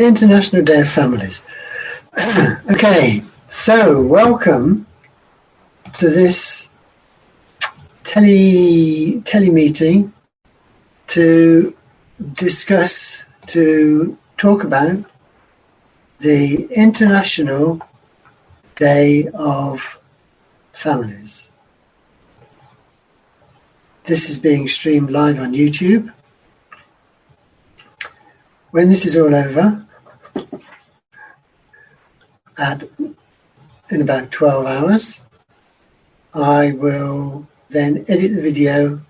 International Day of Families. Okay, so welcome to this tele-meeting to discuss, to talk about the International Day of Families. This is being streamed live on YouTube. When this is all over, in about 12 hours, I will then edit the video,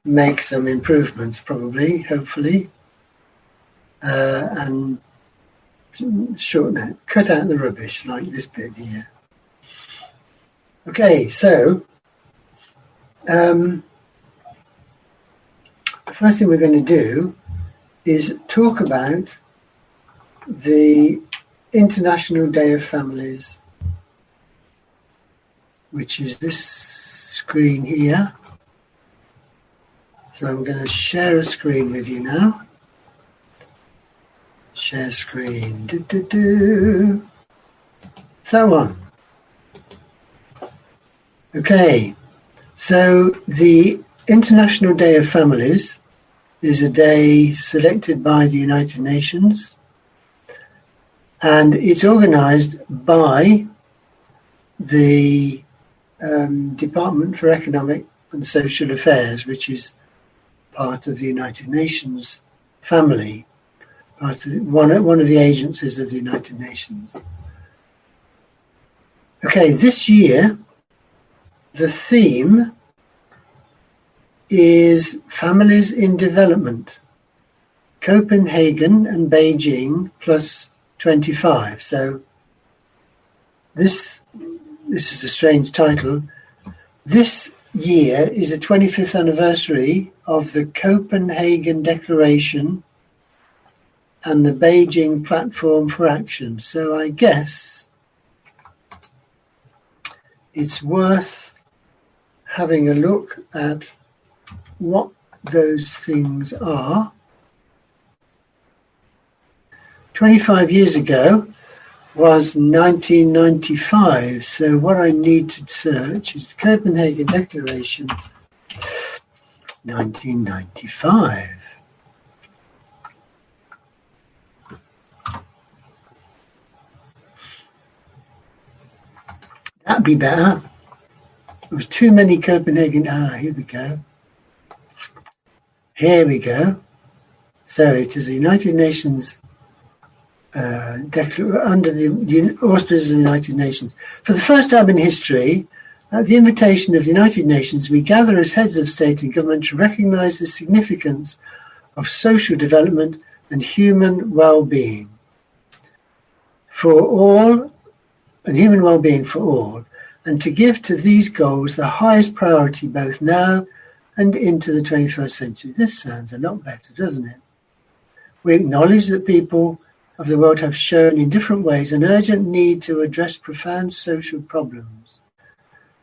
make some improvements probably, hopefully, and shorten it, cut out the rubbish like this bit here. Okay, so the first thing we're going to do is talk about the International Day of Families, which is this screen here. So I'm going to share a screen with you now. Share screen. So on. Okay, so the International Day of Families is a day selected by the United Nations, and it's organized by the Department for Economic and Social Affairs, which is part of the United Nations family, part of one of the agencies of the United Nations. Okay, this year the theme is Families in Development, Copenhagen and Beijing plus 25. So this is a strange title. This year is the 25th anniversary of the Copenhagen Declaration and the Beijing Platform for Action. So I guess it's worth having a look at what those things are. 25 years ago was 1995. So what I need to search is the Copenhagen Declaration 1995. That'd be better. There was too many Copenhagen. Here we go. Here we go. So it is the United Nations under the auspices of the United Nations. For the first time in history, at the invitation of the United Nations, we gather as heads of state and government to recognize the significance of social development and human well-being for all, and human well-being for all, and to give to these goals the highest priority both now and into the 21st century. This sounds a lot better, doesn't it? We acknowledge that people of the world have shown in different ways an urgent need to address profound social problems.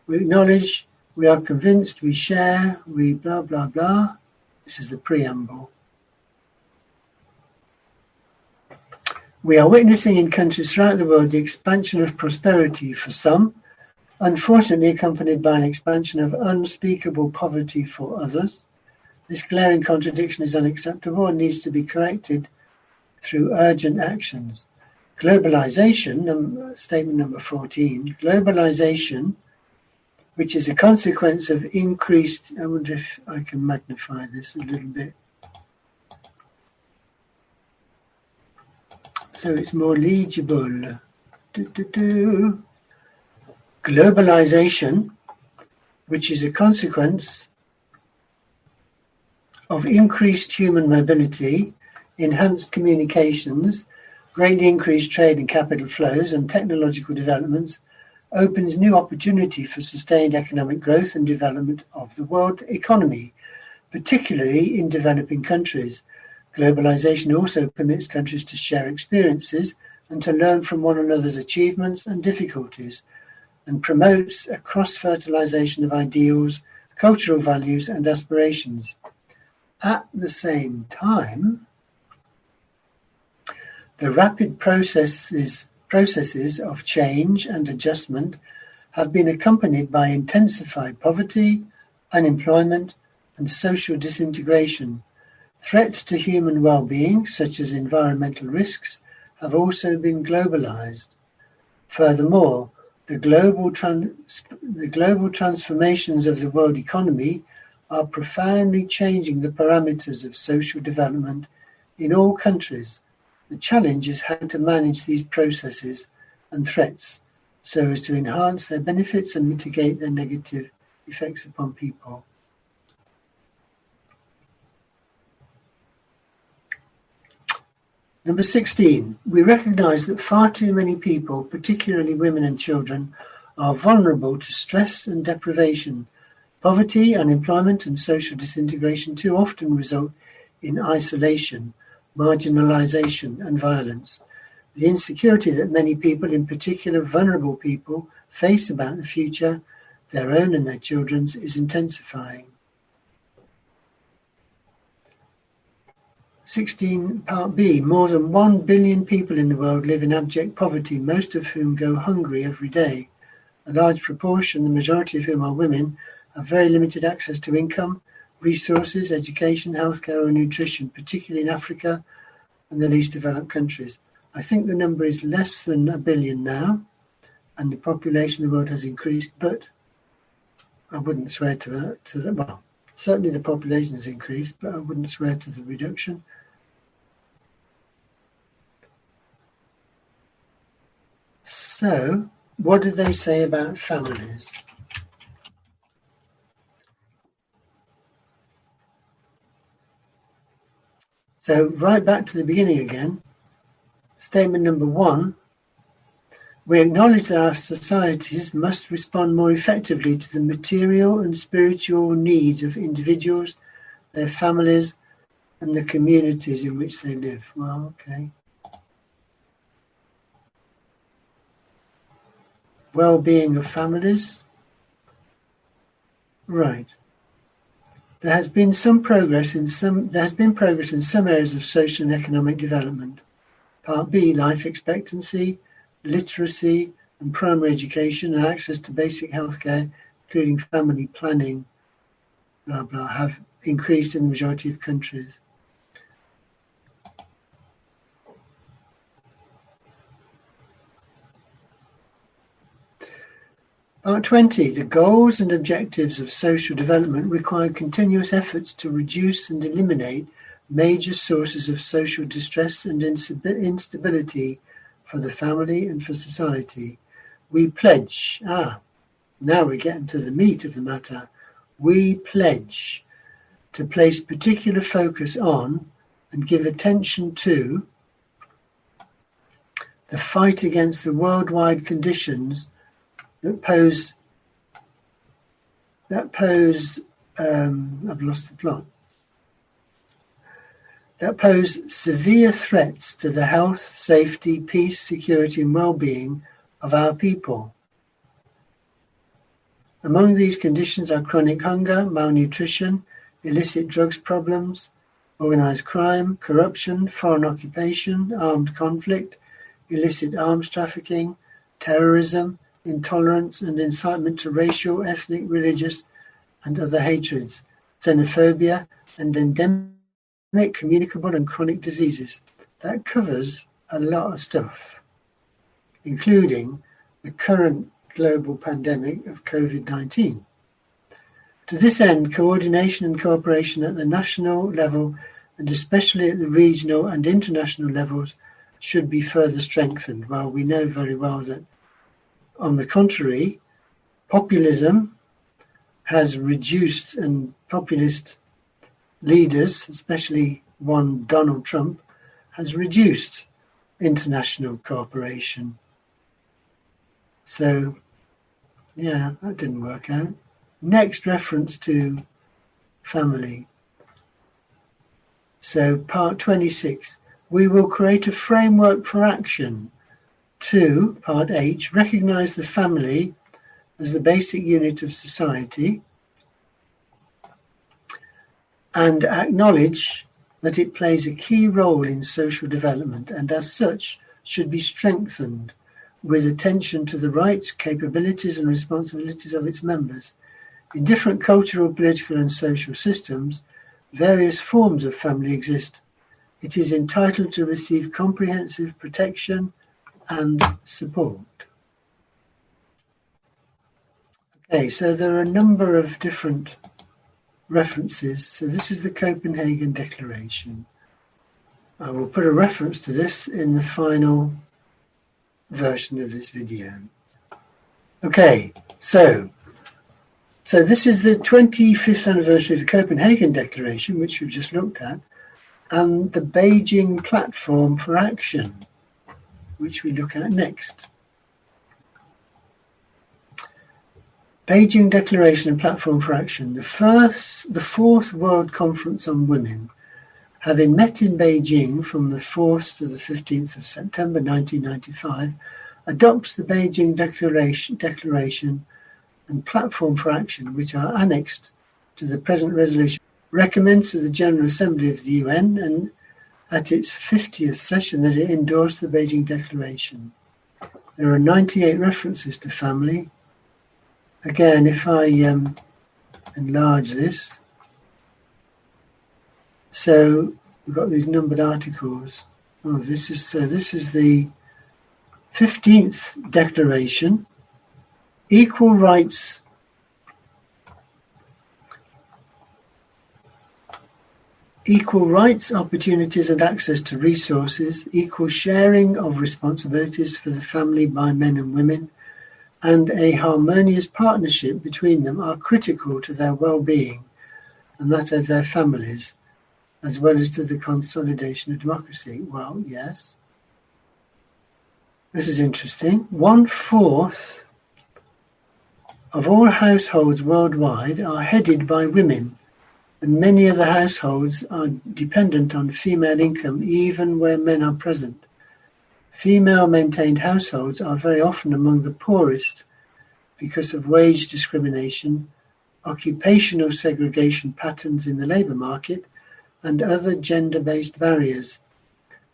We acknowledge, we are convinced, we share, we blah, blah, blah. This is the preamble. We are witnessing in countries throughout the world the expansion of prosperity for some, unfortunately accompanied by an expansion of unspeakable poverty for others. This glaring contradiction is unacceptable and needs to be corrected through urgent actions. Globalization, statement number 14, globalization, which is a consequence of increased, I wonder if I can magnify this a little bit, so it's more legible. Globalization, which is a consequence of increased human mobility, enhanced communications, greatly increased trade and capital flows, and technological developments, opens new opportunity for sustained economic growth and development of the world economy, particularly in developing countries. Globalization also permits countries to share experiences and to learn from one another's achievements and difficulties, and promotes a cross-fertilization of ideals, cultural values, and aspirations. At the same time, The rapid processes of change and adjustment have been accompanied by intensified poverty, unemployment, and social disintegration. Threats to human well-being, such as environmental risks, have also been globalized. Furthermore, the global transformations of the world economy are profoundly changing the parameters of social development in all countries. The challenge is how to manage these processes and threats so as to enhance their benefits and mitigate their negative effects upon people. Number 16, we recognize that far too many people, particularly women and children, are vulnerable to stress and deprivation. Poverty, unemployment, and social disintegration too often result in isolation, marginalization, and violence. The insecurity that many people, in particular vulnerable people, face about the future, their own and their children's, is intensifying. 16, Part B. More than 1 billion people in the world live in abject poverty, most of whom go hungry every day. A large proportion, the majority of whom are women, have very limited access to income, resources, education, healthcare, or nutrition, particularly in Africa and the least developed countries. I think the number is less than 1 billion now, and the population of the world has increased, but I wouldn't swear to that. Well, certainly the population has increased, but I wouldn't swear to the reduction. So, what do they say about families? So, right back to the beginning again. Statement number 1. We acknowledge that our societies must respond more effectively to the material and spiritual needs of individuals, their families, and the communities in which they live. Well, okay. Well-being of families. Right. There has been progress in some areas of social and economic development. Part B, life expectancy, literacy and primary education and access to basic healthcare, including family planning, blah, blah, have increased in the majority of countries. Part 20, the goals and objectives of social development require continuous efforts to reduce and eliminate major sources of social distress and instability for the family and for society. We pledge, now we're getting to the meat of the matter, we pledge to place particular focus on and give attention to the fight against the worldwide conditions that pose I've lost the plot. That pose severe threats to the health, safety, peace, security, and well-being of our people. Among these conditions are chronic hunger, malnutrition, illicit drugs problems, organized crime, corruption, foreign occupation, armed conflict, illicit arms trafficking, terrorism, intolerance and incitement to racial, ethnic, religious, and other hatreds, xenophobia, and endemic, communicable, and chronic diseases. That covers a lot of stuff, including the current global pandemic of COVID-19. To this end, coordination and cooperation at the national level, and especially at the regional and international levels, should be further strengthened. Well, we know very well that, on the contrary, populism has reduced, and populist leaders, especially one Donald Trump, has reduced international cooperation. So, yeah, that didn't work out. Next reference to family. So, part 26. We will create a framework for action. 2, part H, recognize the family as the basic unit of society and acknowledge that it plays a key role in social development and as such should be strengthened with attention to the rights, capabilities and responsibilities of its members. In different cultural, political and social systems, various forms of family exist. It is entitled to receive comprehensive protection and support. Okay, so there are a number of different references. So this is the Copenhagen Declaration. I will put a reference to this in the final version of this video. Okay, so this is the 25th anniversary of the Copenhagen Declaration, which we've just looked at, and the Beijing Platform for Action, which we look at next. Beijing Declaration and Platform for Action, the fourth World Conference on Women, having met in Beijing from the 4th to the 15th of September 1995, adopts the Beijing Declaration and Platform for Action, which are annexed to the present resolution, recommends to the General Assembly of the UN and at its 50th session that it endorsed the Beijing Declaration. There are 98 references to family. Again, if I enlarge this, so we've got these numbered articles. Oh, this is the 15th Declaration. Equal rights, opportunities and access to resources, equal sharing of responsibilities for the family by men and women, and a harmonious partnership between them are critical to their well-being and that of their families, as well as to the consolidation of democracy. Well, yes. This is interesting. 1/4 of all households worldwide are headed by women, and many of the households are dependent on female income even where men are present. Female-maintained households are very often among the poorest because of wage discrimination, occupational segregation patterns in the labour market, and other gender-based barriers.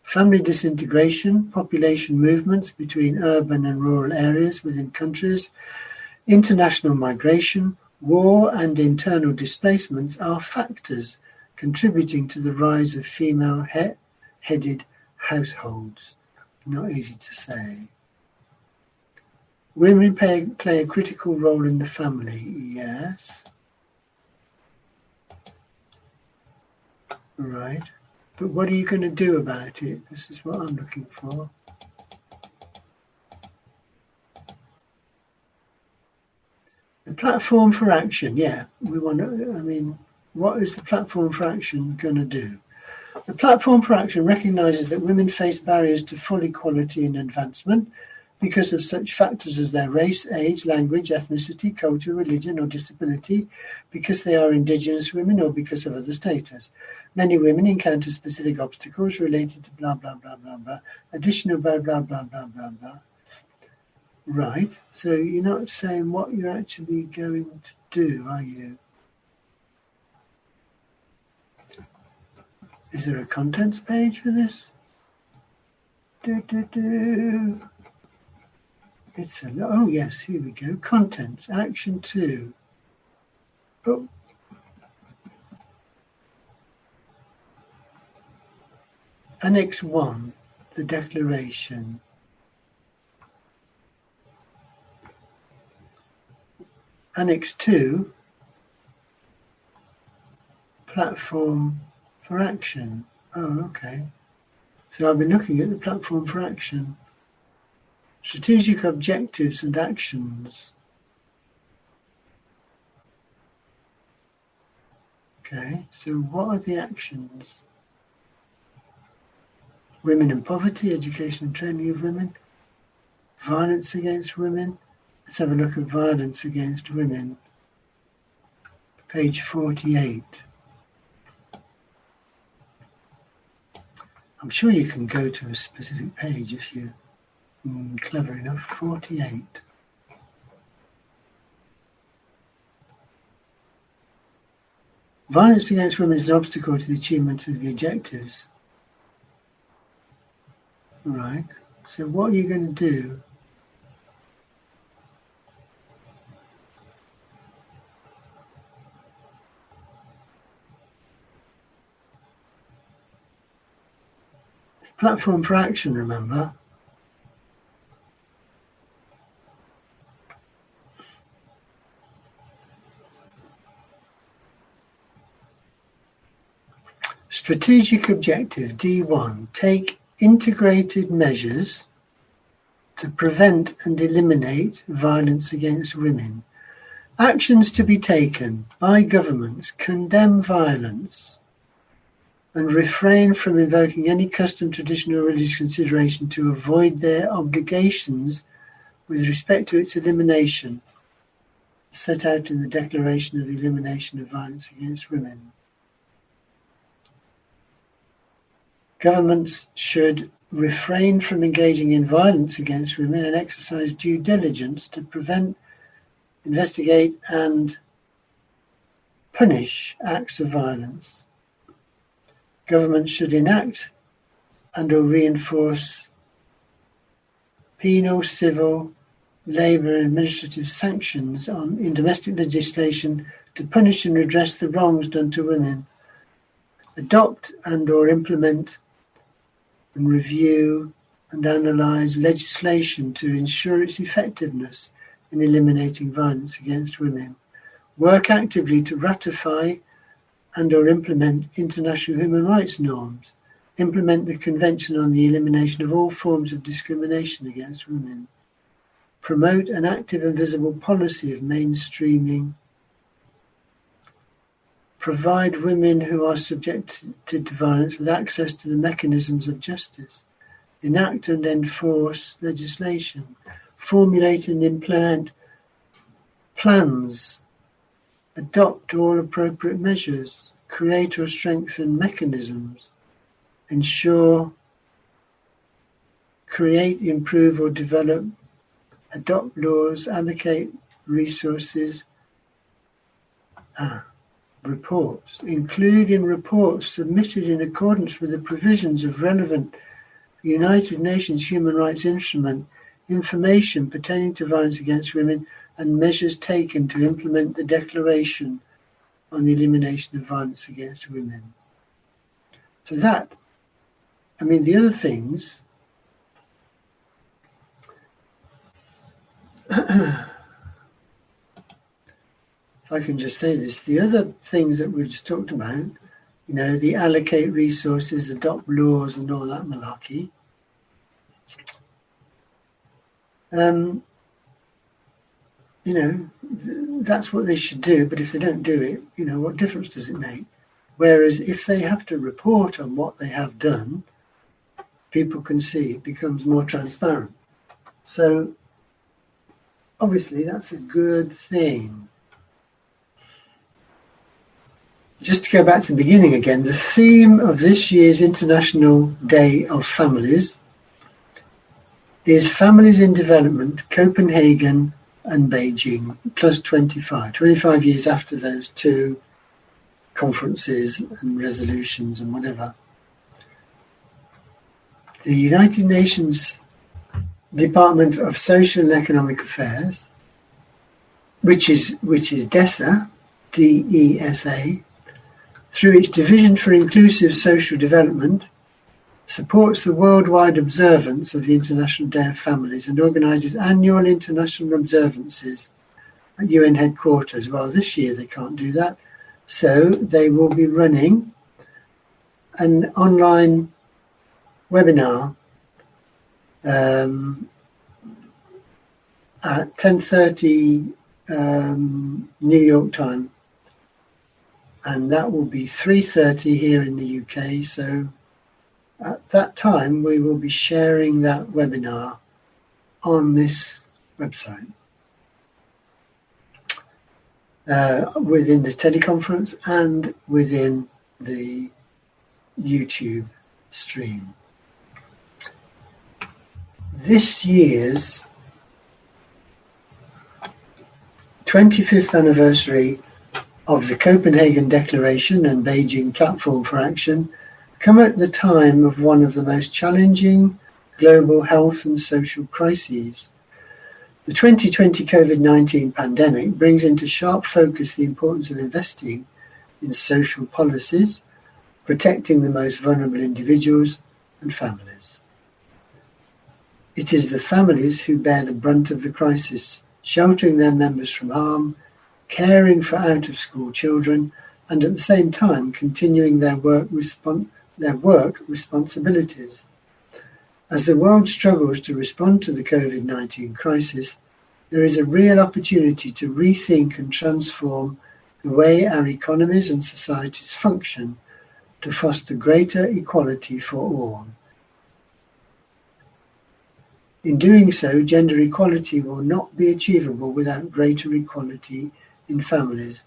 Family disintegration, population movements between urban and rural areas within countries, international migration, war and internal displacements are factors contributing to the rise of female-headed households. Not easy to say. Women play a critical role in the family, yes. Right. But what are you going to do about it? This is what I'm looking for. The platform for action, yeah. What is the platform for action going to do? The platform for action recognises that women face barriers to full equality and advancement because of such factors as their race, age, language, ethnicity, culture, religion or disability, because they are indigenous women or because of other status. Many women encounter specific obstacles related to blah, blah, blah, blah, blah, additional blah, blah, blah, blah, blah, blah. Right, so you're not saying what you're actually going to do, are you? Is there a contents page for this? Oh yes, here we go. Contents, action 2. Oh. Annex 1, the declaration. Annex 2, platform for action. Oh, okay. So I've been looking at the platform for action. Strategic objectives and actions. Okay, so what are the actions? Women in poverty, education and training of women, violence against women. Let's have a look at violence against women. Page 48. I'm sure you can go to a specific page if you're clever enough. 48. Violence against women is an obstacle to the achievement of the objectives. Right. So what are you going to do? Platform for action, remember? Strategic objective D1, take integrated measures to prevent and eliminate violence against women. Actions to be taken by governments condemn violence and refrain from invoking any custom, tradition or religious consideration to avoid their obligations with respect to its elimination, set out in the Declaration of the Elimination of Violence Against Women. Governments should refrain from engaging in violence against women and exercise due diligence to prevent, investigate, and punish acts of violence. Governments should enact and or reinforce penal, civil, labour and administrative sanctions in domestic legislation to punish and redress the wrongs done to women. Adopt and or implement and review and analyse legislation to ensure its effectiveness in eliminating violence against women. Work actively to ratify and or implement international human rights norms. Implement the Convention on the Elimination of All Forms of Discrimination against Women. Promote an active and visible policy of mainstreaming. Provide women who are subjected to violence with access to the mechanisms of justice. Enact and enforce legislation. Formulate and implement plans. Adopt all appropriate measures. Create or strengthen mechanisms. Ensure, create, improve or develop. Adopt laws. Allocate resources. Reports. Include in reports submitted in accordance with the provisions of relevant United Nations Human Rights Instrument information pertaining to violence against women and measures taken to implement the Declaration on the Elimination of Violence Against Women. So that, I mean, the other things, if I can just say this, the other things that we've just talked about, you know, the allocate resources, adopt laws and all that malarkey, you know, that's what they should do, but if they don't do it, you know, what difference does it make? Whereas if they have to report on what they have done, people can see it becomes more transparent. So obviously that's a good thing. Just to go back to the beginning again, the theme of this year's International Day of Families is Families in Development, Copenhagen and Beijing, plus 25 years after those two conferences and resolutions and whatever. The United Nations Department of Social and Economic Affairs, which is DESA, DESA, through its Division for Inclusive Social Development, supports the worldwide observance of the International Day of Families and organises annual international observances at UN headquarters. Well, this year they can't do that, so they will be running an online webinar at 10:30 New York time, and that will be 3:30 here in the UK. So at that time, we will be sharing that webinar on this website within this teleconference and within the YouTube stream. This year's 25th anniversary of the Copenhagen Declaration and Beijing Platform for Action come at the time of one of the most challenging global health and social crises. The 2020 COVID-19 pandemic brings into sharp focus the importance of investing in social policies, protecting the most vulnerable individuals and families. It is the families who bear the brunt of the crisis, sheltering their members from harm, caring for out-of-school children, and at the same time continuing their work responsibilities. As the world struggles to respond to the COVID-19 crisis, there is a real opportunity to rethink and transform the way our economies and societies function to foster greater equality for all. In doing so, gender equality will not be achievable without greater equality in families,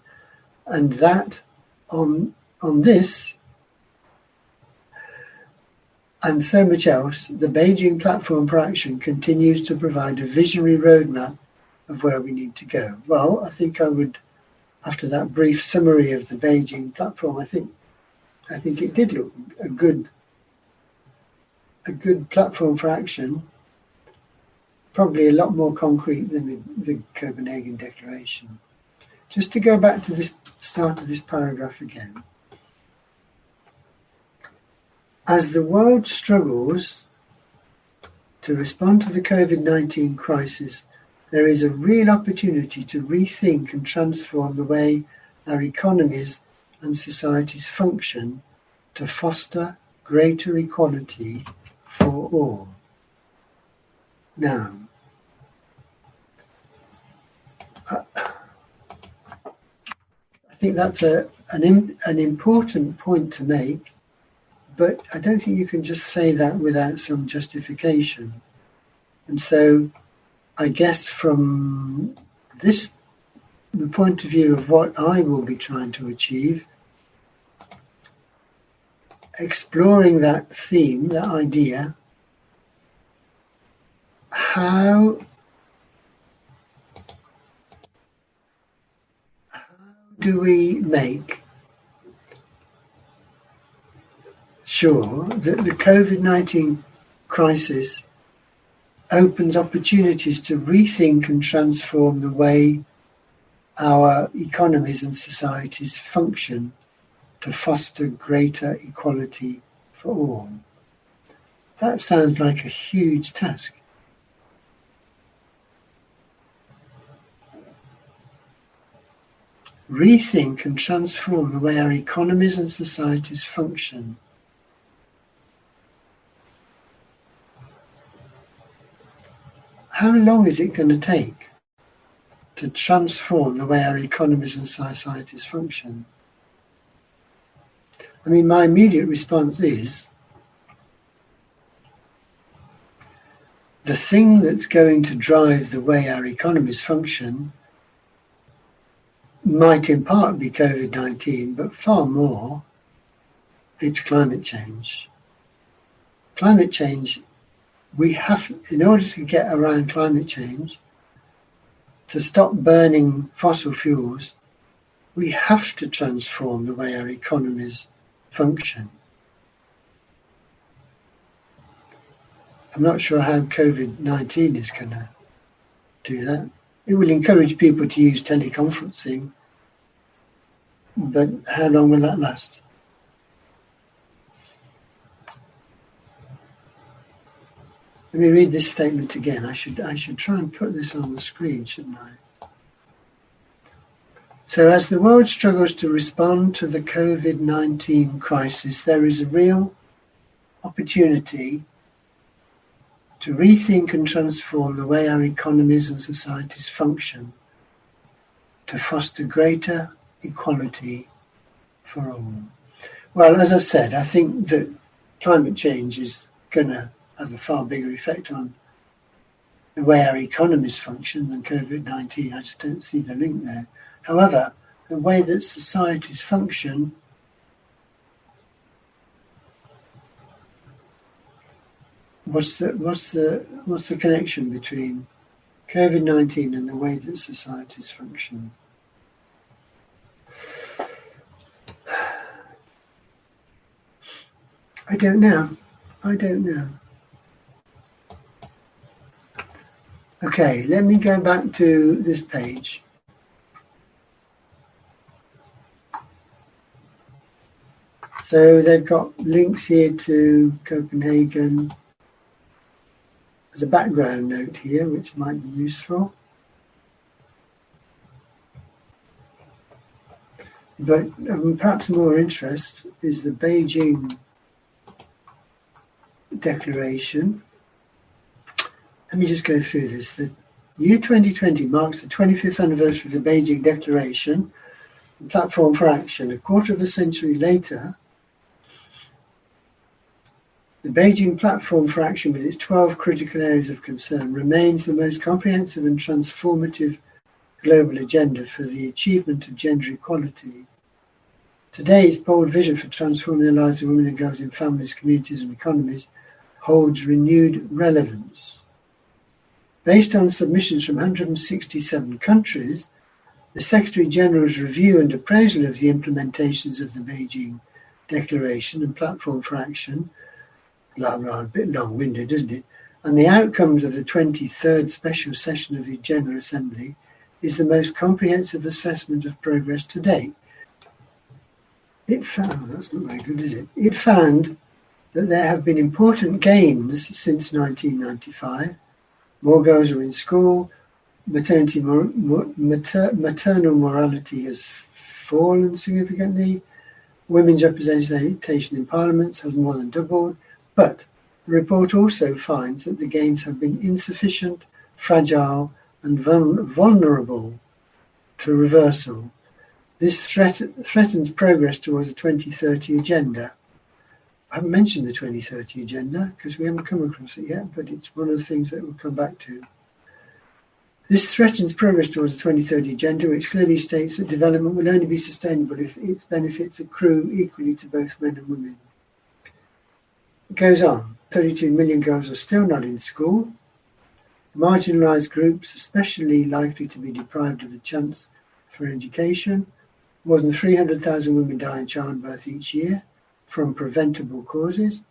and that on this and so much else, the Beijing Platform for Action continues to provide a visionary roadmap of where we need to go. Well, I think I would, after that brief summary of the Beijing Platform, I think it did look a good platform for action, probably a lot more concrete than the Copenhagen Declaration. Just to go back to this start of this paragraph again. As the world struggles to respond to the COVID-19 crisis, there is a real opportunity to rethink and transform the way our economies and societies function to foster greater equality for all. Now, I think that's an important point to make, but I don't think you can just say that without some justification. And so I guess from the point of view of what I will be trying to achieve, exploring that theme, that idea, how do we make sure that the COVID-19 crisis opens opportunities to rethink and transform the way our economies and societies function to foster greater equality for all? That sounds like a huge task. Rethink and transform the way our economies and societies function. How long is it going to take to transform the way our economies and societies function? I mean, my immediate response is the thing that's going to drive the way our economies function might in part be COVID-19, but far more, it's climate change. Climate change, we have, in order to get around climate change, to stop burning fossil fuels, we have to transform the way our economies function. I'm not sure how COVID-19 is going to do that. It will encourage people to use teleconferencing, but how long will that last? Let me read this statement again. I should try and put this on the screen, shouldn't I? So as the world struggles to respond to the COVID-19 crisis, there is a real opportunity to rethink and transform the way our economies and societies function to foster greater equality for all. Well, as I've said, I think that climate change is going to have a far bigger effect on the way our economies function than COVID-19. I just don't see the link there. However, the way that societies function what's the connection between COVID-19 and the way that societies function? I don't know. I don't know. Okay, let me go back to this page. So they've got links here to Copenhagen. There's a background note here which might be useful. But perhaps more interest is the Beijing Declaration. Let me just go through this. The year 2020 marks the 25th anniversary of the Beijing Declaration, the Platform for Action. A quarter of a century later, the Beijing Platform for Action, with its 12 critical areas of concern, remains the most comprehensive and transformative global agenda for the achievement of gender equality. Today's bold vision for transforming the lives of women and girls in families, communities and economies holds renewed relevance. Based on submissions from 167 countries, the Secretary-General's review and appraisal of the implementations of the Beijing Declaration and Platform for Action, a bit long-winded, isn't it? And the outcomes of the 23rd Special Session of the General Assembly is the most comprehensive assessment of progress to date. It found, that's not very good, is it? It found that there have been important gains since 1995. More girls are in school, maternal mortality has fallen significantly, women's representation in parliaments has more than doubled, but the report also finds that the gains have been insufficient, fragile and vulnerable to reversal. This threatens progress towards the 2030 agenda. I haven't mentioned the 2030 agenda because we haven't come across it yet, but it's one of the things that we'll come back to. This threatens progress towards the 2030 agenda, which clearly states that development will only be sustainable if its benefits accrue equally to both men and women. It goes on. 32 million girls are still not in school. Marginalised groups especially likely to be deprived of the chance for education. More than 300,000 women die in childbirth each year from preventable causes.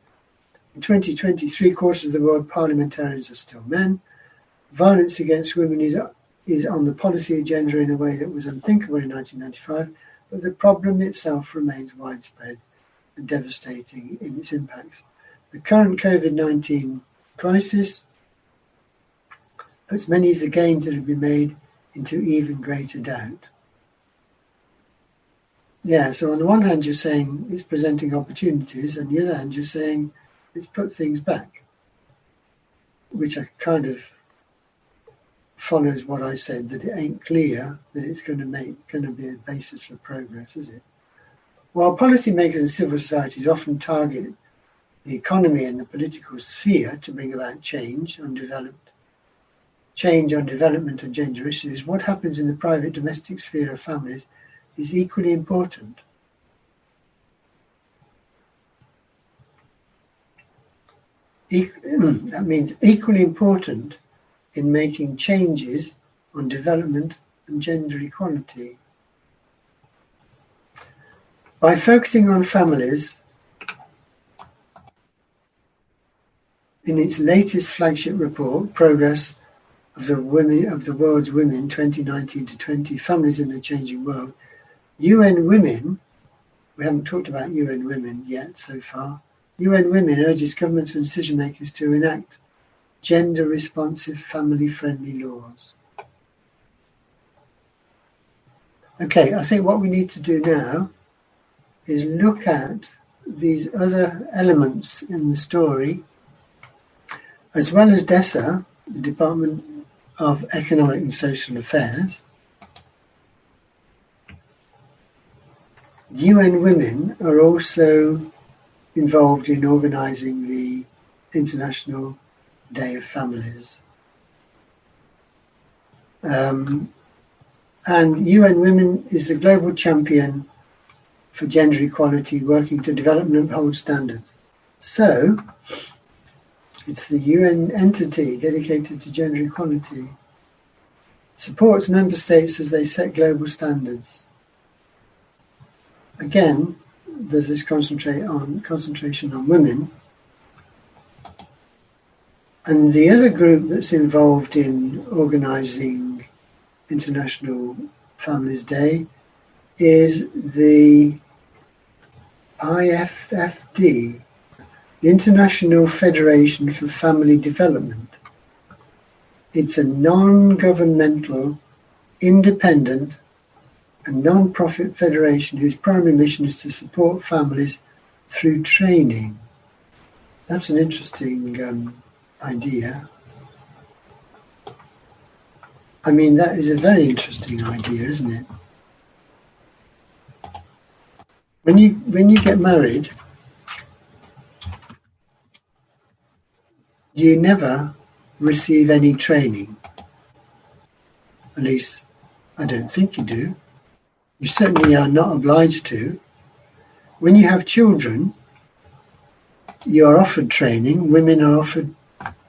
In 2020, 3/4 of the world parliamentarians are still men. Violence against women is on the policy agenda in a way that was unthinkable in 1995, but the problem itself remains widespread and devastating in its impacts. The current COVID-19 crisis puts many of the gains that have been made into even greater doubt. Yeah, so on the one hand, you're saying it's presenting opportunities, and on the other hand, you're saying it's put things back, which I kind of follows what I said, that it ain't clear that it's going to be a basis for progress, is it? While policymakers and civil societies often target the economy and the political sphere to bring about change on development and gender issues, what happens in the private domestic sphere of families is equally important. That means equally important in making changes on development and gender equality. By focusing on families, in its latest flagship report, Progress of the World's Women 2019 to 20, Families in a Changing World, UN Women, we haven't talked about UN Women yet so far, UN Women urges governments and decision makers to enact gender-responsive, family-friendly laws. Okay, I think what we need to do now is look at these other elements in the story, as well as DESA, the Department of Economic and Social Affairs. UN Women are also involved in organising the International Day of Families. And UN Women is the global champion for gender equality, working to develop and uphold standards. So, it's the UN entity dedicated to gender equality. Supports member states as they set global standards. Again, there's this concentration on women. And the other group that's involved in organising International Families Day is the IFFD, the International Federation for Family Development. It's a non-governmental, independent and non-profit federation whose primary mission is to support families through training. That's an interesting idea. I mean, that is a very interesting idea, isn't it? When you get married, you never receive any training. At least, I don't think you do. You certainly are not obliged to. When you have children, you are offered training. Women are offered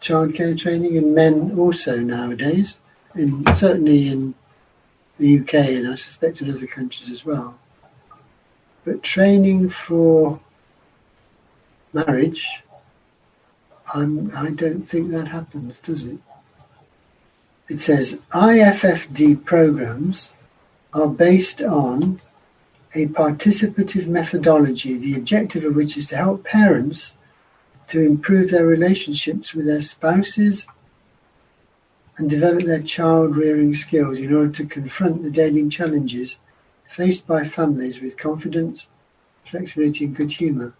childcare training, and men also nowadays, certainly in the UK, and I suspect in other countries as well. But training for marriage, I don't think that happens, does it? It says IFFD programs are based on a participative methodology, the objective of which is to help parents to improve their relationships with their spouses and develop their child-rearing skills in order to confront the daily challenges faced by families with confidence, flexibility and good humour.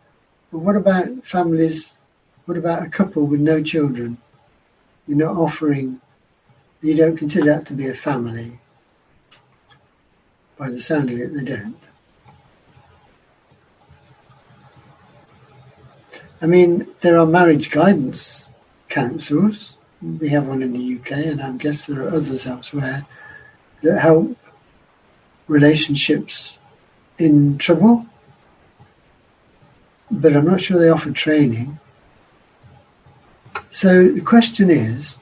But what about families, what about a couple with no children? You're not offering, you don't consider that to be a family. By the sound of it, they don't. I mean, there are marriage guidance councils. We have one in the UK, and I guess there are others elsewhere that help relationships in trouble. But I'm not sure they offer training. So the question is,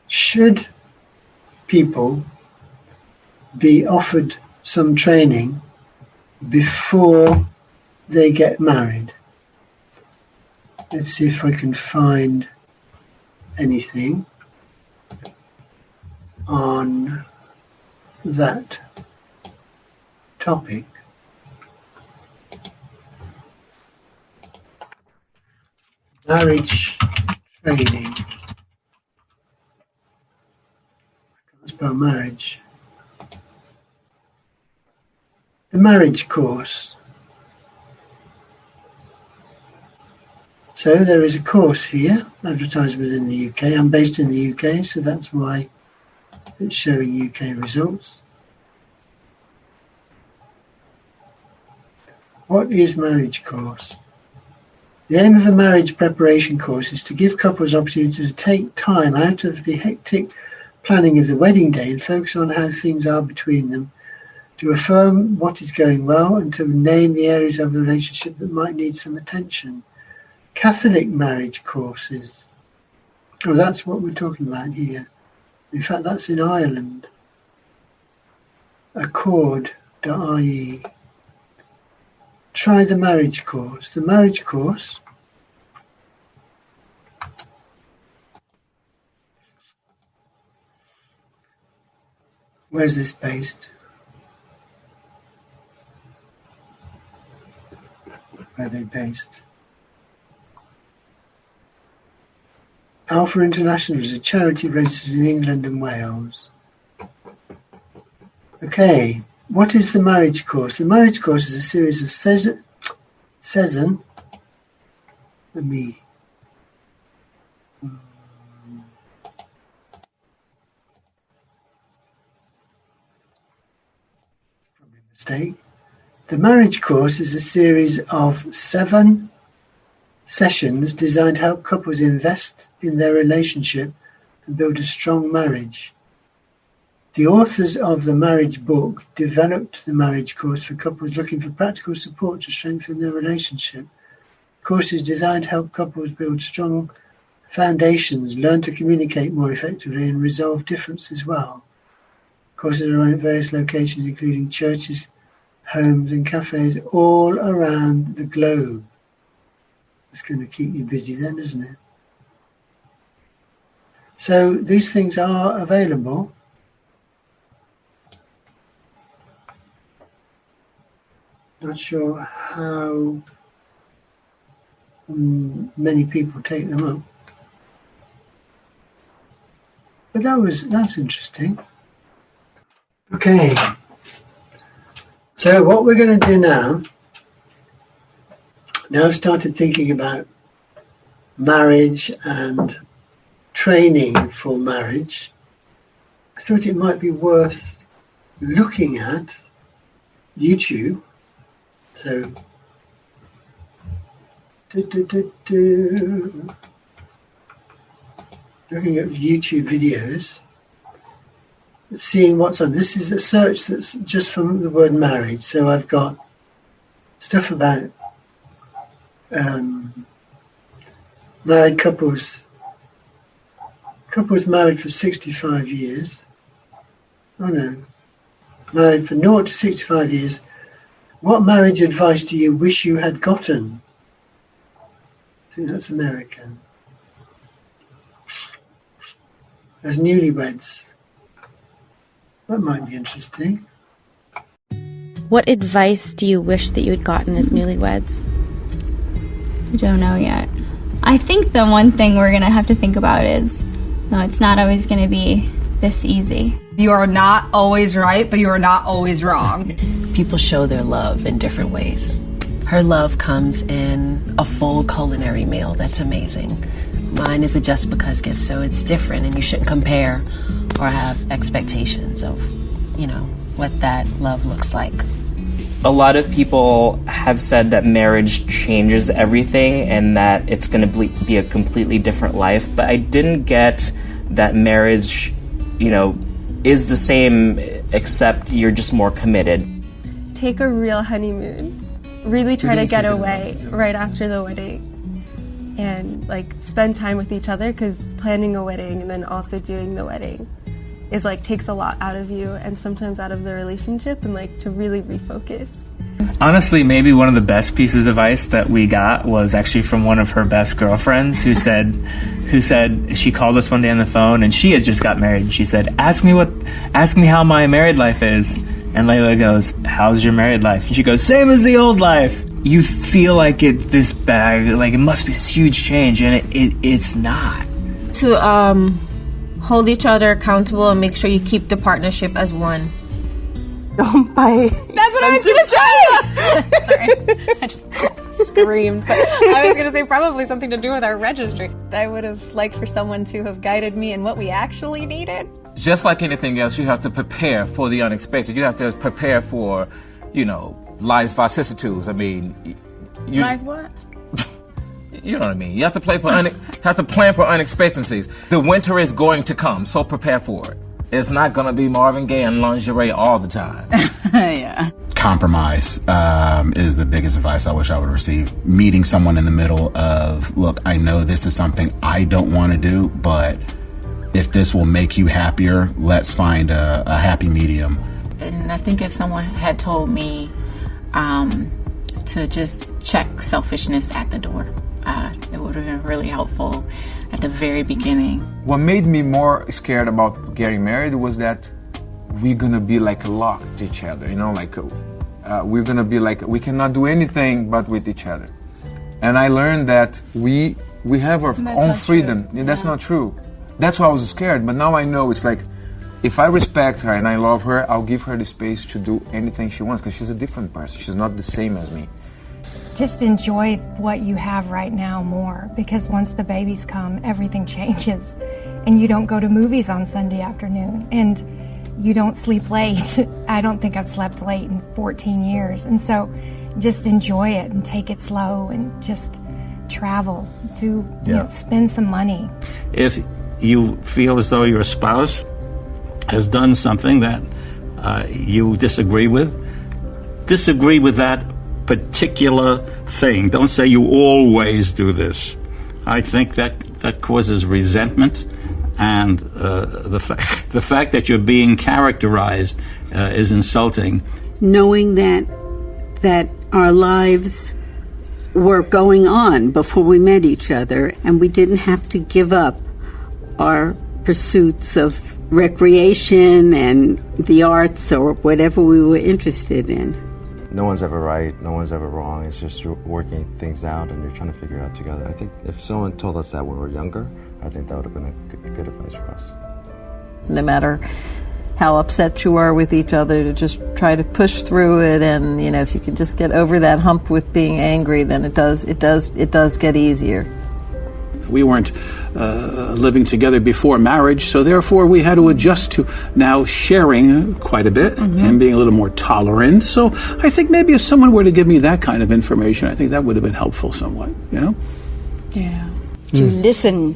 should people be offered some training before they get married? Let's see if I can find anything on that topic. Marriage training. I can't spell marriage. The marriage course. So there is a course here, advertised within the UK. I'm based in the UK, so that's why it's showing UK results. What is marriage course? The aim of a marriage preparation course is to give couples opportunity to take time out of the hectic planning of the wedding day and focus on how things are between them, to affirm what is going well and to name the areas of the relationship that might need some attention. Catholic marriage courses. Oh, that's what we're talking about here. In fact, that's in Ireland. Accord.ie. Try the marriage course. The marriage course where's this based? Where are they based? Alpha International is a charity registered in England and Wales. Okay, what is the marriage course? The marriage course is a series of The marriage course is a series of 7 sessions designed to help couples invest in their relationship and build a strong marriage. The authors of the marriage book developed the marriage course for couples looking for practical support to strengthen their relationship. The course is designed to help couples build strong foundations, learn to communicate more effectively, and resolve differences well. Courses are run at various locations, including churches, homes and cafes all around the globe. It's going to keep you busy then, isn't it? So these things are available. Not sure how many people take them up. But that's interesting. Okay. So what we're going to do now I've started thinking about marriage and training for marriage, I thought it might be worth looking at YouTube. So, looking at YouTube videos, seeing what's on. This is a search that's just from the word marriage. So I've got stuff about married couples married for 65 years. Oh no, married for 0 to 65 years. What marriage advice do you wish you had gotten? I think that's American. As newlyweds. That might be interesting. What advice do you wish that you had gotten as newlyweds? I don't know yet. I think the one thing we're going to have to think about is, no, it's not always going to be this easy. You are not always right, but you are not always wrong. People show their love in different ways. Her love comes in a full culinary meal. That's amazing. Mine is a just because gift, so it's different, and you shouldn't compare or have expectations of, what that love looks like. A lot of people have said that marriage changes everything and that it's going to be a completely different life, but I didn't get that marriage, is the same except you're just more committed. Take a real honeymoon. Really try to get away right after the wedding and spend time with each other, because planning a wedding and then also doing the wedding is takes a lot out of you and sometimes out of the relationship, and to really refocus. Honestly, maybe one of the best pieces of advice that we got was actually from one of her best girlfriends who said she called us one day on the phone, and she had just got married, and she said, ask me how my married life is. And Layla goes, how's your married life? And she goes, same as the old life. You feel like it's this bad, it must be this huge change, and it's not. To hold each other accountable and make sure you keep the partnership as one. Don't buy. That's what I was going to say. Sorry, I just screamed. But I was going to say probably something to do with our registry. I would have liked for someone to have guided me in what we actually needed. Just like anything else, you have to prepare for the unexpected. You have to prepare for, life's vicissitudes. Life what? You know what I mean. You have to plan for unexpectancies. The winter is going to come, so prepare for it. It's not going to be Marvin Gaye and lingerie all the time. Yeah. Compromise is the biggest advice I wish I would receive. Meeting someone in the middle of, look, I know this is something I don't want to do, but if this will make you happier, let's find a happy medium. And I think if someone had told me to just check selfishness at the door, it would have been really helpful at the very beginning. What made me more scared about getting married was that we're gonna be locked to each other, we're gonna be we cannot do anything but with each other. And I learned that we have our own freedom. That's not true. That's why I was scared, but now I know it's if I respect her and I love her, I'll give her the space to do anything she wants, because she's a different person. She's not the same as me. Just enjoy what you have right now more, because once the babies come, everything changes. And you don't go to movies on Sunday afternoon, and you don't sleep late. I don't think I've slept late in 14 years. And so just enjoy it and take it slow and just travel, spend some money. If you feel as though your spouse has done something that you disagree with that particular thing. Don't say you always do this. I think that causes resentment, and the fact that you're being characterized is insulting. Knowing that that our lives were going on before we met each other, and we didn't have to give up our pursuits of recreation and the arts or whatever we were interested in. No one's ever right, no one's ever wrong. It's just you're working things out and you're trying to figure it out together. I think if someone told us that when we were younger, I think that would have been a good advice for us. No matter how upset you are with each other, to just try to push through it, and if you can just get over that hump with being angry, then it does get easier. We weren't living together before marriage, so therefore we had to adjust to now sharing quite a bit and being a little more tolerant. So I think maybe if someone were to give me that kind of information, I think that would have been helpful somewhat, Yeah. To listen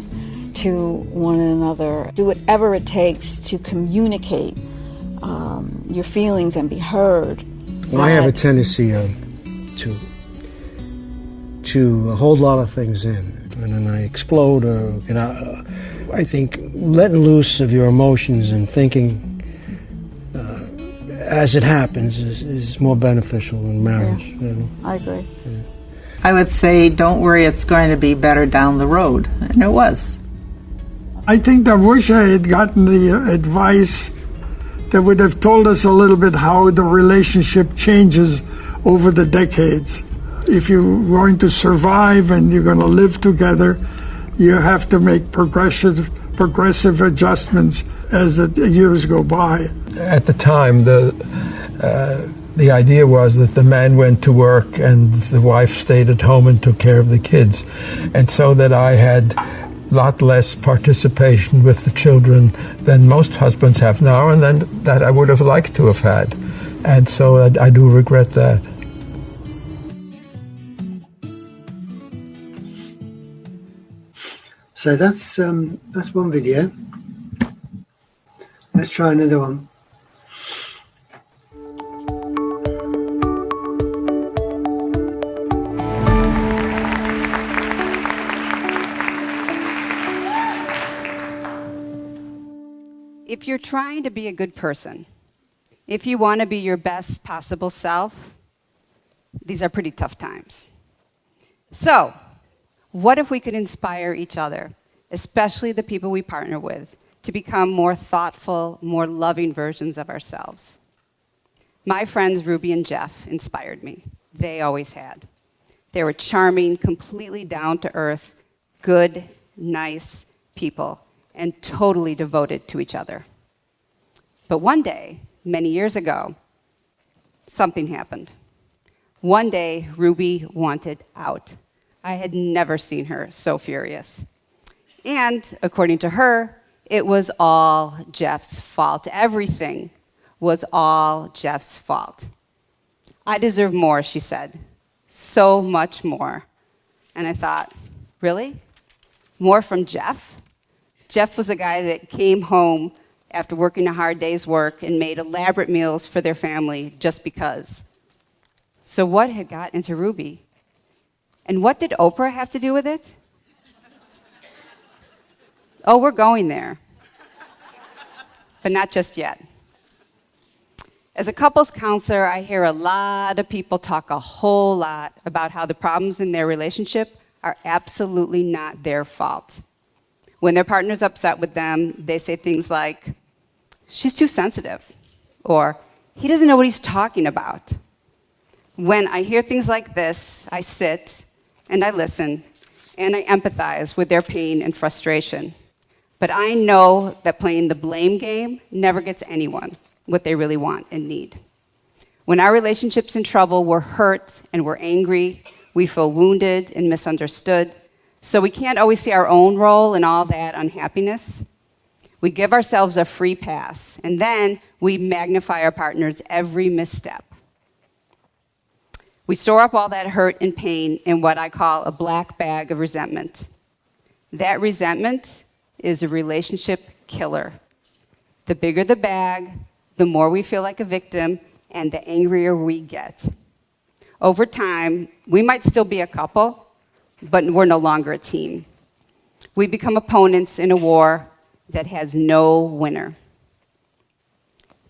to one another, do whatever it takes to communicate your feelings and be heard. Well, I have a tendency to hold a lot of things in, and then I explode. I think letting loose of your emotions and thinking as it happens is more beneficial in marriage. I agree. Yeah. I would say, don't worry, it's going to be better down the road. And it was. I think I wish I had gotten the advice that would have told us a little bit how the relationship changes over the decades. If you're going to survive and you're going to live together, you have to make progressive adjustments as the years go by. At the time, the idea was that the man went to work and the wife stayed at home and took care of the kids. And so that I had a lot less participation with the children than most husbands have now, and then that I would have liked to have had. And so I do regret that. So that's one video. Let's try another one. If you're trying to be a good person, if you want to be your best possible self, these are pretty tough times. So, what if we could inspire each other, especially the people we partner with, to become more thoughtful, more loving versions of ourselves? My friends Ruby and Jeff inspired me. They always had. They were charming, completely down to earth, good, nice people, and totally devoted to each other. But one day, many years ago, something happened. One day, Ruby wanted out. I had never seen her so furious. And according to her, it was all Jeff's fault. Everything was all Jeff's fault. I deserve more, she said. So much more. And I thought, really? More from Jeff? Jeff was the guy that came home after working a hard day's work and made elaborate meals for their family just because. So what had got into Ruby? And what did Oprah have to do with it? Oh, we're going there. But not just yet. As a couples counselor, I hear a lot of people talk a whole lot about how the problems in their relationship are absolutely not their fault. When their partner's upset with them, they say things like, she's too sensitive, or he doesn't know what he's talking about. When I hear things like this, I sit and I listen and I empathize with their pain and frustration. But I know that playing the blame game never gets anyone what they really want and need. When our relationship's in trouble, we're hurt and we're angry, we feel wounded and misunderstood, so we can't always see our own role in all that unhappiness. We give ourselves a free pass, and then we magnify our partner's every misstep. We store up all that hurt and pain in what I call a black bag of resentment. That resentment is a relationship killer. The bigger the bag, the more we feel like a victim, and the angrier we get. Over time, we might still be a couple, but we're no longer a team. We become opponents in a war that has no winner.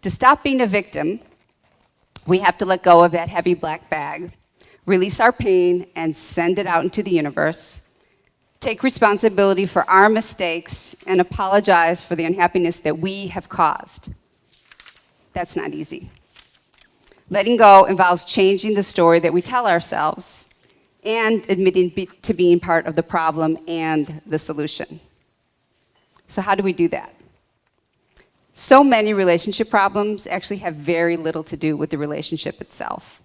To stop being a victim, We have to let go of that heavy black bag, release our pain, and send it out into the universe. Take responsibility for our mistakes and apologize for the unhappiness that we have caused. That's not easy. Letting go involves changing the story that we tell ourselves and admitting to being part of the problem and the solution. So how do we do that? So many relationship problems actually have very little to do with the relationship itself.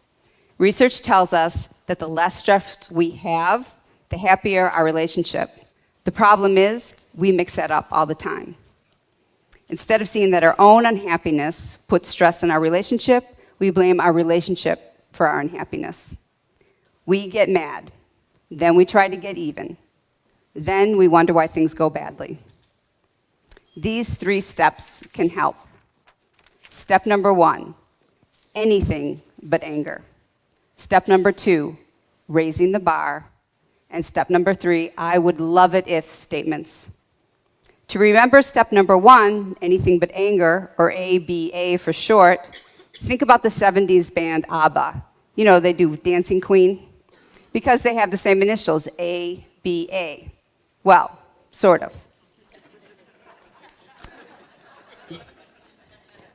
Research tells us that the less stress we have, the happier our relationship. The problem is we mix that up all the time. Instead of seeing that our own unhappiness puts stress on our relationship, we blame our relationship for our unhappiness. We get mad. Then we try to get even. Then we wonder why things go badly. These 3 steps can help. Step number 1, anything but anger. Step number 2, raising the bar. And step number 3, I would love it if statements. To remember step number 1, anything but anger, or ABA for short, think about the 70s band ABBA. You know, they do Dancing Queen. Because they have the same initials, ABA. Well, sort of.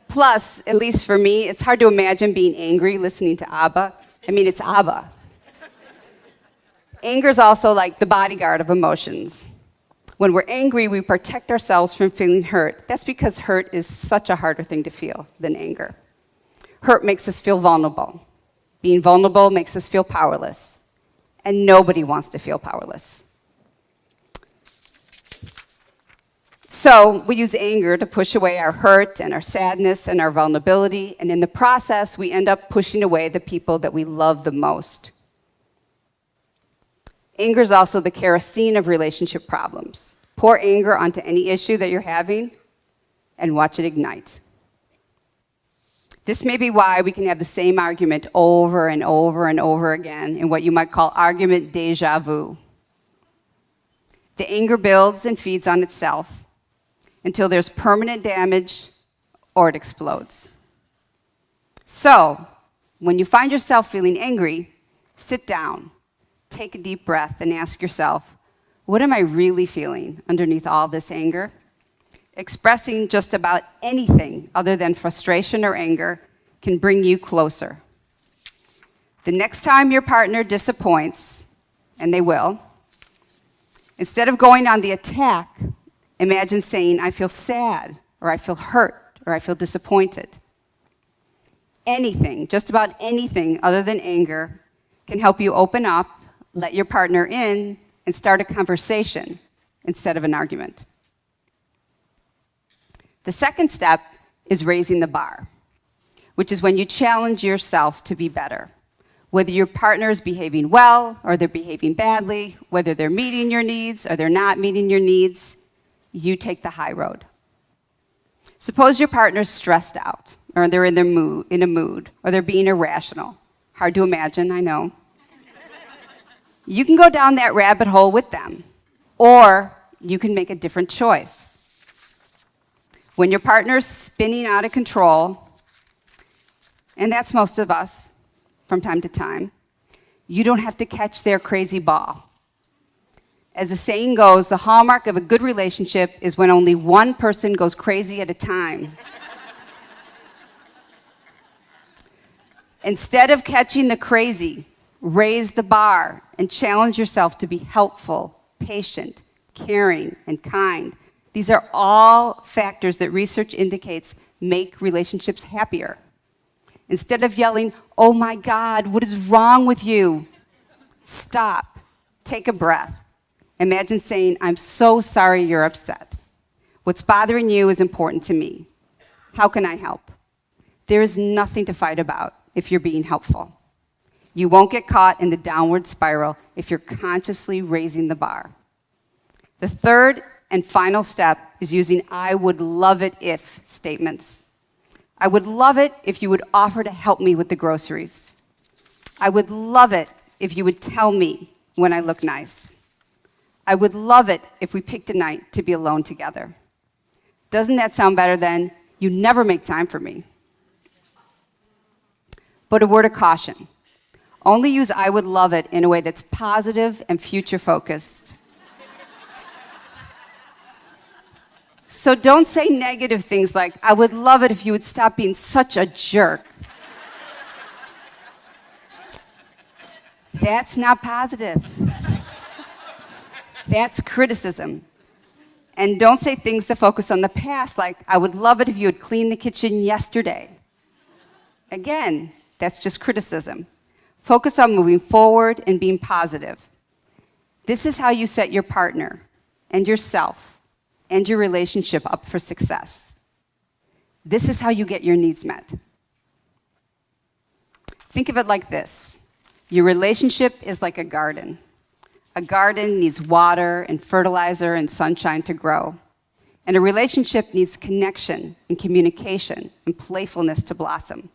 Plus, at least for me, it's hard to imagine being angry listening to ABBA. I mean, it's ABBA. Anger is also like the bodyguard of emotions. When we're angry, we protect ourselves from feeling hurt. That's because hurt is such a harder thing to feel than anger. Hurt makes us feel vulnerable. Being vulnerable makes us feel powerless. And nobody wants to feel powerless. So we use anger to push away our hurt and our sadness and our vulnerability, and in the process, we end up pushing away the people that we love the most. Anger is also the kerosene of relationship problems. Pour anger onto any issue that you're having and watch it ignite. This may be why we can have the same argument over and over and over again in what you might call argument déjà vu. The anger builds and feeds on itself until there's permanent damage or it explodes. So, when you find yourself feeling angry, sit down, take a deep breath, and ask yourself, what am I really feeling underneath all this anger? Expressing just about anything other than frustration or anger can bring you closer. The next time your partner disappoints, and they will, instead of going on the attack, imagine saying, I feel sad, or I feel hurt, or I feel disappointed. Anything, just about anything other than anger, can help you open up, let your partner in, and start a conversation instead of an argument. The second step is raising the bar, which is when you challenge yourself to be better. Whether your partner is behaving well or they're behaving badly, whether they're meeting your needs or they're not meeting your needs, you take the high road. Suppose your partner's stressed out, or they're in a mood, or they're being irrational. Hard to imagine, I know. You can go down that rabbit hole with them, or you can make a different choice. When your partner's spinning out of control, and that's most of us from time to time, you don't have to catch their crazy ball. As the saying goes, the hallmark of a good relationship is when only one person goes crazy at a time. Instead of catching the crazy, raise the bar and challenge yourself to be helpful, patient, caring, and kind. These are all factors that research indicates make relationships happier. Instead of yelling, oh my God, what is wrong with you? Stop, take a breath. Imagine saying, I'm so sorry you're upset. What's bothering you is important to me. How can I help? There is nothing to fight about if you're being helpful. You won't get caught in the downward spiral if you're consciously raising the bar. The third and final step is using I would love it if statements. I would love it if you would offer to help me with the groceries. I would love it if you would tell me when I look nice. I would love it if we picked a night to be alone together. Doesn't that sound better than, you never make time for me? But a word of caution. Only use I would love it in a way that's positive and future focused. So don't say negative things like, I would love it if you would stop being such a jerk. That's not positive. That's criticism. And don't say things that focus on the past, like, I would love it if you had cleaned the kitchen yesterday. Again, that's just criticism. Focus on moving forward and being positive. This is how you set your partner and yourself and your relationship up for success. This is how you get your needs met. Think of it like this. Your relationship is like a garden. A garden needs water and fertilizer and sunshine to grow. And a relationship needs connection and communication and playfulness to blossom.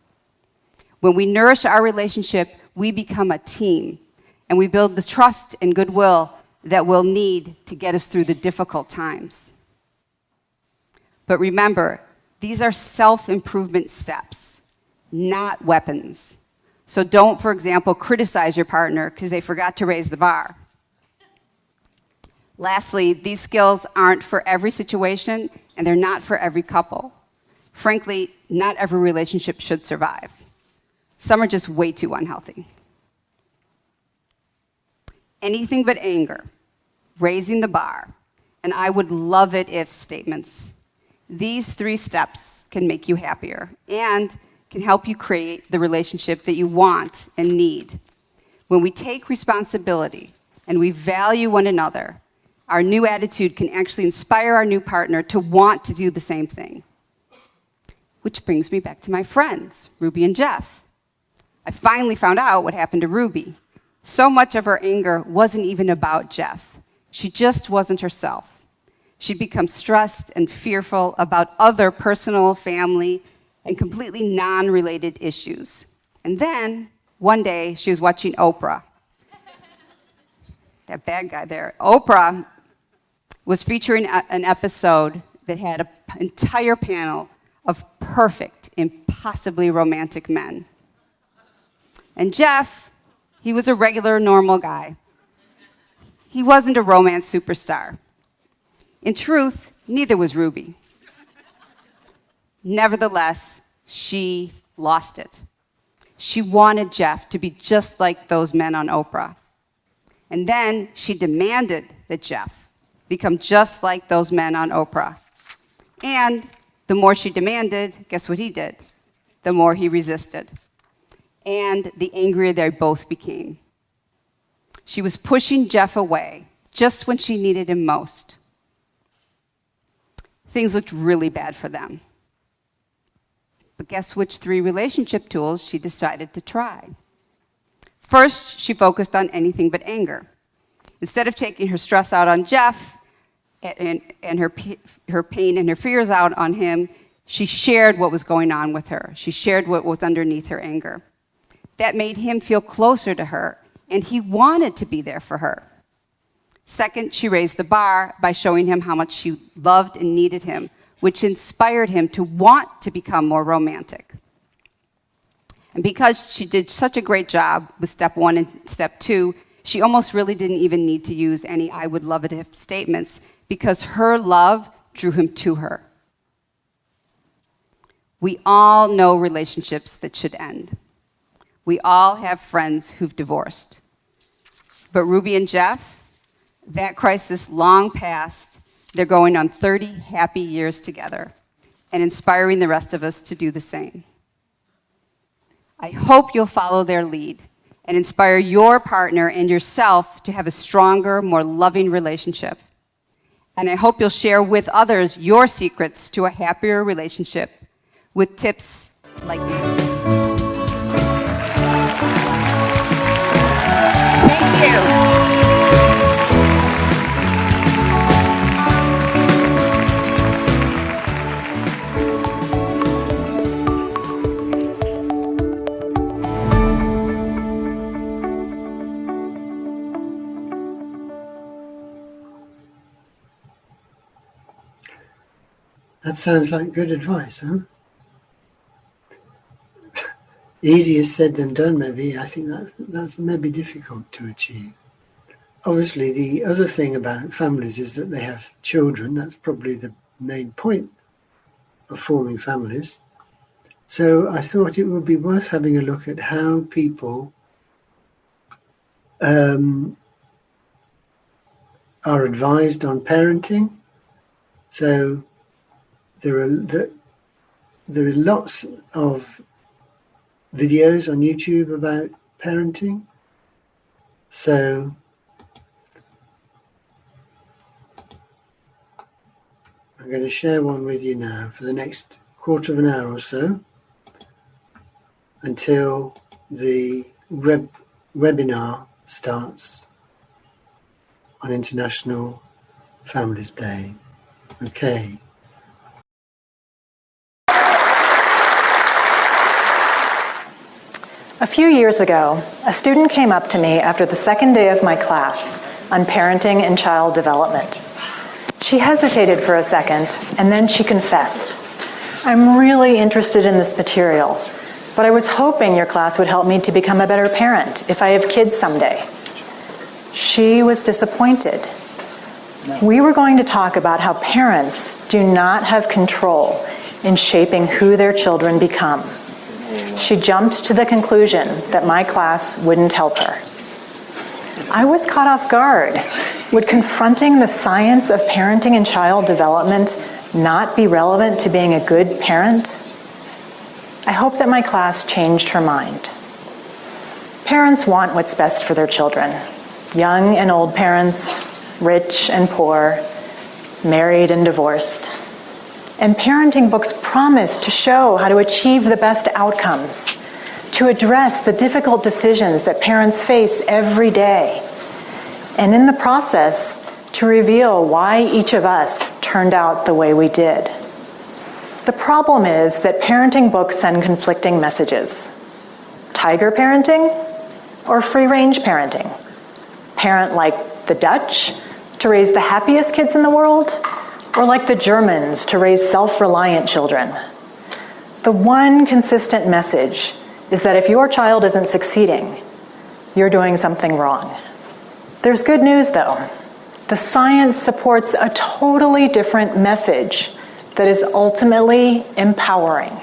When we nourish our relationship, we become a team, and we build the trust and goodwill that we'll need to get us through the difficult times. But remember, these are self-improvement steps, not weapons. So don't, for example, criticize your partner because they forgot to raise the bar. Lastly, these skills aren't for every situation, and they're not for every couple. Frankly, not every relationship should survive. Some are just way too unhealthy. Anything but anger, raising the bar, and I would love it if statements. These 3 steps can make you happier and can help you create the relationship that you want and need. When we take responsibility and we value one another, our new attitude can actually inspire our new partner to want to do the same thing. Which brings me back to my friends, Ruby and Jeff. I finally found out what happened to Ruby. So much of her anger wasn't even about Jeff. She just wasn't herself. She'd become stressed and fearful about other personal, family, and completely non-related issues. And then, one day, she was watching Oprah. That bad guy there. Oprah was featuring an episode that had an entire panel of perfect, impossibly romantic men. And Jeff, he was a regular, normal guy. He wasn't a romance superstar. In truth, neither was Ruby. Nevertheless, she lost it. She wanted Jeff to be just like those men on Oprah. And then she demanded that Jeff become just like those men on Oprah. And the more she demanded, guess what he did? The more he resisted. And the angrier they both became. She was pushing Jeff away just when she needed him most. Things looked really bad for them. But guess which 3 relationship tools she decided to try? First, she focused on anything but anger. Instead of taking her stress out on Jeff and her pain and her fears out on him, she shared what was going on with her. She shared what was underneath her anger. That made him feel closer to her, and he wanted to be there for her. Second, she raised the bar by showing him how much she loved and needed him, which inspired him to want to become more romantic. And because she did such a great job with step 1 and step 2, she almost really didn't even need to use any I would love it if statements because her love drew him to her. We all know relationships that should end. We all have friends who've divorced. But Ruby and Jeff, that crisis long past. They're going on 30 happy years together and inspiring the rest of us to do the same. I hope you'll follow their lead and inspire your partner and yourself to have a stronger, more loving relationship. And I hope you'll share with others your secrets to a happier relationship with tips like these. Thank you. That sounds like good advice, huh? Easier said than done, maybe. I think that's maybe difficult to achieve. Obviously, the other thing about families is that they have children. That's probably the main point of forming families. So I thought it would be worth having a look at how people are advised on parenting. So there are lots of videos on YouTube about parenting. So I'm going to share one with you now for the next quarter of an hour or so until the webinar starts on International Families Day. Okay. A few years ago, a student came up to me after the second day of my class on parenting and child development. She hesitated for a second, and then she confessed, "I'm really interested in this material, but I was hoping your class would help me to become a better parent if I have kids someday." She was disappointed. We were going to talk about how parents do not have control in shaping who their children become. She jumped to the conclusion that my class wouldn't help her. I was caught off guard. Would confronting the science of parenting and child development not be relevant to being a good parent? I hope that my class changed her mind. Parents want what's best for their children. Young and old parents, rich and poor, married and divorced. And parenting books promise to show how to achieve the best outcomes, to address the difficult decisions that parents face every day, and in the process, to reveal why each of us turned out the way we did. The problem is that parenting books send conflicting messages. Tiger parenting or free-range parenting? Parent like the Dutch to raise the happiest kids in the world, or like the Germans to raise self-reliant children? The one consistent message is that if your child isn't succeeding, you're doing something wrong. There's good news though. The science supports a totally different message that is ultimately empowering.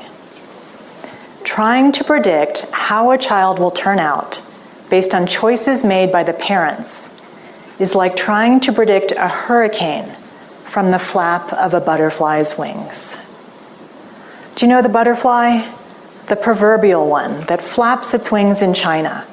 Trying to predict how a child will turn out based on choices made by the parents is like trying to predict a hurricane from the flap of a butterfly's wings. Do you know the butterfly? The proverbial one that flaps its wings in China,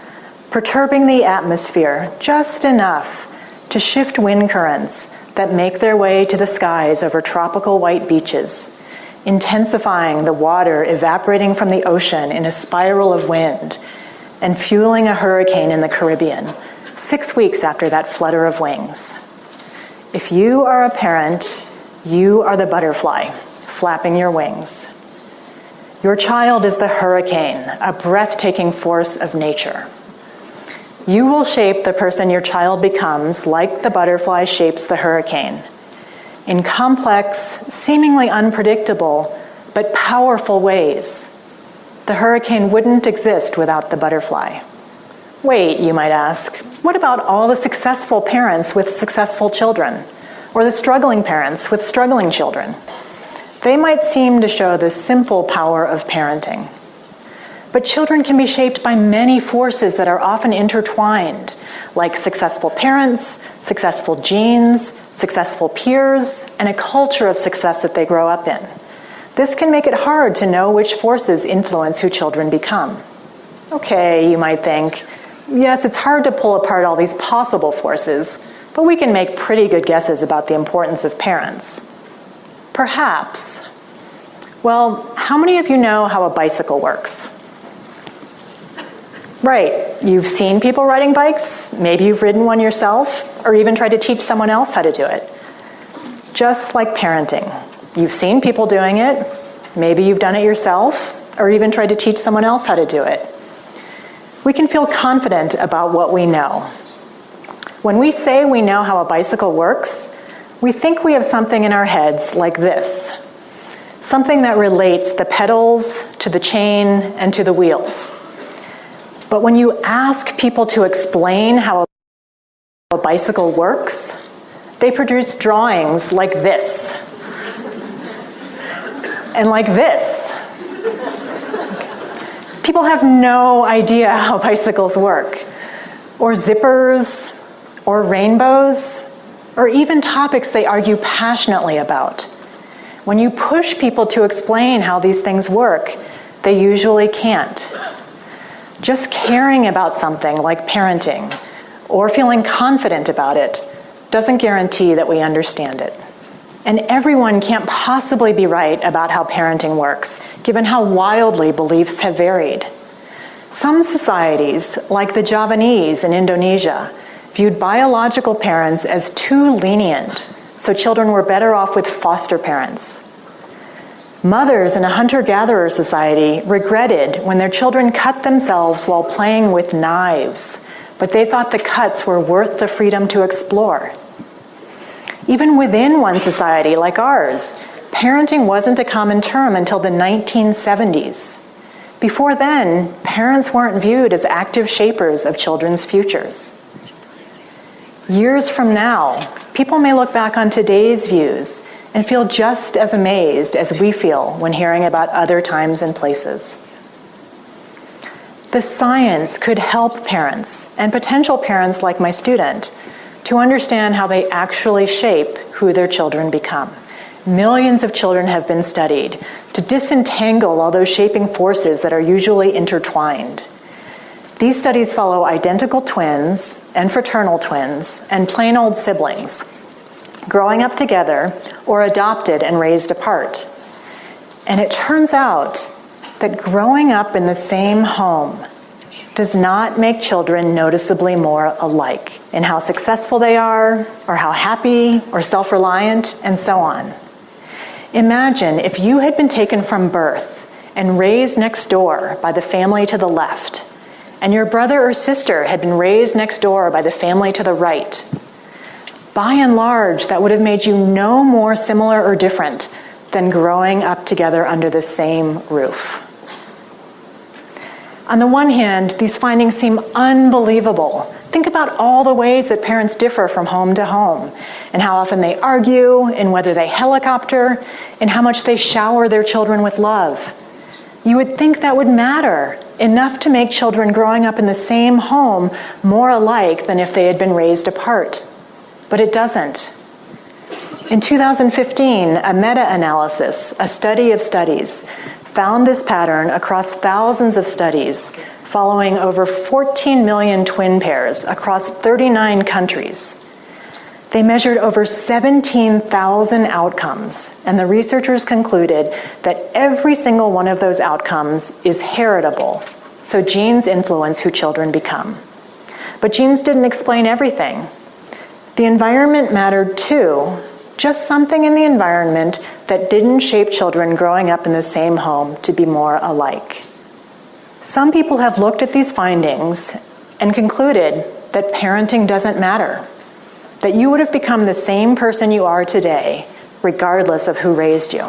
perturbing the atmosphere just enough to shift wind currents that make their way to the skies over tropical white beaches, intensifying the water evaporating from the ocean in a spiral of wind, and fueling a hurricane in the Caribbean 6 weeks after that flutter of wings. If you are a parent, you are the butterfly, flapping your wings. Your child is the hurricane, a breathtaking force of nature. You will shape the person your child becomes like the butterfly shapes the hurricane, in complex, seemingly unpredictable, but powerful ways. The hurricane wouldn't exist without the butterfly. Wait, you might ask, what about all the successful parents with successful children, or the struggling parents with struggling children? They might seem to show the simple power of parenting. But children can be shaped by many forces that are often intertwined, like successful parents, successful genes, successful peers, and a culture of success that they grow up in. This can make it hard to know which forces influence who children become. Okay, you might think, yes, it's hard to pull apart all these possible forces, but we can make pretty good guesses about the importance of parents. Perhaps. Well, how many of you know how a bicycle works? Right, you've seen people riding bikes, maybe you've ridden one yourself, or even tried to teach someone else how to do it. Just like parenting. You've seen people doing it, maybe you've done it yourself, or even tried to teach someone else how to do it. We can feel confident about what we know. When we say we know how a bicycle works, we think we have something in our heads like this. something that relates the pedals to the chain and to the wheels. But when you ask people to explain how a bicycle works, they produce drawings like this, and like this. People have no idea how bicycles work, or zippers, or rainbows, or even topics they argue passionately about. When you push people to explain how these things work, they usually can't. Just caring about something like parenting, or feeling confident about it, doesn't guarantee that we understand it. And everyone can't possibly be right about how parenting works, given how wildly beliefs have varied. Some societies, like the Javanese in Indonesia, viewed biological parents as too lenient, so children were better off with foster parents. Mothers in a hunter-gatherer society regretted when their children cut themselves while playing with knives, but they thought the cuts were worth the freedom to explore. Even within one society like ours, parenting wasn't a common term until the 1970s. Before then, parents weren't viewed as active shapers of children's futures. Years from now, people may look back on today's views and feel just as amazed as we feel when hearing about other times and places. The science could help parents and potential parents like my student to understand how they actually shape who their children become. Millions of children have been studied to disentangle all those shaping forces that are usually intertwined. These studies follow identical twins and fraternal twins and plain old siblings, growing up together or adopted and raised apart. And it turns out that growing up in the same home does not make children noticeably more alike in how successful they are, or how happy or self-reliant, and so on. Imagine if you had been taken from birth and raised next door by the family to the left, and your brother or sister had been raised next door by the family to the right. By and large, that would have made you no more similar or different than growing up together under the same roof. On the one hand, these findings seem unbelievable. Think about all the ways that parents differ from home to home, and how often they argue, and whether they helicopter, and how much they shower their children with love. You would think that would matter, enough to make children growing up in the same home more alike than if they had been raised apart. But it doesn't. In 2015, a meta-analysis, a study of studies, found this pattern across thousands of studies following over 14 million twin pairs across 39 countries. They measured over 17,000 outcomes, and the researchers concluded that every single one of those outcomes is heritable, so genes influence who children become. But genes didn't explain everything. The environment mattered too, just something in the environment that didn't shape children growing up in the same home to be more alike. Some people have looked at these findings and concluded that parenting doesn't matter, that you would have become the same person you are today, regardless of who raised you.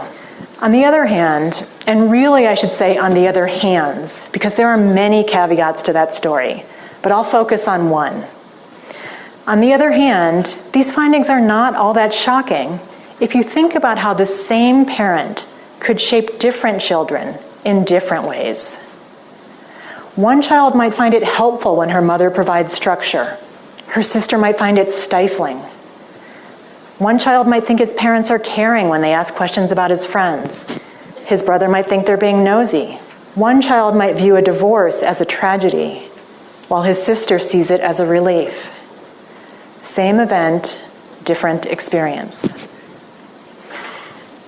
On the other hand, and really I should say on the other hands, because there are many caveats to that story, but I'll focus on one. On the other hand, these findings are not all that shocking if you think about how the same parent could shape different children in different ways. One child might find it helpful when her mother provides structure. Her sister might find it stifling. One child might think his parents are caring when they ask questions about his friends. His brother might think they're being nosy. One child might view a divorce as a tragedy, while his sister sees it as a relief. Same event, different experience.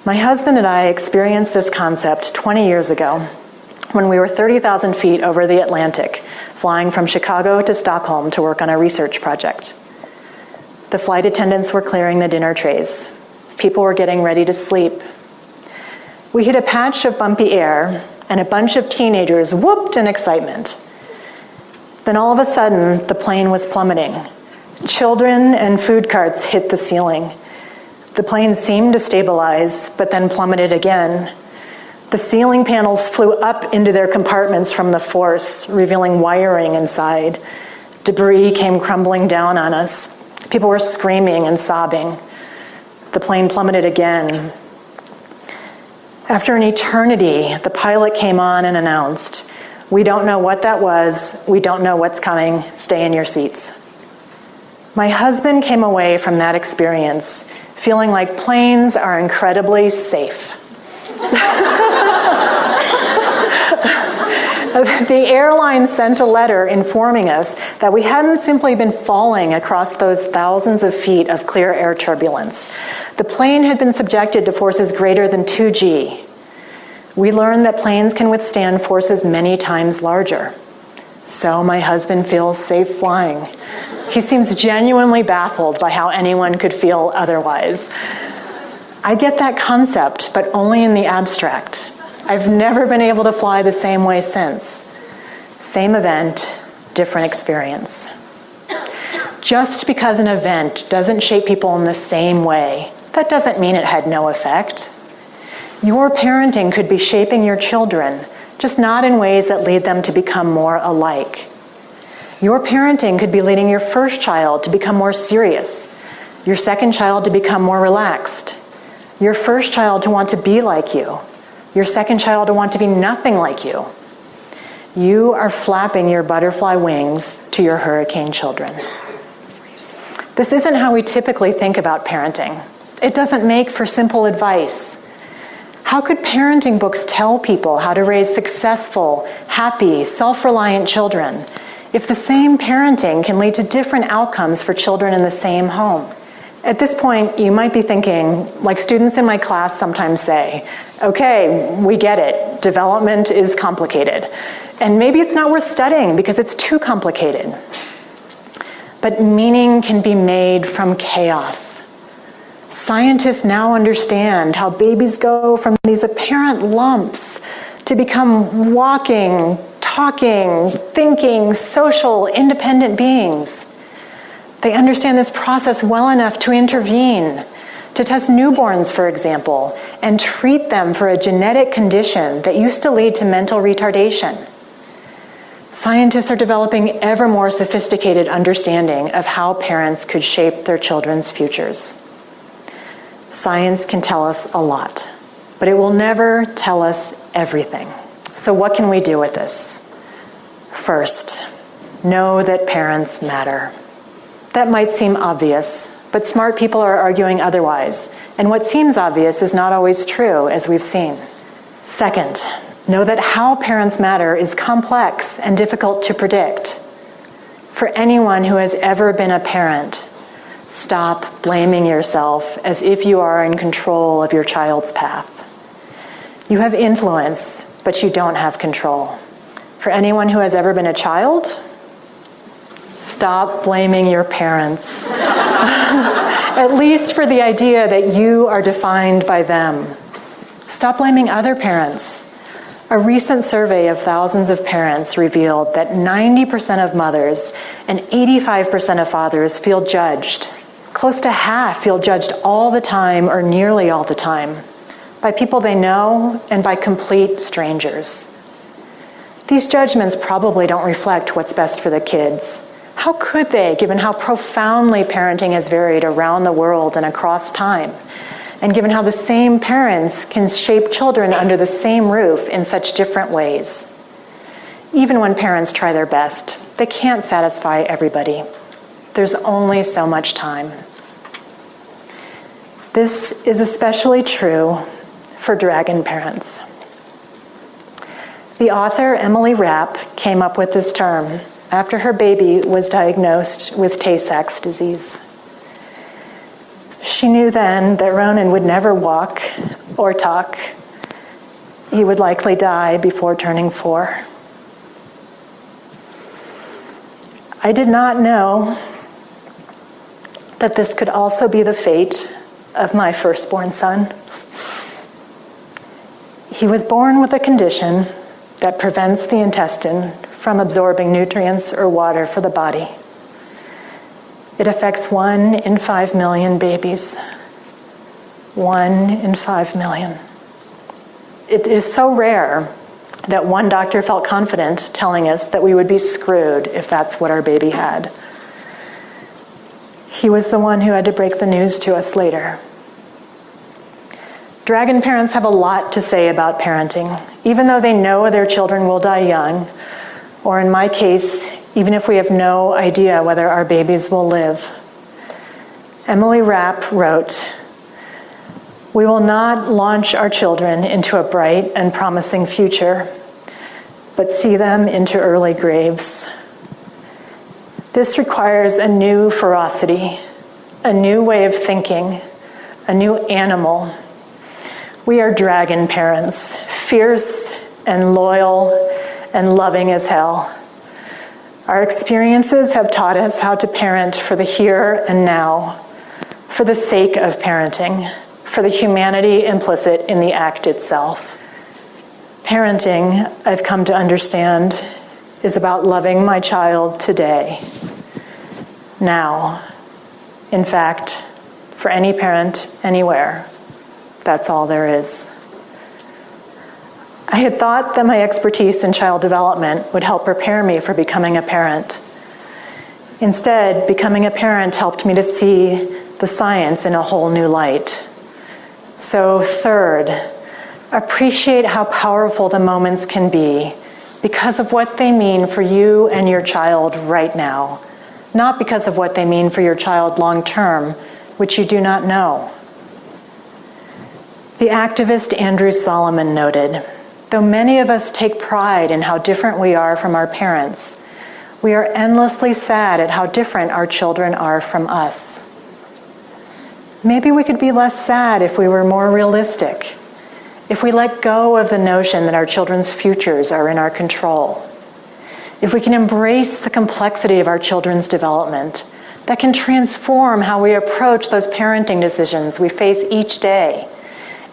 My husband and I experienced this concept 20 years ago when we were 30,000 feet over the Atlantic, flying from Chicago to Stockholm to work on a research project. The flight attendants were clearing the dinner trays. People were getting ready to sleep. We hit a patch of bumpy air, and a bunch of teenagers whooped in excitement. Then all of a sudden, the plane was plummeting. Children and food carts hit the ceiling. The plane seemed to stabilize, but then plummeted again. The ceiling panels flew up into their compartments from the force, revealing wiring inside. Debris came crumbling down on us. People were screaming and sobbing. The plane plummeted again. After an eternity, the pilot came on and announced, "We don't know what that was. We don't know what's coming. Stay in your seats." My husband came away from that experience feeling like planes are incredibly safe. The airline sent a letter informing us that we hadn't simply been falling across those thousands of feet of clear air turbulence. The plane had been subjected to forces greater than 2G. We learned that planes can withstand forces many times larger. So my husband feels safe flying. He seems genuinely baffled by how anyone could feel otherwise. I get that concept, but only in the abstract. I've never been able to fly the same way since. Same event, different experience. Just because an event doesn't shape people in the same way, that doesn't mean it had no effect. Your parenting could be shaping your children, just not in ways that lead them to become more alike. Your parenting could be leading your first child to become more serious, your second child to become more relaxed, your first child to want to be like you, your second child to want to be nothing like you. You are flapping your butterfly wings to your hurricane children. This isn't how we typically think about parenting. It doesn't make for simple advice. How could parenting books tell people how to raise successful, happy, self-reliant children if the same parenting can lead to different outcomes for children in the same home? At this point, you might be thinking, like students in my class sometimes say, okay, we get it. Development is complicated. And maybe it's not worth studying because it's too complicated. But meaning can be made from chaos. Scientists now understand how babies go from these apparent lumps to become walking, talking, thinking, social, independent beings. They understand this process well enough to intervene, to test newborns, for example, and treat them for a genetic condition that used to lead to mental retardation. Scientists are developing ever more sophisticated understanding of how parents could shape their children's futures. Science can tell us a lot, but it will never tell us everything. So what can we do with this? First, know that parents matter. That might seem obvious, but smart people are arguing otherwise, and what seems obvious is not always true, as we've seen. Second, know that how parents matter is complex and difficult to predict. For anyone who has ever been a parent, stop blaming yourself as if you are in control of your child's path. You have influence, but you don't have control. For anyone who has ever been a child, stop blaming your parents. At least for the idea that you are defined by them. Stop blaming other parents. A recent survey of thousands of parents revealed that 90% of mothers and 85% of fathers feel judged. Close to half feel judged all the time or nearly all the time by people they know and by complete strangers. These judgments probably don't reflect what's best for the kids. How could they, given how profoundly parenting has varied around the world and across time, and given how the same parents can shape children under the same roof in such different ways? Even when parents try their best, they can't satisfy everybody. There's only so much time. This is especially true for dragon parents. The author Emily Rapp came up with this term after her baby was diagnosed with Tay-Sachs disease. She knew then that Ronan would never walk or talk. He would likely die before turning 4. I did not know that this could also be the fate of my firstborn son. He was born with a condition that prevents the intestine from absorbing nutrients or water for the body. It affects 1 in 5 million babies. 1 in 5 million. It is so rare that one doctor felt confident telling us that we would be screwed if that's what our baby had. He was the one who had to break the news to us later. Dragon parents have a lot to say about parenting, even though they know their children will die young, or in my case, even if we have no idea whether our babies will live. Emily Rapp wrote, "We will not launch our children into a bright and promising future, but see them into early graves. This requires a new ferocity, a new way of thinking, a new animal. We are dragon parents, fierce and loyal and loving as hell. Our experiences have taught us how to parent for the here and now, for the sake of parenting, for the humanity implicit in the act itself. Parenting, I've come to understand, is about loving my child today, now. In fact, for any parent, anywhere, that's all there is." I had thought that my expertise in child development would help prepare me for becoming a parent. Instead, becoming a parent helped me to see the science in a whole new light. So, third, appreciate how powerful the moments can be because of what they mean for you and your child right now, not because of what they mean for your child long term, which you do not know. The activist Andrew Solomon noted, "Though many of us take pride in how different we are from our parents, we are endlessly sad at how different our children are from us." Maybe we could be less sad if we were more realistic, if we let go of the notion that our children's futures are in our control, if we can embrace the complexity of our children's development that can transform how we approach those parenting decisions we face each day,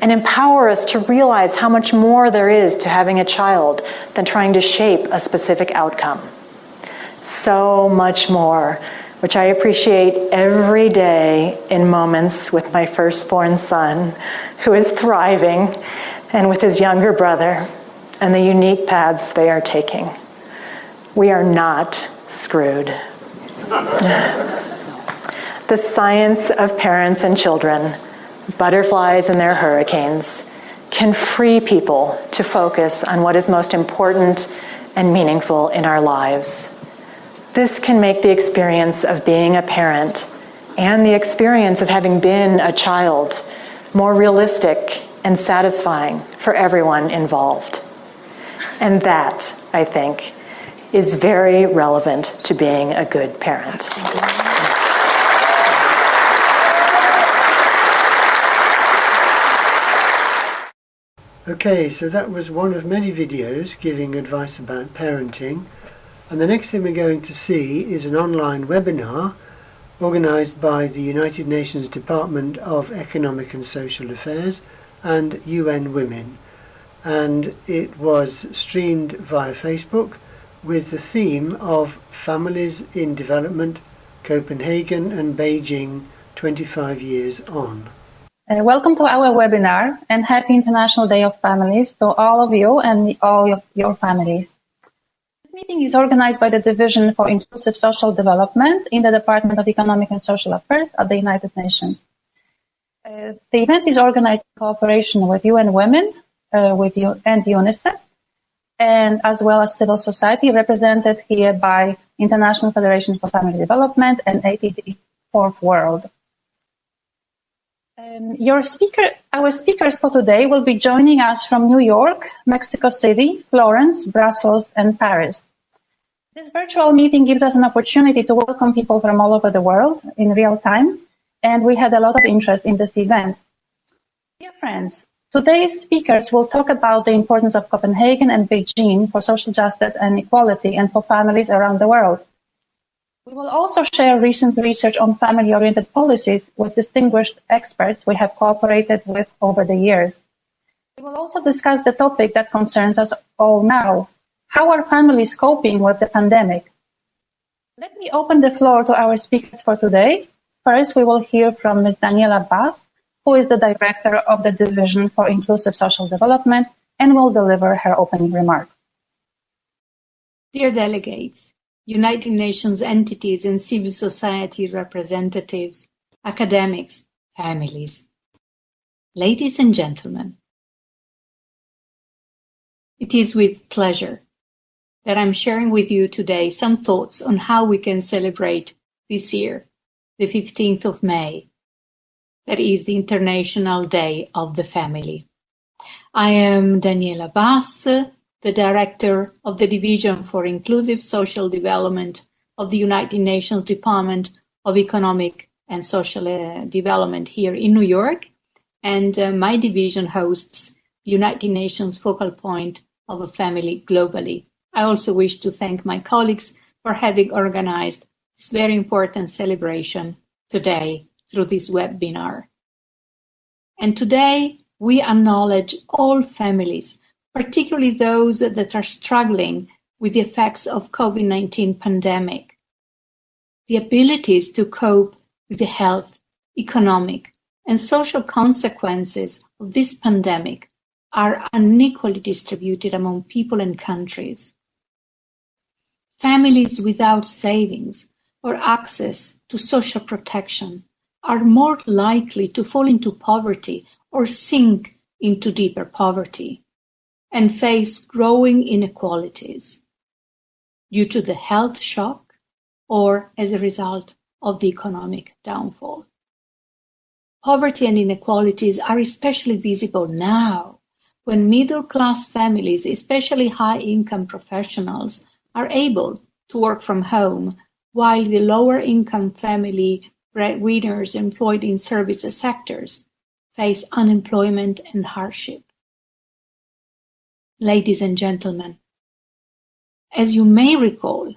and empower us to realize how much more there is to having a child than trying to shape a specific outcome. So much more, which I appreciate every day in moments with my firstborn son, who is thriving, and with his younger brother, and the unique paths they are taking. We are not screwed. The science of parents and children, butterflies and their hurricanes, can free people to focus on what is most important and meaningful in our lives. This can make the experience of being a parent and the experience of having been a child more realistic and satisfying for everyone involved. And that, I think, is very relevant to being a good parent. Okay, so that was one of many videos giving advice about parenting. And the next thing we're going to see is an online webinar organised by the United Nations Department of Economic and Social Affairs and UN Women. And it was streamed via Facebook with the theme of Families in Development, Copenhagen and Beijing 25 years on. Welcome to our webinar and happy International Day of Families to all of you and all of your families. This meeting is organized by the Division for Inclusive Social Development in the Department of Economic and Social Affairs at the United Nations. The event is organized in cooperation with UN Women and UNICEF, and as well as civil society represented here by International Federation for Family Development and ATD Fourth World. Our speakers for today will be joining us from New York, Mexico City, Florence, Brussels, and Paris. This virtual meeting gives us an opportunity to welcome people from all over the world in real time, and we had a lot of interest in this event. Dear friends, today's speakers will talk about the importance of Copenhagen and Beijing for social justice and equality and for families around the world. We will also share recent research on family-oriented policies with distinguished experts we have cooperated with over the years. We will also discuss the topic that concerns us all now. How are families coping with the pandemic? Let me open the floor to our speakers for today. First, we will hear from Ms. Daniela Bass, who is the director of the Division for Inclusive Social Development and will deliver her opening remarks. Dear delegates, United Nations entities and civil society representatives, academics, families, ladies and gentlemen, it is with pleasure that I'm sharing with you today some thoughts on how we can celebrate this year, the 15th of May, that is the International Day of the Family. I am Daniela Bass, the Director of the Division for Inclusive Social Development of the United Nations Department of Economic and Social Development here in New York, and my division hosts the United Nations focal point of a family globally. I also wish to thank my colleagues for having organized this very important celebration today through this webinar. And today we acknowledge all families, particularly those that are struggling with the effects of COVID-19 pandemic. The abilities to cope with the health, economic, and social consequences of this pandemic are unequally distributed among people and countries. Families without savings or access to social protection are more likely to fall into poverty or sink into deeper poverty and face growing inequalities due to the health shock or as a result of the economic downfall. Poverty and inequalities are especially visible now when middle-class families, especially high-income professionals, are able to work from home, while the lower-income family breadwinners employed in service sectors face unemployment and hardship. Ladies and gentlemen, as you may recall,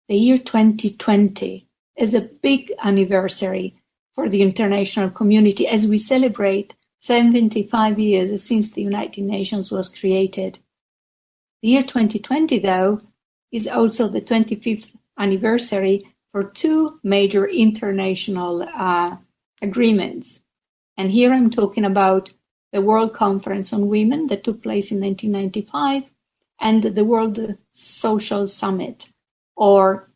the year 2020 is a big anniversary for the international community as we celebrate 75 years since the United Nations was created. The year 2020, though, is also the 25th anniversary for two major international agreements. And here I'm talking about the World Conference on Women that took place in 1995 and the World Social Summit, or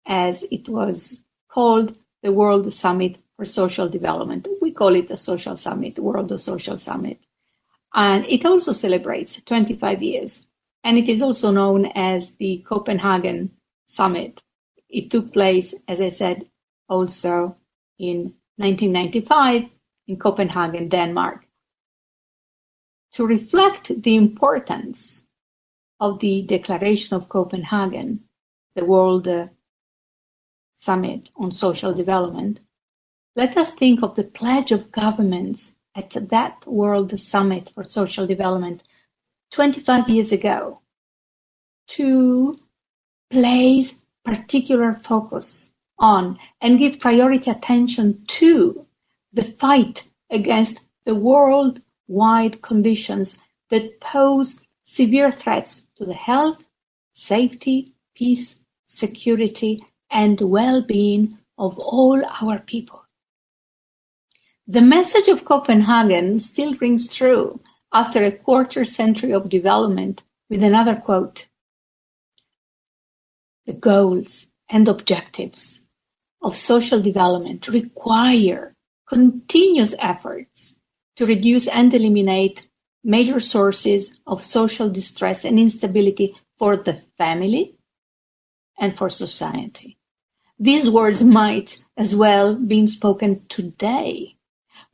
as it was called, the World Summit for Social Development. We call it the Social Summit, World Social Summit. And it also celebrates 25 years. And it is also known as the Copenhagen Summit. It took place, as I said, also in 1995 in Copenhagen, Denmark. To reflect the importance of the Declaration of Copenhagen, the World Summit on Social Development, let us think of the pledge of governments at that World Summit for Social Development 25 years ago to place particular focus on and give priority attention to the fight against the worldwide conditions that pose severe threats to the health, safety, peace, security, and well-being of all our people. The message of Copenhagen still rings true after a quarter century of development with another quote: "The goals and objectives of social development require continuous efforts to reduce and eliminate major sources of social distress and instability for the family and for society." These words might as well be spoken today.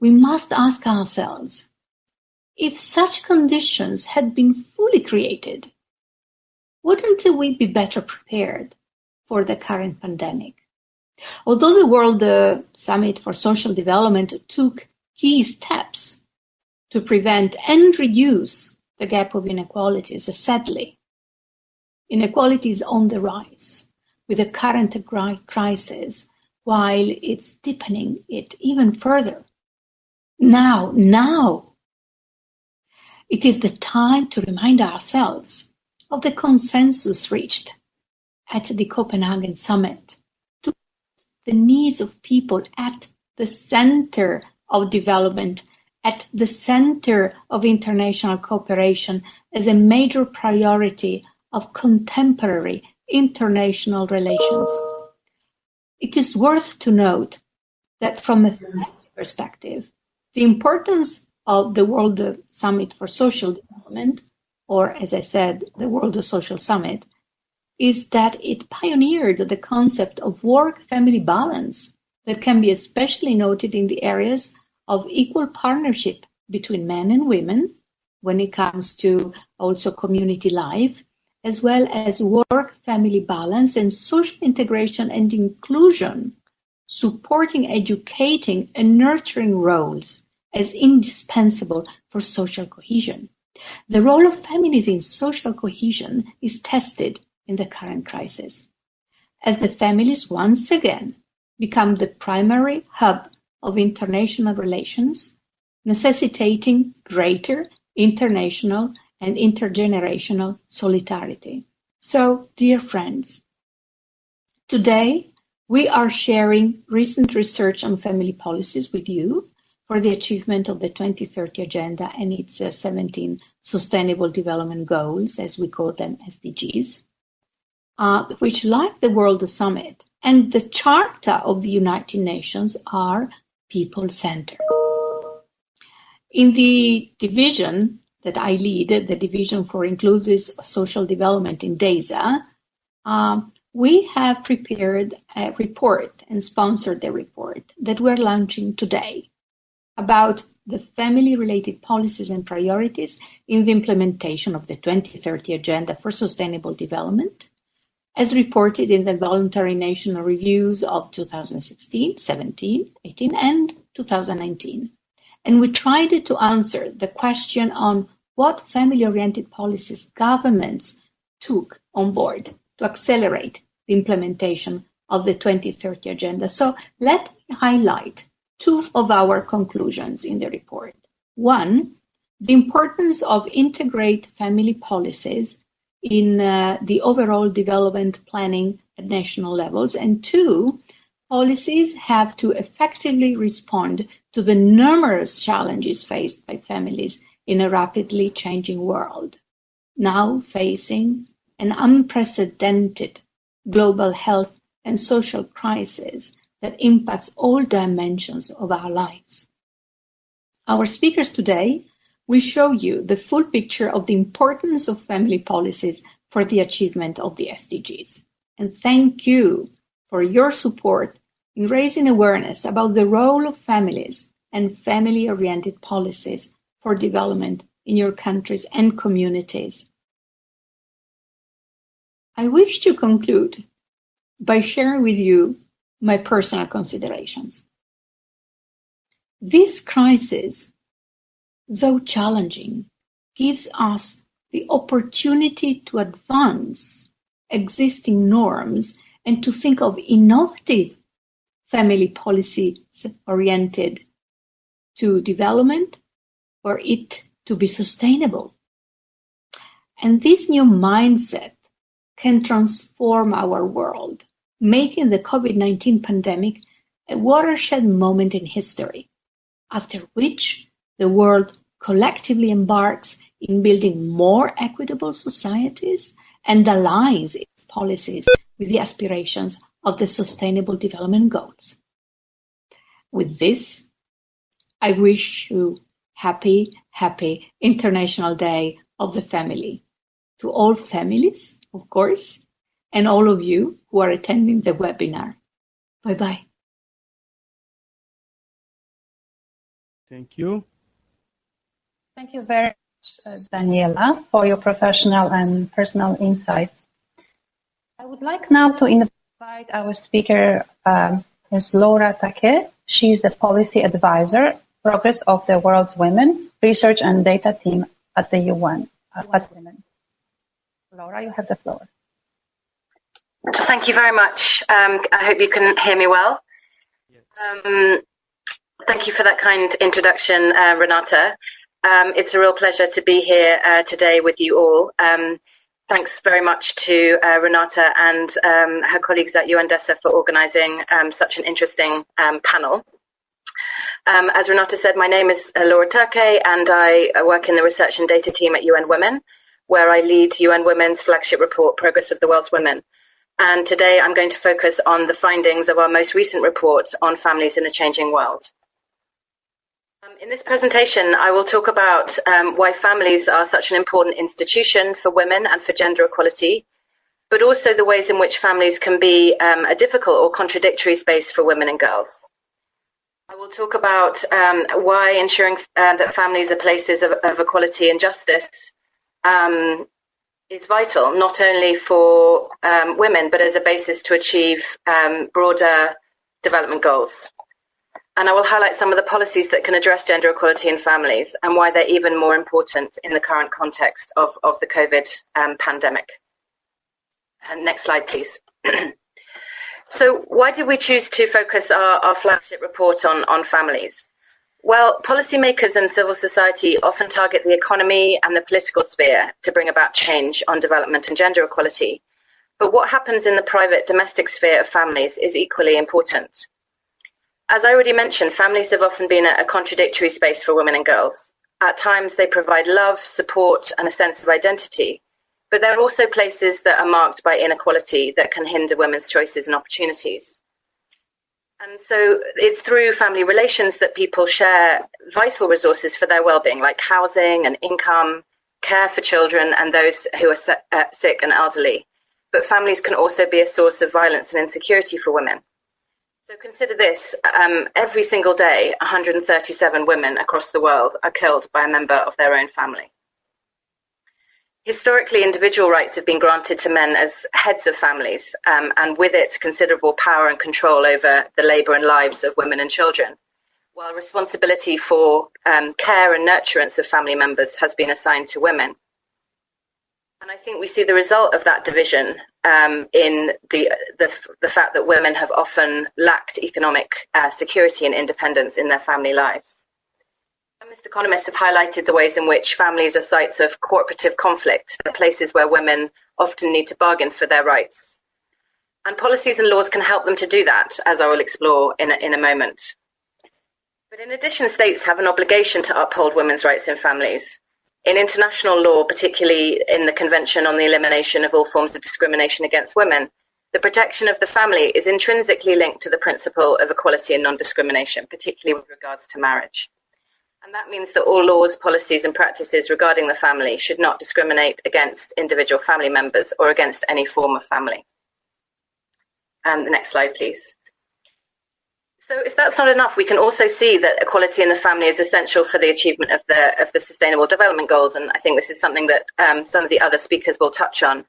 We must ask ourselves, if such conditions had been fully created, wouldn't we be better prepared for the current pandemic? Although the World Summit for Social Development took key steps to prevent and reduce the gap of inequalities, sadly, inequality is on the rise with the current crisis, while it's deepening it even further. Now, it is the time to remind ourselves of the consensus reached at the Copenhagen Summit, to put the needs of people at the center of development at the center of international cooperation as a major priority of contemporary international relations. It is worth to note that from a family perspective, the importance of the World Summit for Social Development, or as I said, the World Social Summit, is that it pioneered the concept of work-family balance that can be especially noted in the areas of equal partnership between men and women when it comes to also community life, as well as work-family balance and social integration and inclusion, supporting, educating, and nurturing roles as indispensable for social cohesion. The role of families in social cohesion is tested in the current crisis, as the families once again become the primary hub of international relations, necessitating greater international and intergenerational solidarity. So, dear friends, today we are sharing recent research on family policies with you for the achievement of the 2030 Agenda and its 17 Sustainable Development Goals, as we call them SDGs, which, like the World Summit and the Charter of the United Nations, are people-centered. In the division that I lead, the Division for Inclusive Social Development in DESA, we have prepared a report and sponsored the report that we're launching today about the family-related policies and priorities in the implementation of the 2030 Agenda for Sustainable Development, as reported in the voluntary national reviews of 2016, 17, 18, and 2019. And we tried to answer the question on what family-oriented policies governments took on board to accelerate the implementation of the 2030 Agenda. So let me highlight two of our conclusions in the report. One, the importance of integrate family policies in the overall development planning at national levels. And two, policies have to effectively respond to the numerous challenges faced by families in a rapidly changing world, now facing an unprecedented global health and social crisis that impacts all dimensions of our lives. Our speakers today will show you the full picture of the importance of family policies for the achievement of the SDGs. And thank you for your support in raising awareness about the role of families and family-oriented policies for development in your countries and communities. I wish to conclude by sharing with you my personal considerations. This crisis, though challenging, gives us the opportunity to advance existing norms and to think of innovative family policies oriented to development for it to be sustainable. And this new mindset can transform our world, making the COVID-19 pandemic a watershed moment in history, after which the world collectively embarks in building more equitable societies and aligns its policies with the aspirations of the Sustainable Development Goals. With this, I wish you happy International Day of the Family. To all families, of course, and all of you who are attending the webinar. Bye-bye. Thank you. Thank you very much, Daniela, for your professional and personal insights. I would like now to invite our speaker, Ms. Laura Take. She is the Policy Advisor, Progress of the World's Women, Research and Data Team at the UN. At Women. Laura, you have the floor. Thank you very much. I hope you can hear me well. Yes. Thank you for that kind introduction, Renata. It's a real pleasure to be here today with you all. Thanks very much to Renata and her colleagues at UN DESA for organising such an interesting panel. As Renata said, my name is Laura Turkey, and I work in the research and data team at UN Women, where I lead UN Women's flagship report, Progress of the World's Women. And today I'm going to focus on the findings of our most recent report on families in a changing world. In this presentation, I will talk about why families are such an important institution for women and for gender equality, but also the ways in which families can be a difficult or contradictory space for women and girls. I will talk about why ensuring that families are places of equality and justice is vital, not only for women, but as a basis to achieve broader development goals. And I will highlight some of the policies that can address gender equality in families and why they're even more important in the current context of the COVID pandemic. And next slide, please. So why did we choose to focus our flagship report on families? Well, policymakers and civil society often target the economy and the political sphere to bring about change on development and gender equality. But what happens in the private domestic sphere of families is equally important. As I already mentioned, families have often been a contradictory space for women and girls. At times, they provide love, support, and a sense of identity. But there are also places that are marked by inequality that can hinder women's choices and opportunities. And so it's through family relations that people share vital resources for their well-being, like housing and income, care for children and those who are sick and elderly. But families can also be a source of violence and insecurity for women. So consider this, every single day, 137 women across the world are killed by a member of their own family. Historically, individual rights have been granted to men as heads of families, and with it, considerable power and control over the labour and lives of women and children, while responsibility for care and nurturance of family members has been assigned to women. And I think we see the result of that division in the fact that women have often lacked economic security and independence in their family lives. Feminist economists have highlighted the ways in which families are sites of cooperative conflict, places where women often need to bargain for their rights. And policies and laws can help them to do that, as I will explore in a moment. But in addition, states have an obligation to uphold women's rights in families. In international law, particularly in the Convention on the Elimination of All Forms of Discrimination Against Women, the protection of the family is intrinsically linked to the principle of equality and non-discrimination, particularly with regards to marriage. And that means that all laws, policies and practices regarding the family should not discriminate against individual family members or against any form of family. The next slide, please. So if that's not enough, we can also see that equality in the family is essential for the achievement of the Sustainable Development Goals. And I think this is something that some of the other speakers will touch on.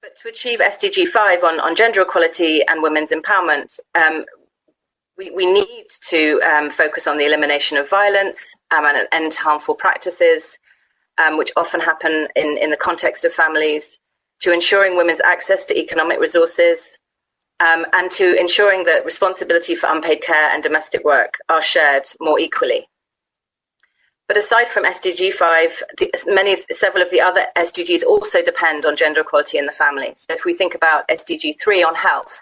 But to achieve SDG 5 on gender equality and women's empowerment, we need to focus on the elimination of violence and an end to harmful practices, which often happen in the context of families, to ensuring women's access to economic resources, and to ensuring that responsibility for unpaid care and domestic work are shared more equally. But aside from SDG 5, several of the other SDGs also depend on gender equality in the family. So if we think about SDG 3 on health,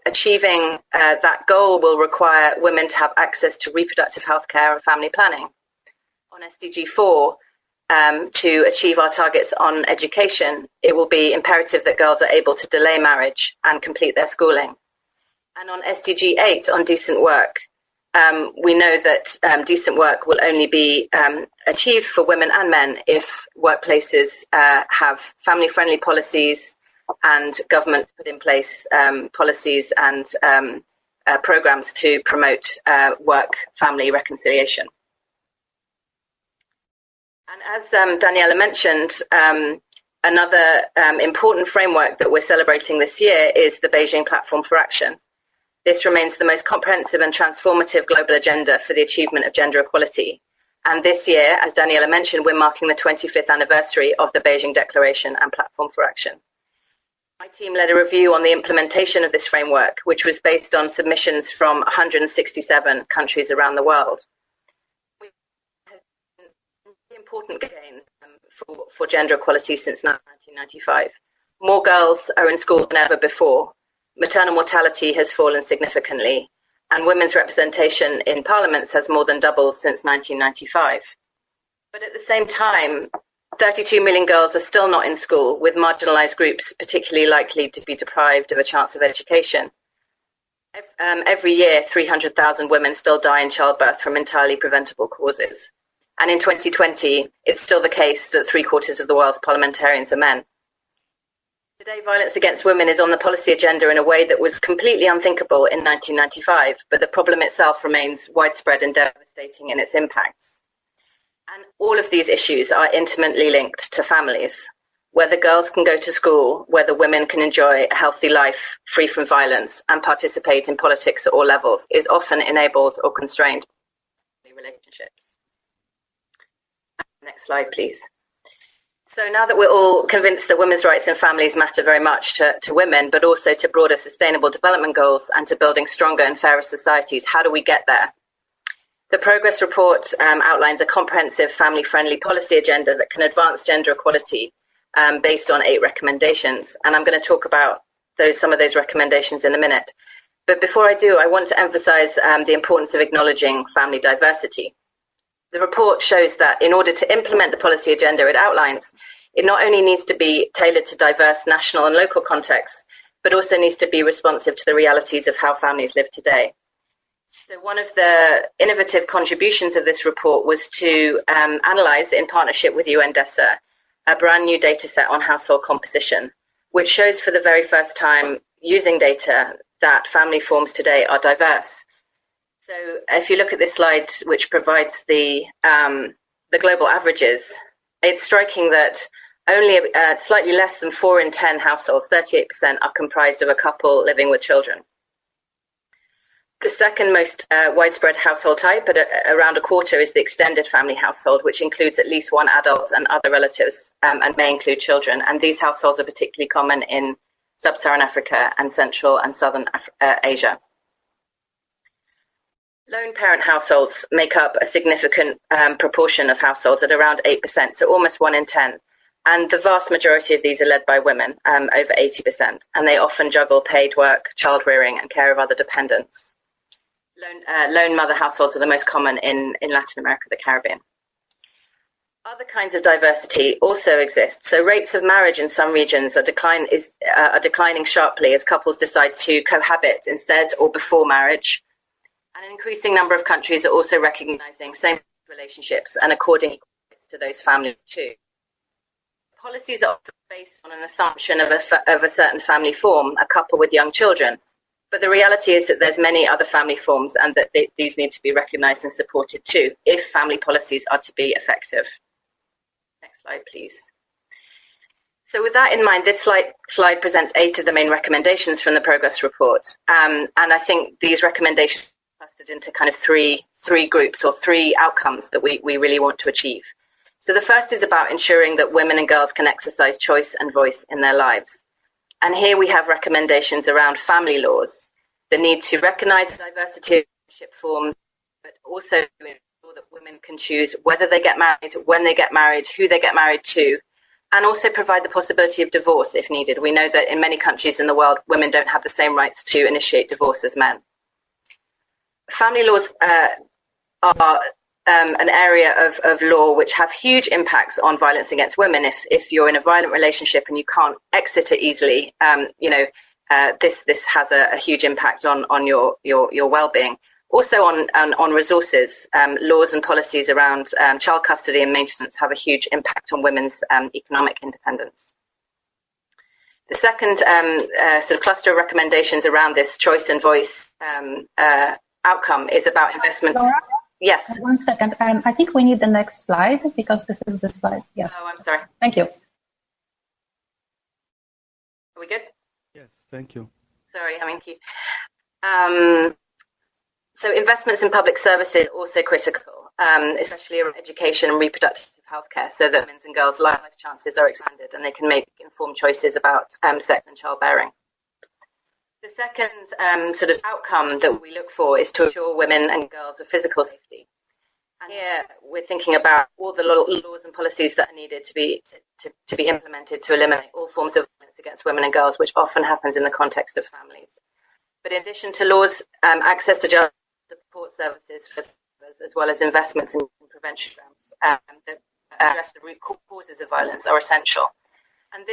achieving that goal will require women to have access to reproductive health care and family planning. On SDG 4, to achieve our targets on education, it will be imperative that girls are able to delay marriage and complete their schooling. And on SDG 8, on decent work, we know that decent work will only be achieved for women and men if workplaces have family-friendly policies and governments put in place policies and programs to promote work-family reconciliation. And as Daniela mentioned, another important framework that we're celebrating this year is the Beijing Platform for Action. This remains the most comprehensive and transformative global agenda for the achievement of gender equality. And this year, as Daniela mentioned, we're marking the 25th anniversary of the Beijing Declaration and Platform for Action. My team led a review on the implementation of this framework, which was based on submissions from 167 countries around the world. Important gain for gender equality since 1995. More girls are in school than ever before. Maternal mortality has fallen significantly, and women's representation in parliaments has more than doubled since 1995. But at the same time, 32 million girls are still not in school, with marginalised groups particularly likely to be deprived of a chance of education. Every year, 300,000 women still die in childbirth from entirely preventable causes. And in 2020, it's still the case that 3/4 of the world's parliamentarians are men. Today, violence against women is on the policy agenda in a way that was completely unthinkable in 1995, but the problem itself remains widespread and devastating in its impacts. And all of these issues are intimately linked to families. Whether girls can go to school, whether women can enjoy a healthy life free from violence and participate in politics at all levels is often enabled or constrained by relationships. Next slide, please. So now that we're all convinced that women's rights and families matter very much to women, but also to broader sustainable development goals and to building stronger and fairer societies, how do we get there? The Progress Report outlines a comprehensive family-friendly policy agenda that can advance gender equality based on 8 recommendations. And I'm going to talk about some of those recommendations in a minute. But before I do, I want to emphasize the importance of acknowledging family diversity. The report shows that in order to implement the policy agenda it outlines, it not only needs to be tailored to diverse national and local contexts, but also needs to be responsive to the realities of how families live today. So one of the innovative contributions of this report was to analyse, in partnership with UNDESA, a brand new data set on household composition, which shows for the very first time, using data, that family forms today are diverse. So if you look at this slide, which provides the global averages, it's striking that only slightly less than 4 in 10 households, 38%, are comprised of a couple living with children. The second most widespread household type, at around a quarter, is the extended family household, which includes at least one adult and other relatives and may include children. And these households are particularly common in sub-Saharan Africa and Central and Southern Asia. Lone parent households make up a significant proportion of households at around 8%, so almost 1 in 10. And the vast majority of these are led by women, over 80%, and they often juggle paid work, child rearing, and care of other dependents. Lone mother households are the most common in Latin America, the Caribbean. Other kinds of diversity also exist. So rates of marriage in some regions are declining sharply as couples decide to cohabit instead or before marriage. And an increasing number of countries are also recognizing same relationships and according to those families too. Policies are often based on an assumption of a certain family form, a couple with young children. But the reality is that there's many other family forms and that these need to be recognized and supported too, if family policies are to be effective. Next slide, please. So with that in mind, this slide presents 8 of the main recommendations from the Progress Report. And I think these recommendations are clustered into kind of three groups or 3 outcomes that we really want to achieve. So the first is about ensuring that women and girls can exercise choice and voice in their lives. And here we have recommendations around family laws, the need to recognize the diversity of relationship forms, but also to ensure that women can choose whether they get married, when they get married, who they get married to, and also provide the possibility of divorce if needed. We know that in many countries in the world, women don't have the same rights to initiate divorce as men. Family laws are an area of law which have huge impacts on violence against women. If you're in a violent relationship and you can't exit it easily, this has a huge impact on your well-being. Also on resources, laws and policies around child custody and maintenance have a huge impact on women's economic independence. The second sort of cluster of recommendations around this choice and voice outcome is about investments. Laura? Yes. 1 second. I think we need the next slide because this is the slide. Yeah. Oh, I'm sorry. Thank you. Are we good? Yes, thank you. Sorry, thank you. So investments in public services are also critical, especially around education and reproductive healthcare, so that women's and girls' life chances are expanded and they can make informed choices about sex and childbearing. The second sort of outcome that we look for is to ensure women and girls of physical safety. And here we're thinking about all the laws and policies that are needed to be implemented to eliminate all forms of violence against women and girls, which often happens in the context of families. But in addition to laws, access to justice support services for survivors, as well as investments in prevention programs that address the root causes of violence are essential. And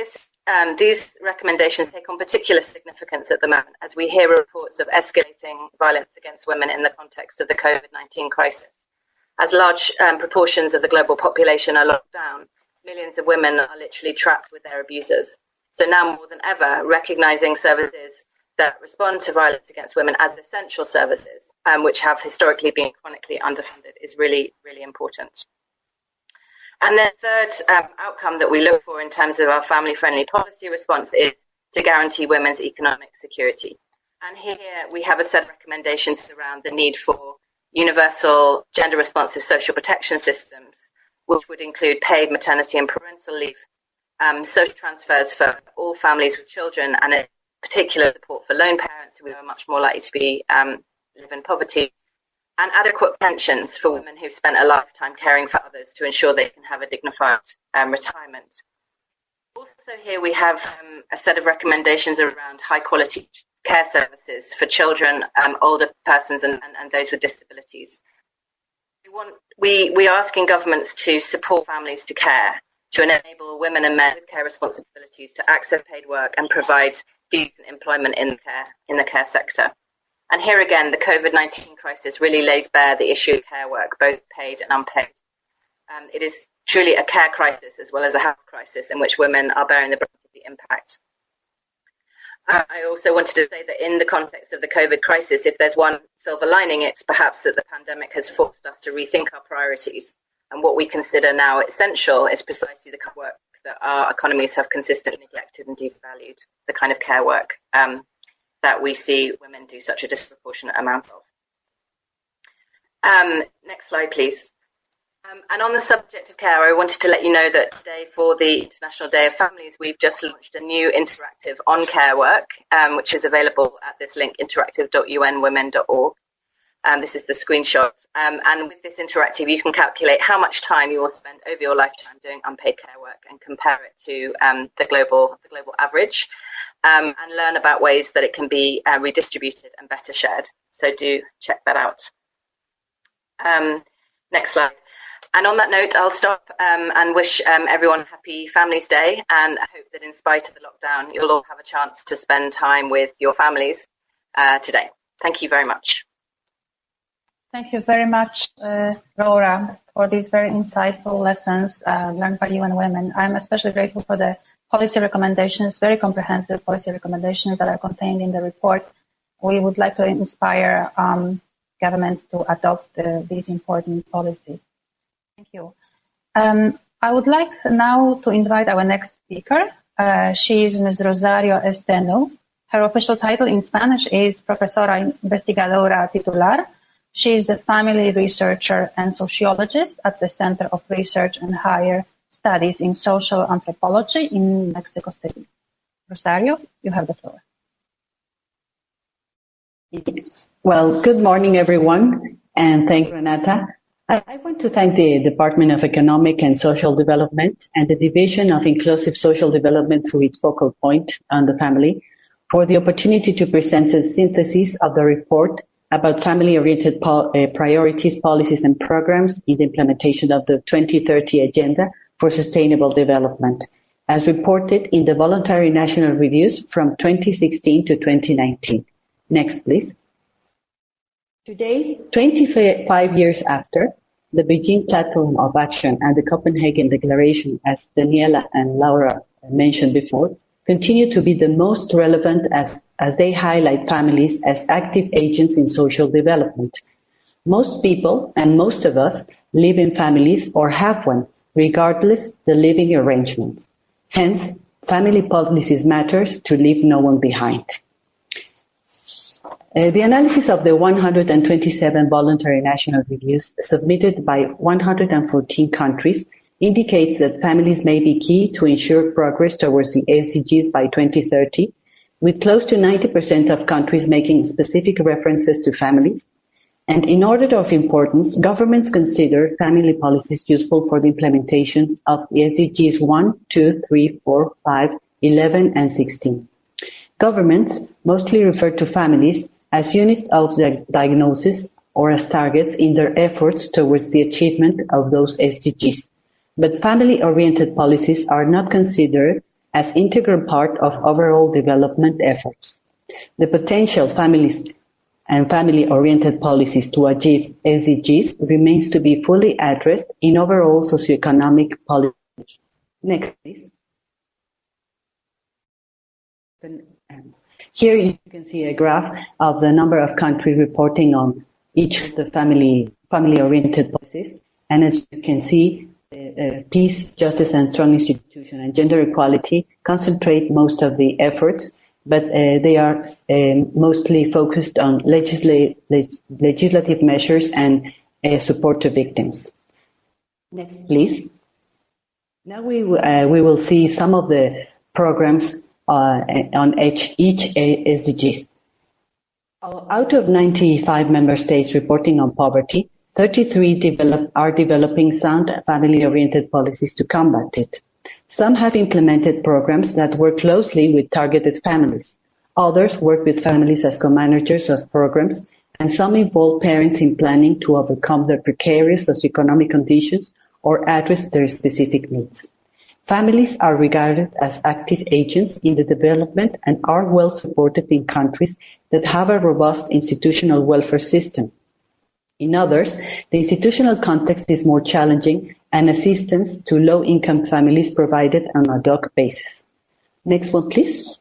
these recommendations take on particular significance at the moment as we hear reports of escalating violence against women in the context of the COVID-19 crisis. As large proportions of the global population are locked down, millions of women are literally trapped with their abusers. So now more than ever, recognizing services that respond to violence against women as essential services, which have historically been chronically underfunded, is really, really important. And the third outcome that we look for in terms of our family-friendly policy response is to guarantee women's economic security. And here we have a set of recommendations around the need for universal gender-responsive social protection systems, which would include paid maternity and parental leave, social transfers for all families with children, and in particular support for lone parents who are much more likely to be live in poverty, and adequate pensions for women who've spent a lifetime caring for others to ensure they can have a dignified retirement. Also here we have a set of recommendations around high quality care services for children, older persons and those with disabilities. We are asking governments to support families to care, to enable women and men with care responsibilities to access paid work and provide decent employment in the care sector. And here again, the COVID-19 crisis really lays bare the issue of care work, both paid and unpaid. It is truly a care crisis as well as a health crisis in which women are bearing the brunt of the impact. I also wanted to say that in the context of the COVID crisis, if there's one silver lining, it's perhaps that the pandemic has forced us to rethink our priorities. And what we consider now essential is precisely the kind of work that our economies have consistently neglected and devalued, the kind of care work that we see women do such a disproportionate amount of. Next slide, please. And on the subject of care, I wanted to let you know that today, for the International Day of Families, we've just launched a new interactive on care work, which is available at this link, interactive.unwomen.org. This is the screenshot. And with this interactive, you can calculate how much time you will spend over your lifetime doing unpaid care work and compare it to the global average, and learn about ways that it can be redistributed and better shared. So do check that out. Next slide. And on that note, I'll stop and wish everyone a happy Families Day. And I hope that in spite of the lockdown, you'll all have a chance to spend time with your families today. Thank you very much. Thank you very much, Laura, for these very insightful lessons learned by UN Women. I'm especially grateful for the policy recommendations, very comprehensive policy recommendations that are contained in the report. We would like to inspire governments to adopt these important policies. Thank you. I would like now to invite our next speaker. She is Ms. Rosario Esteno. Her official title in Spanish is Profesora Investigadora Titular. She is the family researcher and sociologist at the Center of Research and Higher Studies in Social Anthropology in Mexico City. Rosario, you have the floor. Well, good morning, everyone, and thank you, Renata. I want to thank the Department of Economic and Social Development and the Division of Inclusive Social Development through its focal point on the family for the opportunity to present a synthesis of the report about family-oriented priorities, policies, and programs in the implementation of the 2030 Agenda for Sustainable Development, as reported in the voluntary national reviews from 2016 to 2019. Next, please. Today, 25 years after, the Beijing Platform of Action and the Copenhagen Declaration, as Daniela and Laura mentioned before, continue to be the most relevant as they highlight families as active agents in social development. Most people, and most of us, live in families or have one, regardless the living arrangement. Hence, family policies matters to leave no one behind. The analysis of the 127 voluntary national reviews submitted by 114 countries indicates that families may be key to ensure progress towards the SDGs by 2030, with close to 90% of countries making specific references to families. And in order of importance, governments consider family policies useful for the implementation of the SDGs 1, 2, 3, 4, 5, 11, and 16. Governments mostly refer to families as units of diagnosis or as targets in their efforts towards the achievement of those SDGs. But family-oriented policies are not considered as integral part of overall development efforts. The potential families and family-oriented policies to achieve SDGs remains to be fully addressed in overall socioeconomic policy. Next, please. Here you can see a graph of the number of countries reporting on each of the family-oriented policies. And as you can see, peace, justice, and strong institutions and gender equality concentrate most of the efforts, but they are mostly focused on legislative measures and support to victims. Next, please. Now we will see some of the programs on each SDGs. Out of 95 member states reporting on poverty, 33 are developing sound family-oriented policies to combat it. Some have implemented programs that work closely with targeted families. Others work with families as co-managers of programs, and some involve parents in planning to overcome their precarious socioeconomic conditions or address their specific needs. Families are regarded as active agents in the development and are well supported in countries that have a robust institutional welfare system. In others, the institutional context is more challenging and assistance to low-income families provided on an ad hoc basis. Next one, please.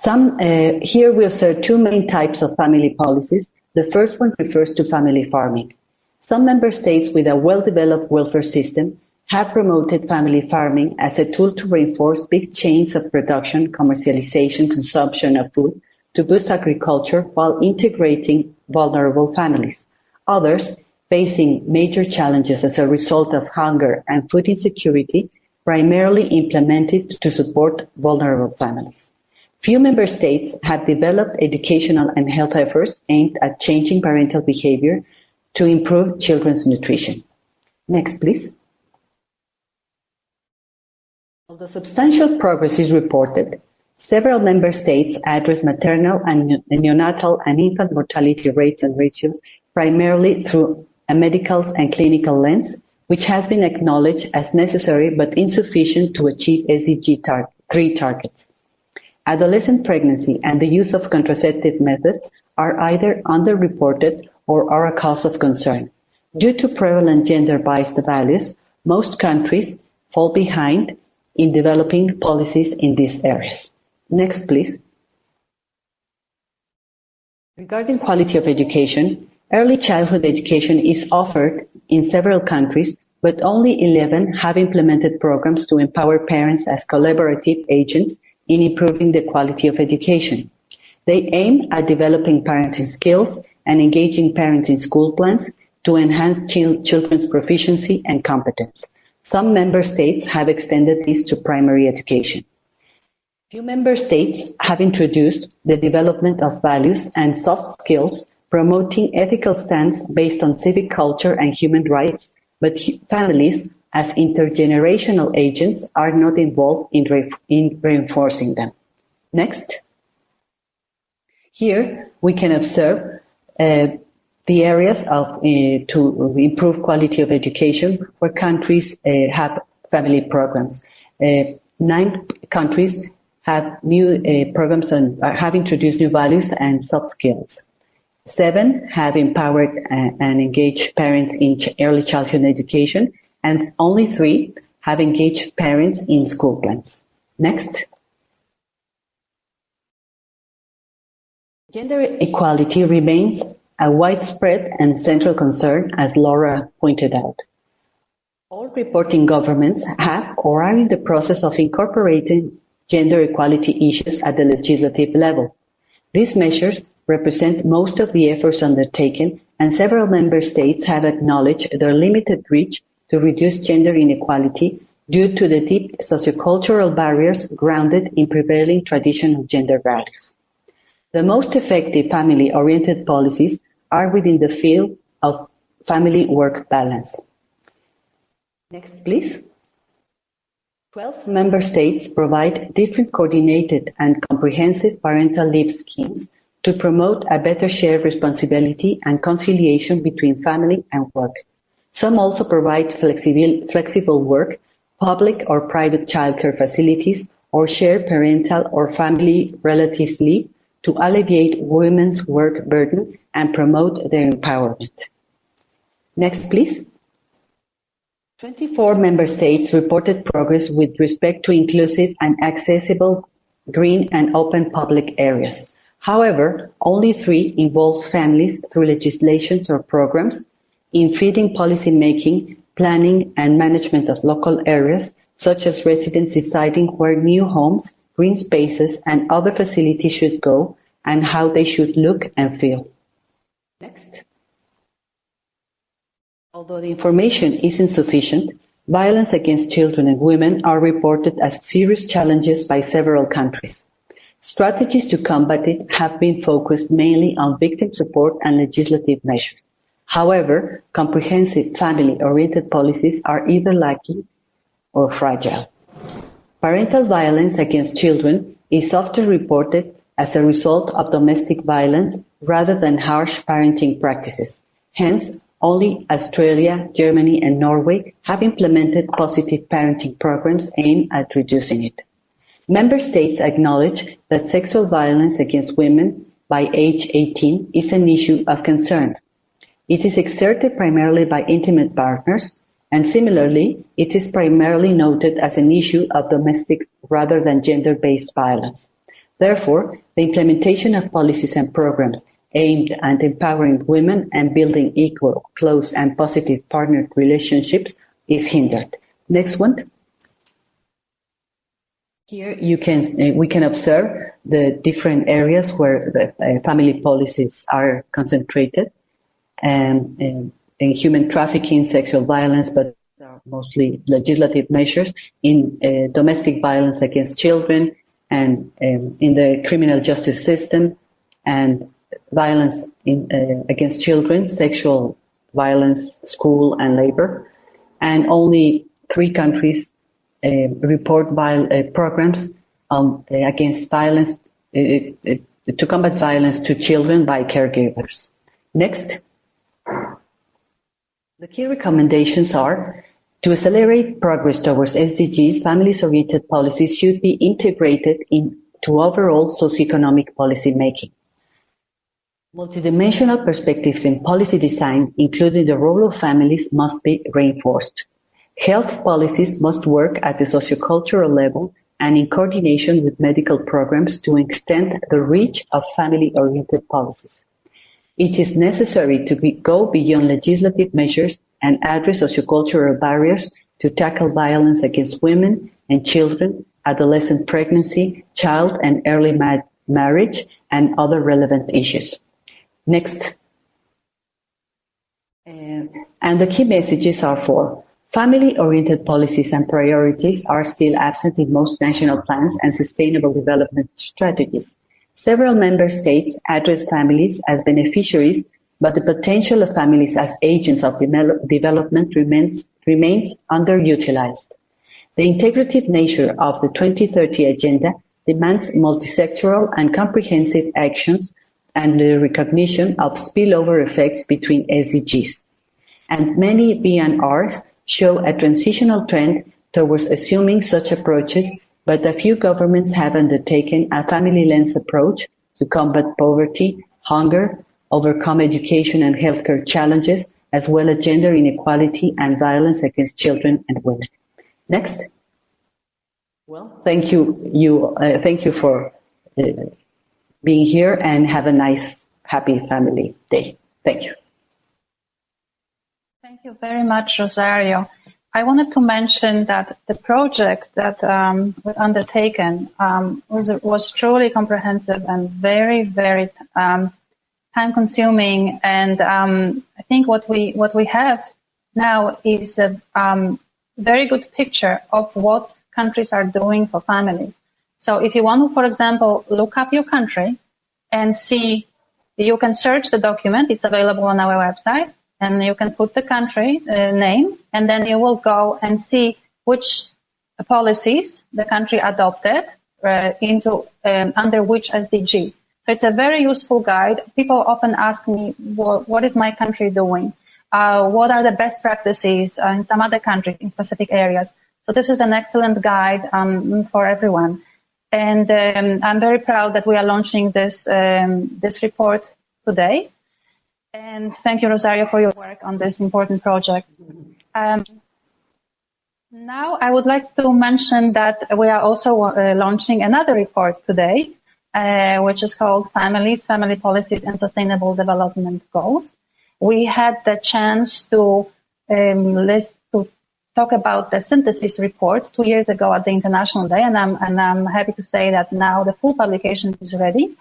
Here we observe two main types of family policies. The first one refers to family farming. Some member states with a well-developed welfare system have promoted family farming as a tool to reinforce big chains of production, commercialization, consumption of food, to boost agriculture while integrating vulnerable families. Others, facing major challenges as a result of hunger and food insecurity, primarily implemented to support vulnerable families. Few member states have developed educational and health efforts aimed at changing parental behavior to improve children's nutrition. Next, please. Although substantial progress is reported, several member states address maternal and neonatal and infant mortality rates and ratios primarily through a medical and clinical lens, which has been acknowledged as necessary but insufficient to achieve SDG 3 targets. Adolescent pregnancy and the use of contraceptive methods are either underreported or are a cause of concern. Due to prevalent gender-biased values, most countries fall behind in developing policies in these areas. Next, please. Regarding quality of education, early childhood education is offered in several countries, but only 11 have implemented programs to empower parents as collaborative agents in improving the quality of education. They aim at developing parenting skills and engaging parents in school plans to enhance children's proficiency and competence. Some member states have extended this to primary education. Few member states have introduced the development of values and soft skills, promoting ethical stands based on civic culture and human rights, but families as intergenerational agents are not involved in reinforcing them. Next. Here we can observe the areas to improve quality of education where countries have family programs. 9 countries have new programs and have introduced new values and soft skills. 7 have empowered and engaged parents in early childhood education, and only 3 have engaged parents in school plans. Next. Gender equality remains a widespread and central concern, as Laura pointed out. All reporting governments have or are in the process of incorporating gender equality issues at the legislative level. These measures represent most of the efforts undertaken, and several member states have acknowledged their limited reach to reduce gender inequality due to the deep sociocultural barriers grounded in prevailing traditional gender values. The most effective family-oriented policies are within the field of family-work balance. Next, please. 12 member states provide different coordinated and comprehensive parental leave schemes to promote a better shared responsibility and conciliation between family and work. Some also provide flexible work, public or private childcare facilities, or shared parental or family relatives leave to alleviate women's work burden and promote their empowerment. Next, please. 24 member states reported progress with respect to inclusive and accessible green and open public areas. However, only 3 involve families through legislations or programs in feeding policy making, planning and management of local areas, such as residents deciding where new homes, green spaces and other facilities should go and how they should look and feel. Next. Although the information is insufficient, violence against children and women are reported as serious challenges by several countries. Strategies to combat it have been focused mainly on victim support and legislative measures. However, comprehensive family-oriented policies are either lacking or fragile. Parental violence against children is often reported as a result of domestic violence rather than harsh parenting practices. Hence, only Australia, Germany and Norway have implemented positive parenting programs aimed at reducing it. Member states acknowledge that sexual violence against women by age 18 is an issue of concern. It is exerted primarily by intimate partners, and similarly, it is primarily noted as an issue of domestic rather than gender-based violence. Therefore, the implementation of policies and programs aimed at empowering women and building equal, close and positive partner relationships is hindered. Next one. Here we can observe the different areas where the family policies are concentrated, and in human trafficking, sexual violence, but are mostly legislative measures, in domestic violence against children, and in the criminal justice system, and violence against children, sexual violence, school and labor. And only 3 countries report programs against violence, to combat violence to children by caregivers. Next. The key recommendations are to accelerate progress towards SDGs, families-oriented policies should be integrated into overall socioeconomic policy making. Multidimensional perspectives in policy design, including the role of families, must be reinforced. Health policies must work at the sociocultural level and in coordination with medical programs to extend the reach of family-oriented policies. It is necessary to go beyond legislative measures and address sociocultural barriers to tackle violence against women and children, adolescent pregnancy, child and early marriage, and other relevant issues. Next. And the key messages are 4. Family-oriented policies and priorities are still absent in most national plans and sustainable development strategies. Several member states address families as beneficiaries, but the potential of families as agents of development remains underutilized. The integrative nature of the 2030 Agenda demands multisectoral and comprehensive actions and the recognition of spillover effects between SDGs. And many BNRs show a transitional trend towards assuming such approaches, but a few governments have undertaken a family lens approach to combat poverty, hunger, overcome education and healthcare challenges, as well as gender inequality and violence against children and women. Next. Well, thank you for being here, and have a nice, happy family day. Thank you. Thank you very much, Rosario. I wanted to mention that the project that was undertaken was truly comprehensive and very, very time-consuming. And I think what we have now is a very good picture of what countries are doing for families. So if you want to, for example, look up your country and see, you can search the document. It's available on our website. And you can put the country name, and then you will go and see which policies the country adopted under which SDG. So it's a very useful guide. People often ask me, what is my country doing? What are the best practices in some other countries in specific areas? So this is an excellent guide for everyone. And I'm very proud that we are launching this report today. And thank you, Rosario, for your work on this important project. Now I would like to mention that we are also launching another report today, which is called Families, Family Policies and Sustainable Development Goals. We had the chance to talk about the synthesis report 2 years ago at the International Day, and I'm happy to say that now the full publication is ready.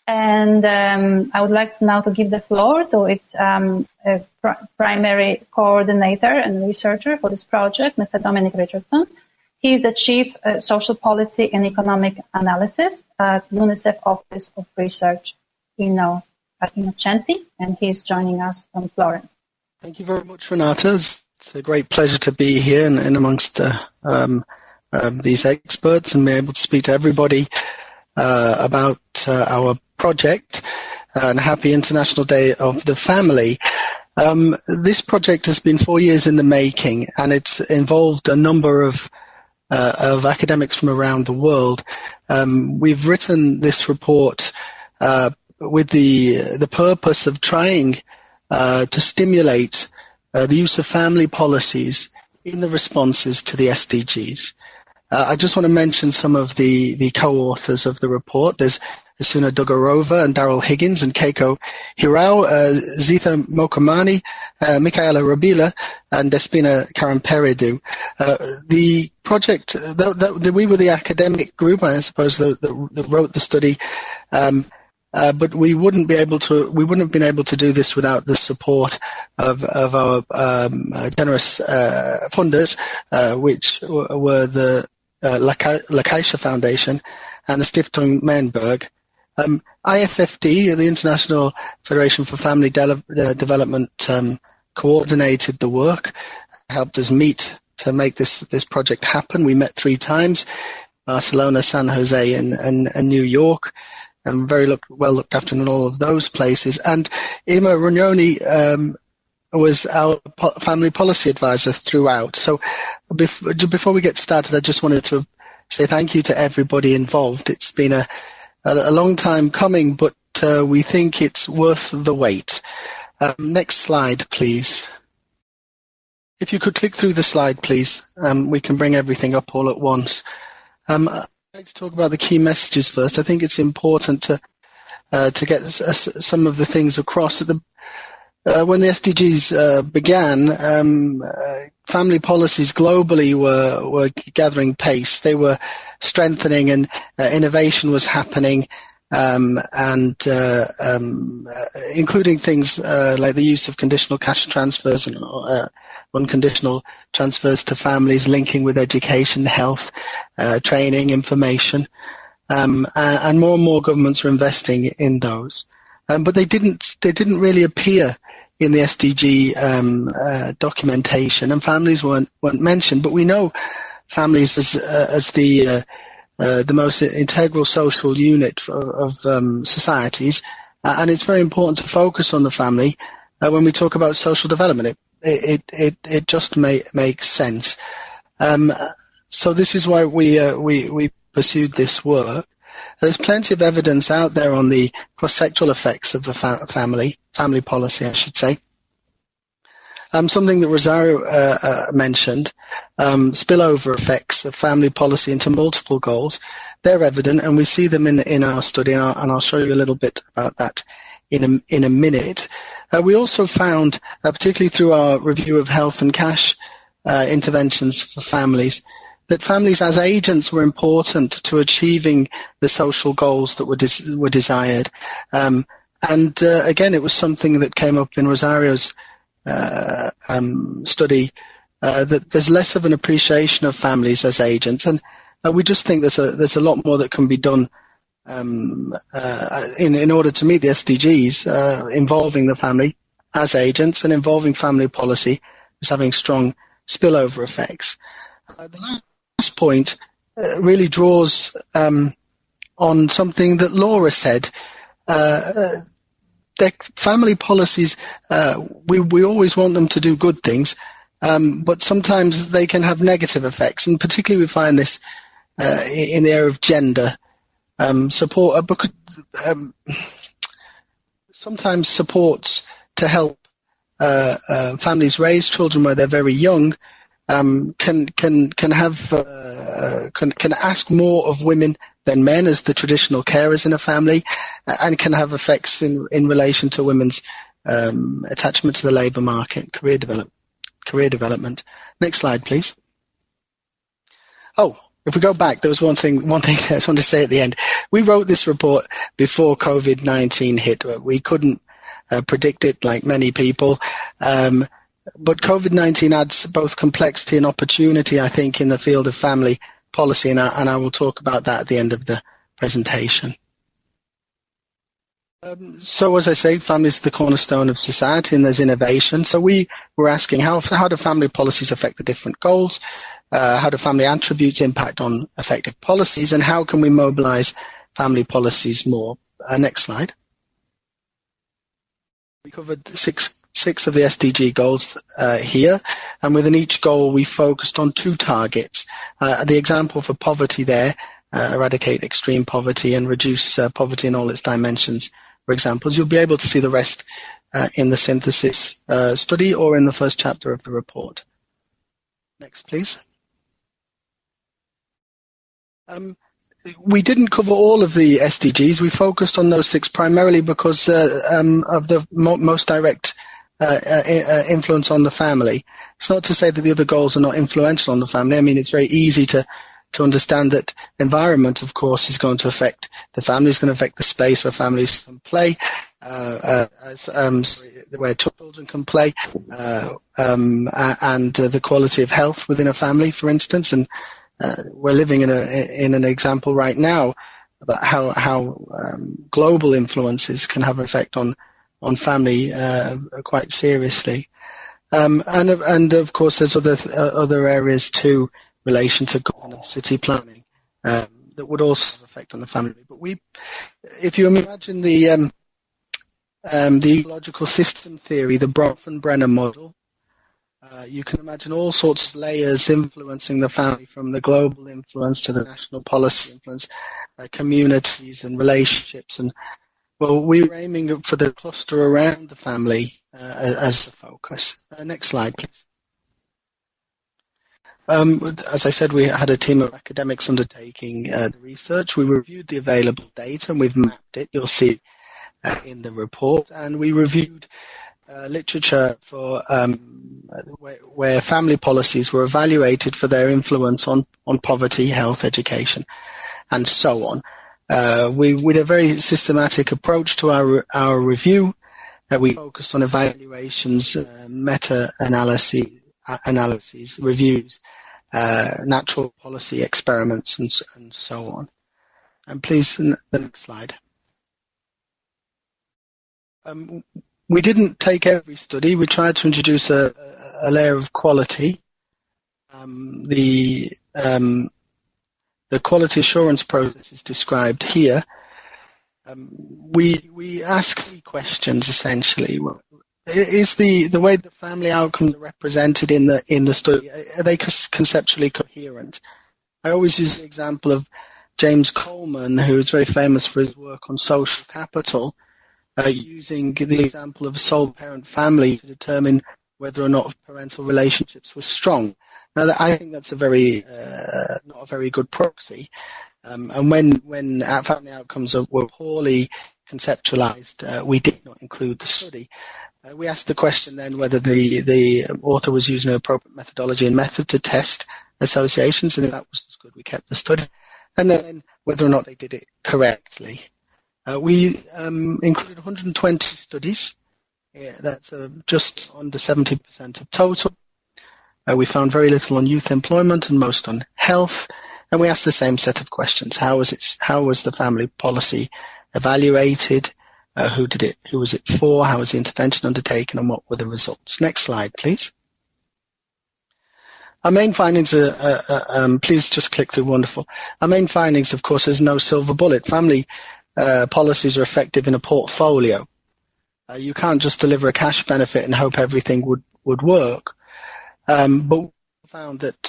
And I would like now to give the floor to its primary coordinator and researcher for this project, Mr. Dominic Richardson. He is the Chief Social Policy and Economic Analysis at UNICEF Office of Research in Innocenti, and he is joining us from Florence. Thank you very much, Renata. It's a great pleasure to be here and amongst these experts and be able to speak to everybody about our project, and happy International Day of the Family. This project has been 4 years in the making, and it's involved a number of academics from around the world. We've written this report with the purpose of trying to stimulate the use of family policies in the responses to the SDGs. I just want to mention some of the co-authors of the report. There's Asuna Dugorova and Daryl Higgins and Keiko Hirao, Zitha Mokamani, Michaela Rabila, and Despina Karamperidou. The project, we were the academic group, I suppose, that wrote the study, but we wouldn't have been able to do this without the support of our generous funders, which were the Lacaisha Foundation and the Stiftung Menberg. IFFD, the International Federation for Family Development, coordinated the work, helped us meet to make this project happen. We met 3 times, Barcelona, San Jose, and New York, and very well looked after in all of those places. And Ima Rugnoni was our family policy advisor throughout. So before we get started, I just wanted to say thank you to everybody involved. It's been a long time coming, but we think it's worth the wait. Next slide, please. If you could click through the slide, please, we can bring everything up all at once. I'd like to talk about the key messages first. I think it's important to get some of the things across. When the SDGs began, family policies globally were gathering pace. They were strengthening, and innovation was happening, including things like the use of conditional cash transfers and unconditional transfers to families, linking with education, health, training, information, and more governments were investing in those. But they didn't really appear in the SDG documentation, and families weren't mentioned. But we know families as the most integral social unit of societies, and it's very important to focus on the family when we talk about social development. It just makes sense. So this is why we pursued this work. There's plenty of evidence out there on the cross-sectoral effects of the family policy, I should say. Something that Rosario mentioned, spillover effects of family policy into multiple goals. They're evident, and we see them in our study, and I'll show you a little bit about that in a minute. We also found, particularly through our review of health and cash interventions for families, that families as agents were important to achieving the social goals that were desired. Again, it was something that came up in Rosario's study, that there's less of an appreciation of families as agents, and we just think there's a lot more that can be done in order to meet the SDGs, involving the family as agents and involving family policy as having strong spillover effects. The last last point really draws on something that Laura said. Family policies, we always want them to do good things, but sometimes they can have negative effects, and particularly we find this in the area of gender support. Sometimes supports to help families raise children where they're very young can ask more of women than men as the traditional carers in a family, and can have effects in relation to women's attachment to the labour market, career development. Next slide, please. Oh, if we go back, there was one thing I just wanted to say at the end. We wrote this report before COVID-19 hit. We couldn't predict it like many people. But COVID-19 adds both complexity and opportunity, I think, in the field of family policy, and I will talk about that at the end of the presentation. So, as I say, family is the cornerstone of society, and there's innovation. So we were asking how do family policies affect the different goals? How do family attributes impact on effective policies, and how can we mobilize family policies more? Next slide. We covered six of the SDG goals here, and within each goal we focused on 2 targets. The example for poverty there, eradicate extreme poverty and reduce poverty in all its dimensions, for examples. You'll be able to see the rest in the synthesis study or in the first chapter of the report. Next, please. We didn't cover all of the SDGs. We focused on those 6 primarily because of the most direct influence on the family. It's not to say that the other goals are not influential on the family. I mean, it's very easy to understand that environment, of course, is going to affect the family, is going to affect the space where families can play, where children can play, and the quality of health within a family, for instance. And we're living in an example right now about how global influences can have an effect on family quite seriously, and of course there's other areas too, relation to governance, city planning, that would also have effect on the family. But if you imagine the ecological system theory, the Bronfen-Brenner model, you can imagine all sorts of layers influencing the family, from the global influence to the national policy influence, communities and relationships. And well, we were aiming for the cluster around the family as the focus. Next slide, please. As I said, we had a team of academics undertaking the research. We reviewed the available data and we've mapped it. You'll see in the report. And we reviewed literature for where family policies were evaluated for their influence on poverty, health, education, and so on. We with a very systematic approach to our review. We focused on evaluations, meta-analyses, reviews, natural policy experiments, and so on. And please, the next slide. We didn't take every study. We tried to introduce a layer of quality. The quality assurance process is described here. We ask 3 questions essentially. Is the way the family outcomes are represented in the study, are they conceptually coherent? I always use the example of James Coleman, who is very famous for his work on social capital, using the example of a sole parent family to determine whether or not parental relationships were strong. Now, I think that's not a very good proxy. And when family outcomes were poorly conceptualized, we did not include the study. We asked the question then whether the author was using an appropriate methodology and method to test associations, and if that was good, we kept the study. And then whether or not they did it correctly. We included 120 studies. Yeah, that's just under 70% of total. We found very little on youth employment and most on health. And we asked the same set of questions. How was the family policy evaluated? Who was it for? How was the intervention undertaken? And what were the results? Next slide, please. Our main findings are, please just click through, wonderful. Our main findings, of course, is no silver bullet. Family policies are effective in a portfolio. You can't just deliver a cash benefit and hope everything would work. But we found that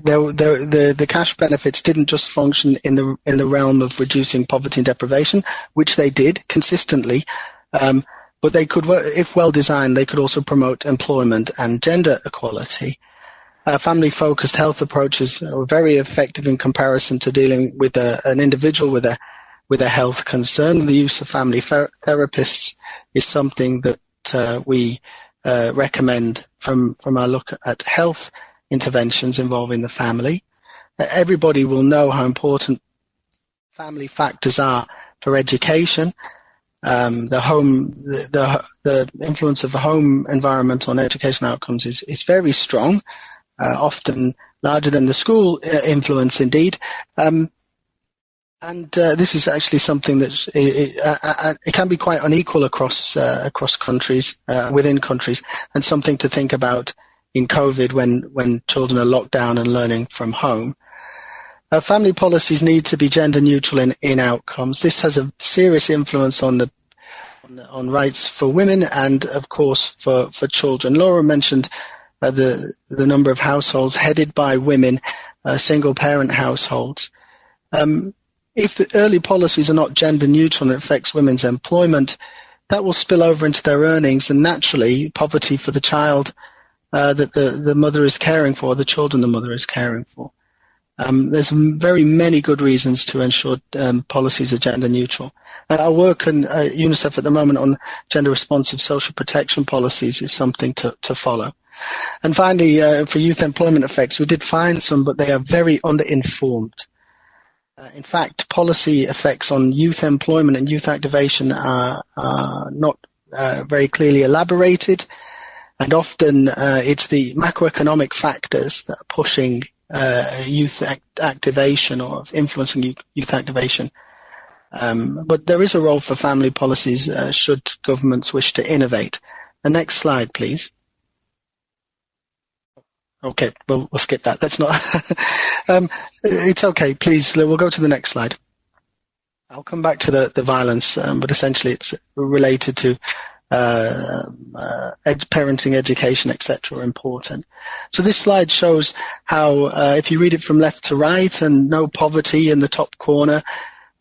the cash benefits didn't just function in the realm of reducing poverty and deprivation, which they did consistently. But they could, if well designed, they could also promote employment and gender equality. Family-focused health approaches are very effective in comparison to dealing with an individual with a health concern. The use of family therapists is something that we recommend from our look at health interventions involving the family. Everybody will know how important family factors are for education. The influence of the home environment on education outcomes is very strong. Often larger than the school influence, indeed. And this is actually something that it can be quite unequal across countries, within countries, and something to think about in COVID when children are locked down and learning from home. Family policies need to be gender neutral in outcomes. This has a serious influence on rights for women and, of course, for children. Laura mentioned the number of households headed by women, single-parent households. If the early policies are not gender neutral and it affects women's employment, that will spill over into their earnings and naturally poverty for the child that the mother is caring for, the children the mother is caring for. There's very many good reasons to ensure policies are gender neutral. Our work in UNICEF at the moment on gender responsive social protection policies is something to follow. And finally, for youth employment effects, we did find some, but they are very underinformed. In fact, policy effects on youth employment and youth activation are not very clearly elaborated, and often it's the macroeconomic factors that are pushing youth activation or influencing youth activation. But there is a role for family policies should governments wish to innovate. The next slide, please. Okay, we'll skip that. Let's not. It's okay, please. We'll go to the next slide. I'll come back to the violence, but essentially it's related to parenting, education, etc. are important. So this slide shows how, if you read it from left to right, and no poverty in the top corner,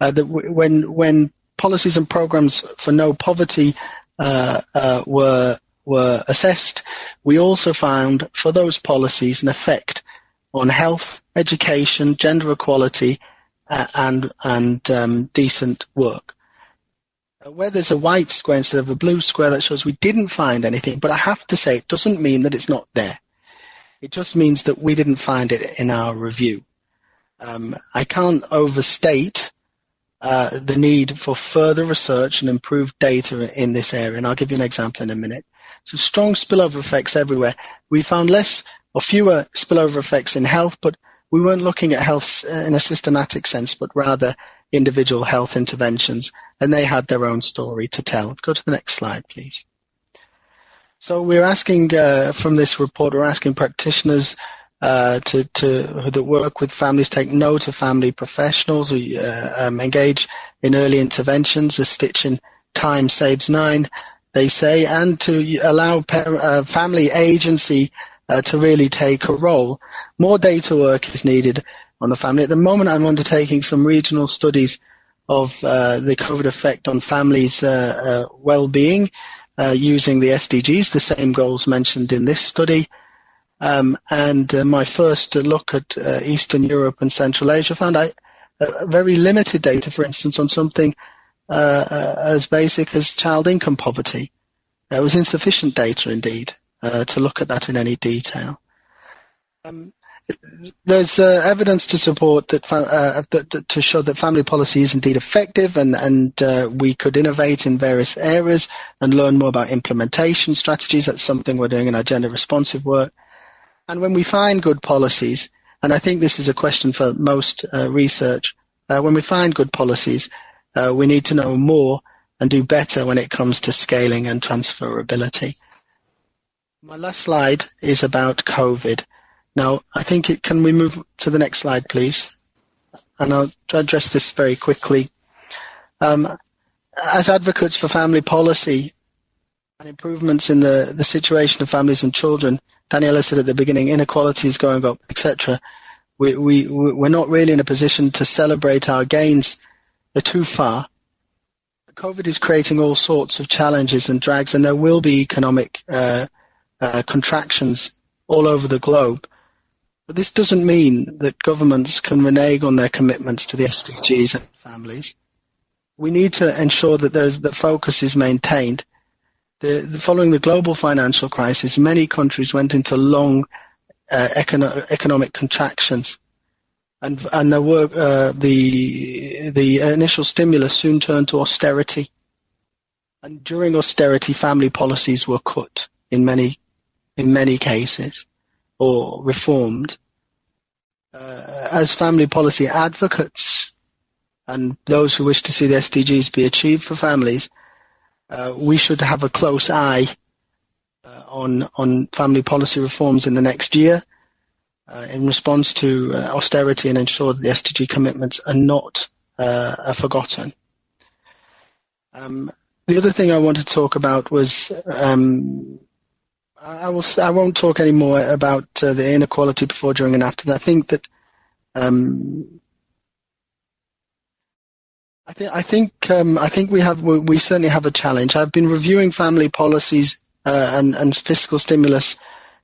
that when policies and programs for no poverty were assessed, we also found for those policies an effect on health, education, gender equality, and decent work. Where there's a white square instead of a blue square, that shows we didn't find anything, but I have to say it doesn't mean that it's not there. It just means that we didn't find it in our review. I can't overstate the need for further research and improved data in this area, and I'll give you an example in a minute. So strong spillover effects everywhere. We found less or fewer spillover effects in health, but we weren't looking at health in a systematic sense, but rather individual health interventions, and they had their own story to tell. Go to the next slide, please. So we're asking, from this report, we're asking practitioners that work with families take note of family professionals who engage in early interventions. A stitch in time saves 9, they say, and to allow family agency to really take a role. More data work is needed on the family. At the moment, I'm undertaking some regional studies of the COVID effect on families' well-being using the SDGs, the same goals mentioned in this study. And my first look at Eastern Europe and Central Asia found very limited data, for instance, on something as basic as child income poverty. There was insufficient data, indeed, to look at that in any detail. There's evidence to support that, to show that family policy is indeed effective, and we could innovate in various areas and learn more about implementation strategies. That's something we're doing in our gender responsive work. And when we find good policies, and I think this is a question for most research, when we find good policies, we need to know more and do better when it comes to scaling and transferability. My last slide is about COVID. Now, I think can we move to the next slide, please? And I'll address this very quickly. As advocates for family policy and improvements in the situation of families and children, Daniela said at the beginning, inequality is going up, etc. We're not really in a position to celebrate our gains. They're too far. COVID is creating all sorts of challenges and drags, and there will be economic contractions all over the globe. But this doesn't mean that governments can renege on their commitments to the SDGs and families. We need to ensure that the focus is maintained. Following the global financial crisis, many countries went into long economic contractions, and the initial stimulus soon turned to austerity. And during austerity, family policies were cut in many cases, or reformed. As family policy advocates and those who wish to see the SDGs be achieved for families, we should have a close eye on family policy reforms in the next year in response to austerity, and ensure that the SDG commitments are not forgotten. The other thing I wanted to talk about was I won't talk any more about the inequality before, during, and after. I think that I think we certainly have a challenge. I've been reviewing family policies and fiscal stimulus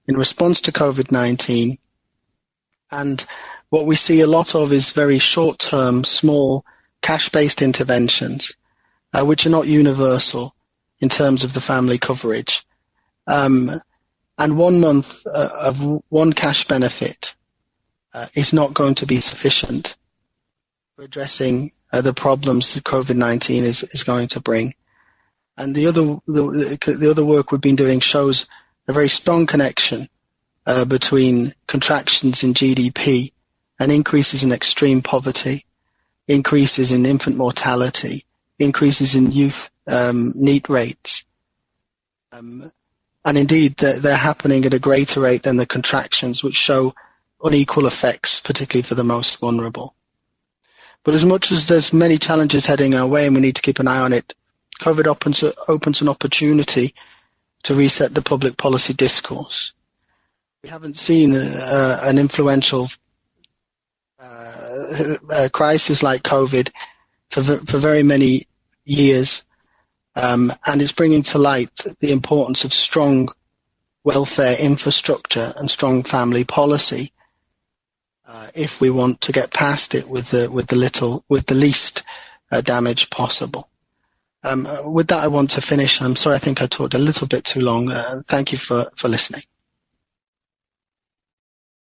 in response to COVID-19, and what we see a lot of is very short-term, small, cash-based interventions, which are not universal in terms of the family coverage. And 1 month of one cash benefit is not going to be sufficient for addressing the problems that COVID-19 is going to bring. And the other work we've been doing shows a very strong connection between contractions in GDP and increases in extreme poverty, increases in infant mortality, increases in youth NEET rates. And indeed, they're happening at a greater rate than the contractions, which show unequal effects, particularly for the most vulnerable. But as much as there's many challenges heading our way and we need to keep an eye on it, COVID opens an opportunity to reset the public policy discourse. We haven't seen an influential crisis like COVID for very many years, and it's bringing to light the importance of strong welfare infrastructure and strong family policy if we want to get past it with the least damage possible. With that, I want to finish. I'm sorry, I think I talked a little bit too long. Thank you for listening.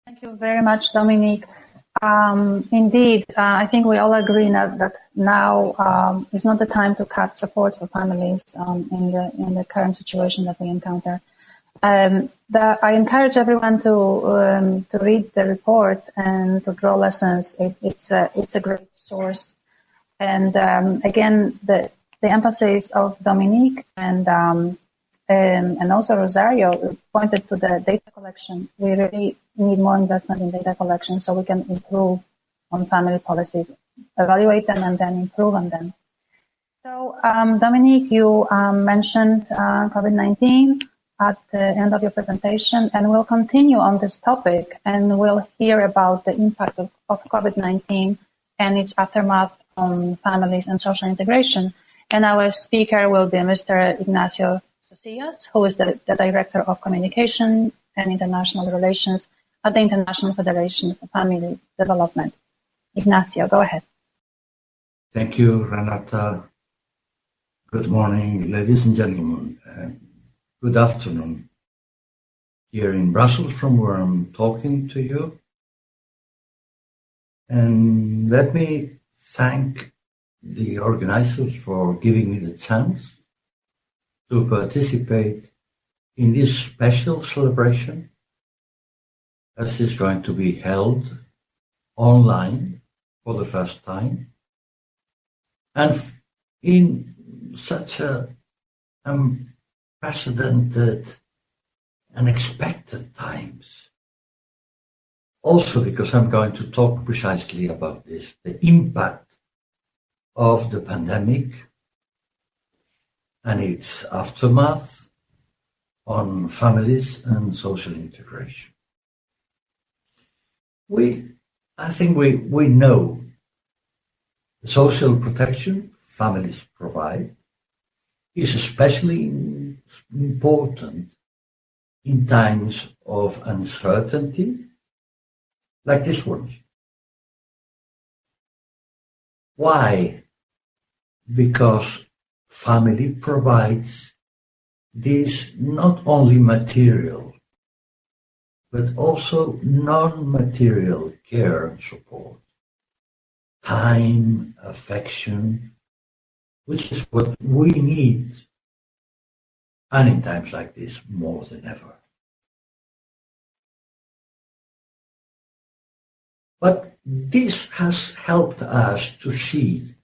Thank you very much, Dominique. Indeed, I think we all agree that now is not the time to cut support for families in the current situation that we encounter. I encourage everyone to read the report and to draw lessons. It's a great source. And again, the emphasis of Dominique and also Rosario pointed to the data collection. We really need more investment in data collection so we can improve on family policies, evaluate them, and then improve on them. So, Dominique, you mentioned COVID-19 at the end of your presentation, and we'll continue on this topic, and we'll hear about the impact of COVID-19 and its aftermath on families and social integration. And our speaker will be Mr. Ignacio Socias, who is the Director of Communication and International Relations at the International Federation for Family Development. Ignacio, go ahead. Thank you, Renata. Good morning, ladies and gentlemen. Good afternoon. Here in Brussels, from where I'm talking to you. And let me thank the organizers for giving me the chance to participate in this special celebration, as is going to be held online for the first time, and in such a unprecedented, unexpected times. Also because I'm going to talk precisely about this, the impact of the pandemic and its aftermath on families and social integration. I think we know the social protection families provide is especially important in times of uncertainty like this one. Why? Because family provides this not only material, but also non-material care and support, time, affection, which is what we need, and in times like this, more than ever. But this has helped us to see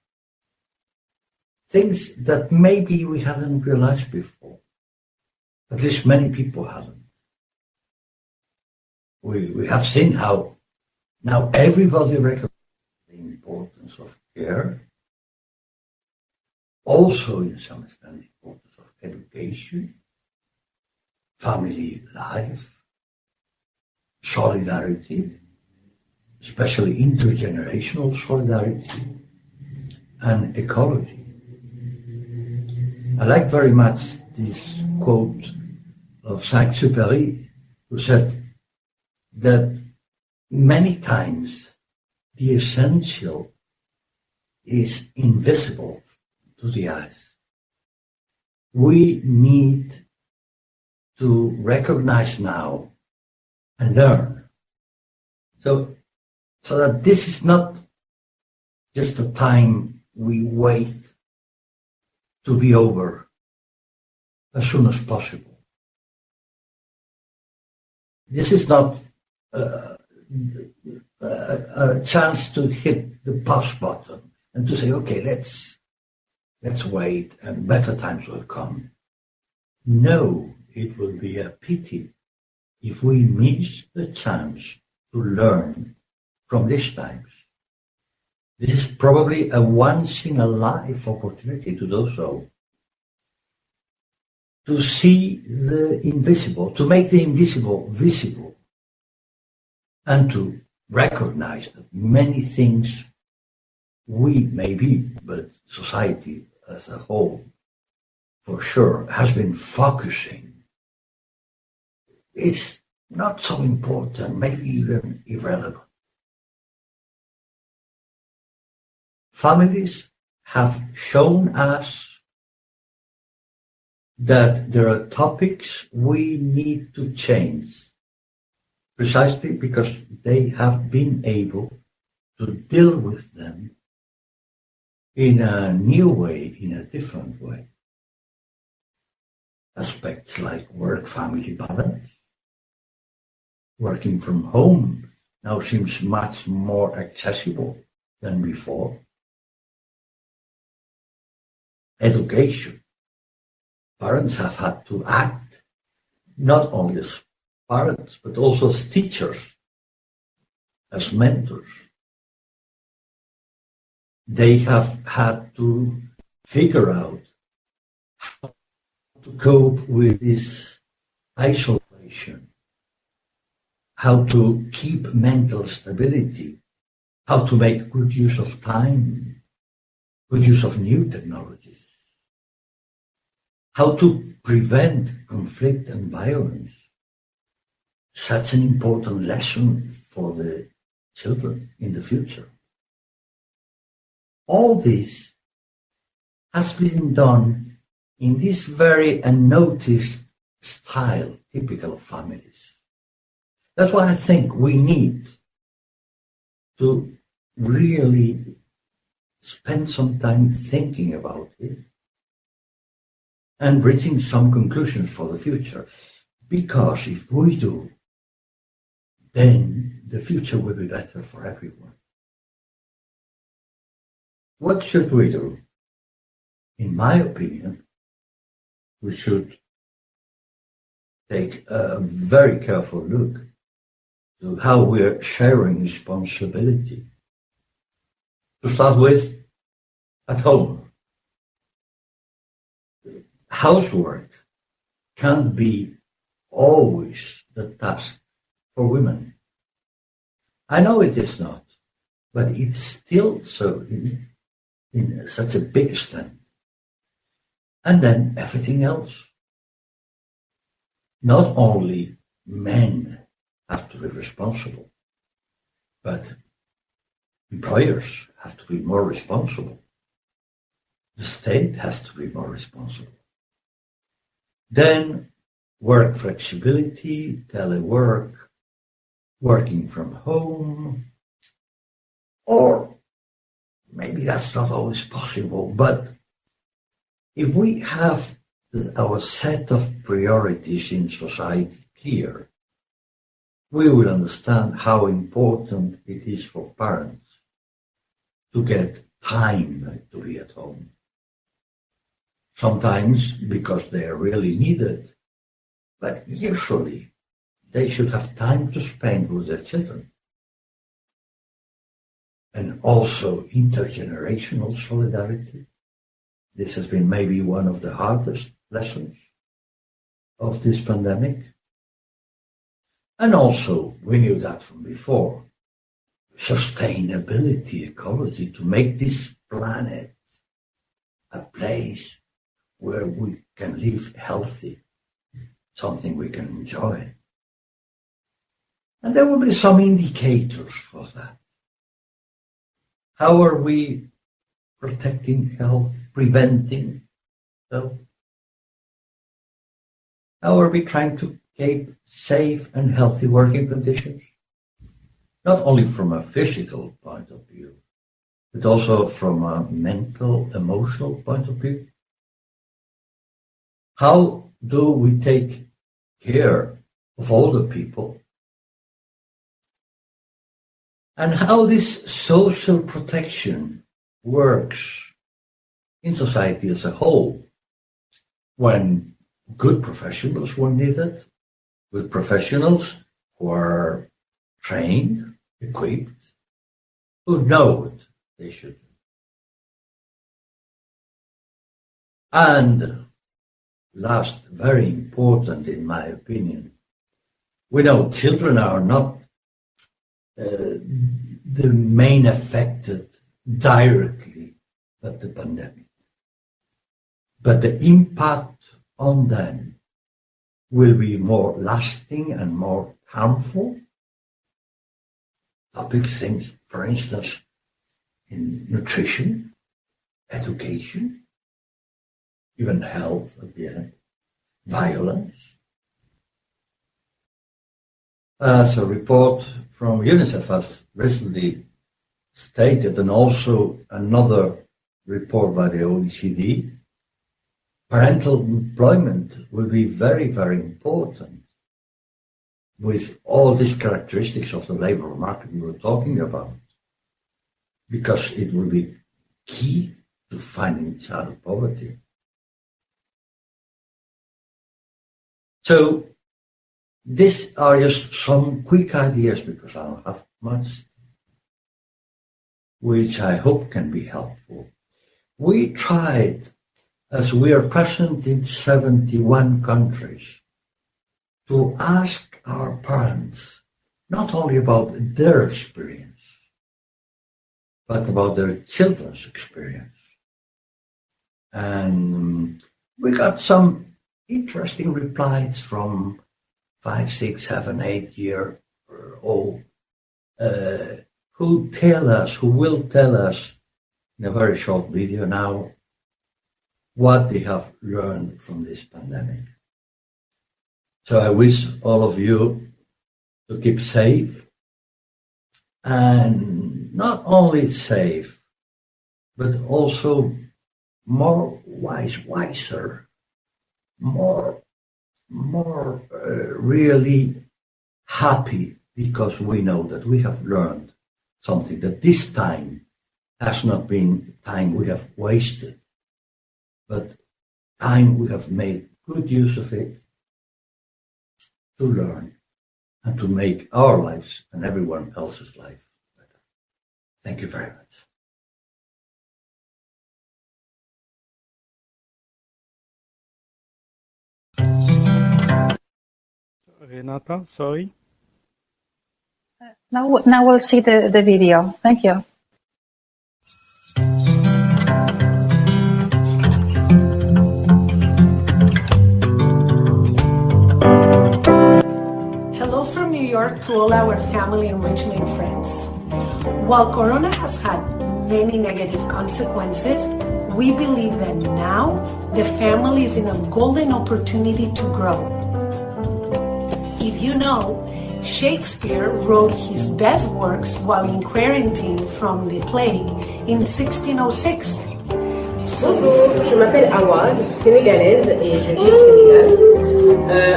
things that maybe we hadn't realized before. At least many people haven't. We have seen how now everybody recognizes the importance of care, also in some extent the importance of education, family life, solidarity, especially intergenerational solidarity, and ecology. I like very much this quote of Saint-Exupéry, who said that many times the essential is invisible to the eyes. We need to recognize now and learn. So that this is not just a time we wait to be over as soon as possible. This is not a chance to hit the pause button and to say, okay, let's wait and better times will come. No, it will be a pity if we miss the chance to learn from these times. This is probably a once-in-a-life opportunity to do so. To see the invisible, to make the invisible visible, and to recognize that many things we maybe, but society as a whole, for sure, has been focusing. It's not so important, maybe even irrelevant. Families have shown us that there are topics we need to change, precisely because they have been able to deal with them in a new way, in a different way. Aspects like work-family balance, working from home now seems much more accessible than before. Education. Parents have had to act not only as parents, but also as teachers, as mentors. They have had to figure out how to cope with this isolation, how to keep mental stability, how to make good use of time, good use of new technologies, how to prevent conflict and violence. Such an important lesson for the children in the future. All this has been done in this very unnoticed style, typical of families. That's why I think we need to really spend some time thinking about it and reaching some conclusions for the future. Because if we do, then the future will be better for everyone. What should we do? In my opinion, we should take a very careful look to how we're sharing responsibility. To start with, at home. Housework can't be always the task for women. I know it is not, but it's still so in such a big extent. And then everything else. Not only men have to be responsible, but employers have to be more responsible. The state has to be more responsible. Then work flexibility, telework, working from home, or maybe that's not always possible, but if we have our set of priorities in society clear, we will understand how important it is for parents to get time to be at home. Sometimes because they are really needed, but usually they should have time to spend with their children. And also intergenerational solidarity. This has been maybe one of the hardest lessons of this pandemic. And also, we knew that from before, sustainability, ecology, to make this planet a place where we can live healthy, something we can enjoy. And there will be some indicators for that. How are we protecting health, preventing health? How are we trying to keep safe and healthy working conditions? Not only from a physical point of view, but also from a mental, emotional point of view. How do we take care of older people? And how this social protection works in society as a whole, when good professionals were needed, good professionals who are trained, equipped, who know what they should do. And last, very important in my opinion, we know children are not the main affected directly by the pandemic. But the impact on them will be more lasting and more harmful. Topics, things, for instance, in nutrition, education, even health at the end, violence. As a report from UNICEF has recently stated, and also another report by the OECD, parental employment will be very, very important with all these characteristics of the labor market we were talking about, because it will be key to fighting child poverty. So these are just some quick ideas, because I don't have much, which I hope can be helpful. We tried, as we are present in 71 countries, to ask our parents not only about their experience, but about their children's experience. And we got some interesting replies from 5, 6, 7, 8-year-old who will tell us in a very short video now what they have learned from this pandemic. So I wish all of you to keep safe, and not only safe, but also wiser, more really happy, because we know that we have learned something, that this time has not been time we have wasted, but time we have made good use of it to learn and to make our lives and everyone else's life better. Thank you very much. Renata, sorry. Now we'll see the video. Thank you. Hello from New York to all our family enrichment friends. While Corona has had many negative consequences, we believe that now the family is in a golden opportunity to grow. If you know, Shakespeare wrote his best works while in quarantine from the plague in 1606. Bonjour, je m'appelle Awa, je suis sénégalaise et je vis au Sénégal.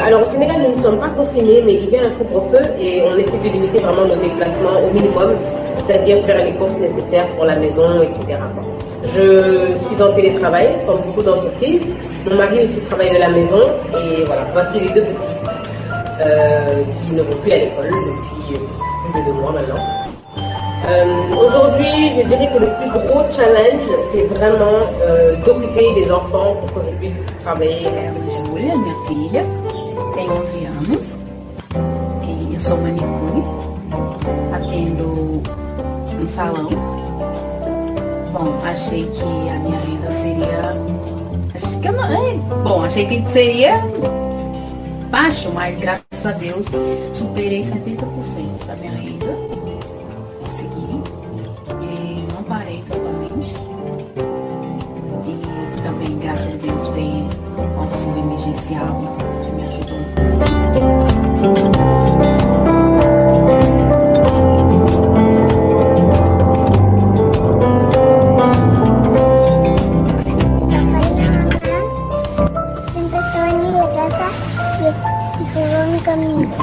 Alors au Sénégal, nous ne sommes pas confinés, mais il y a un couvre-feu et on essaie de limiter vraiment nos déplacements au minimum, c'est-à-dire faire les courses nécessaires pour la maison, etc. Je suis en télétravail, comme beaucoup d'entreprises. Mon mari aussi travaille de la maison et voilà, voici les deux petits qui ne vont plus à l'école depuis plus de 2 mois maintenant. Aujourd'hui, je dirais que le plus gros challenge, c'est vraiment d'occuper les enfants pour que je puisse travailler. Júlia, minha filha, tem 11 anos e eu sou manicure, atendo no salão. Bom, achei que a minha renda seria... achei que seria baixo, mas graças a Deus superei 70% da minha renda. Consegui. E não parei totalmente. E também, graças a Deus, veio o auxílio emergencial que me ajudou. Conmigo.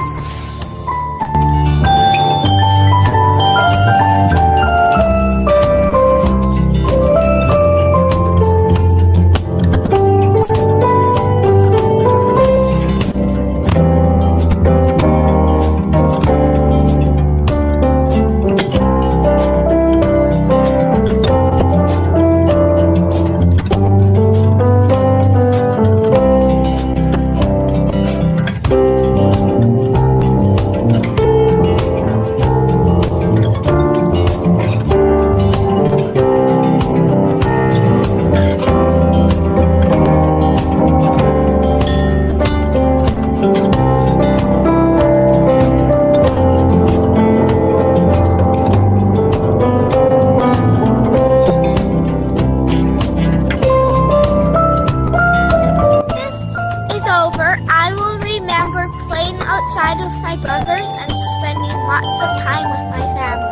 outside with my brothers and spending lots of time with my family.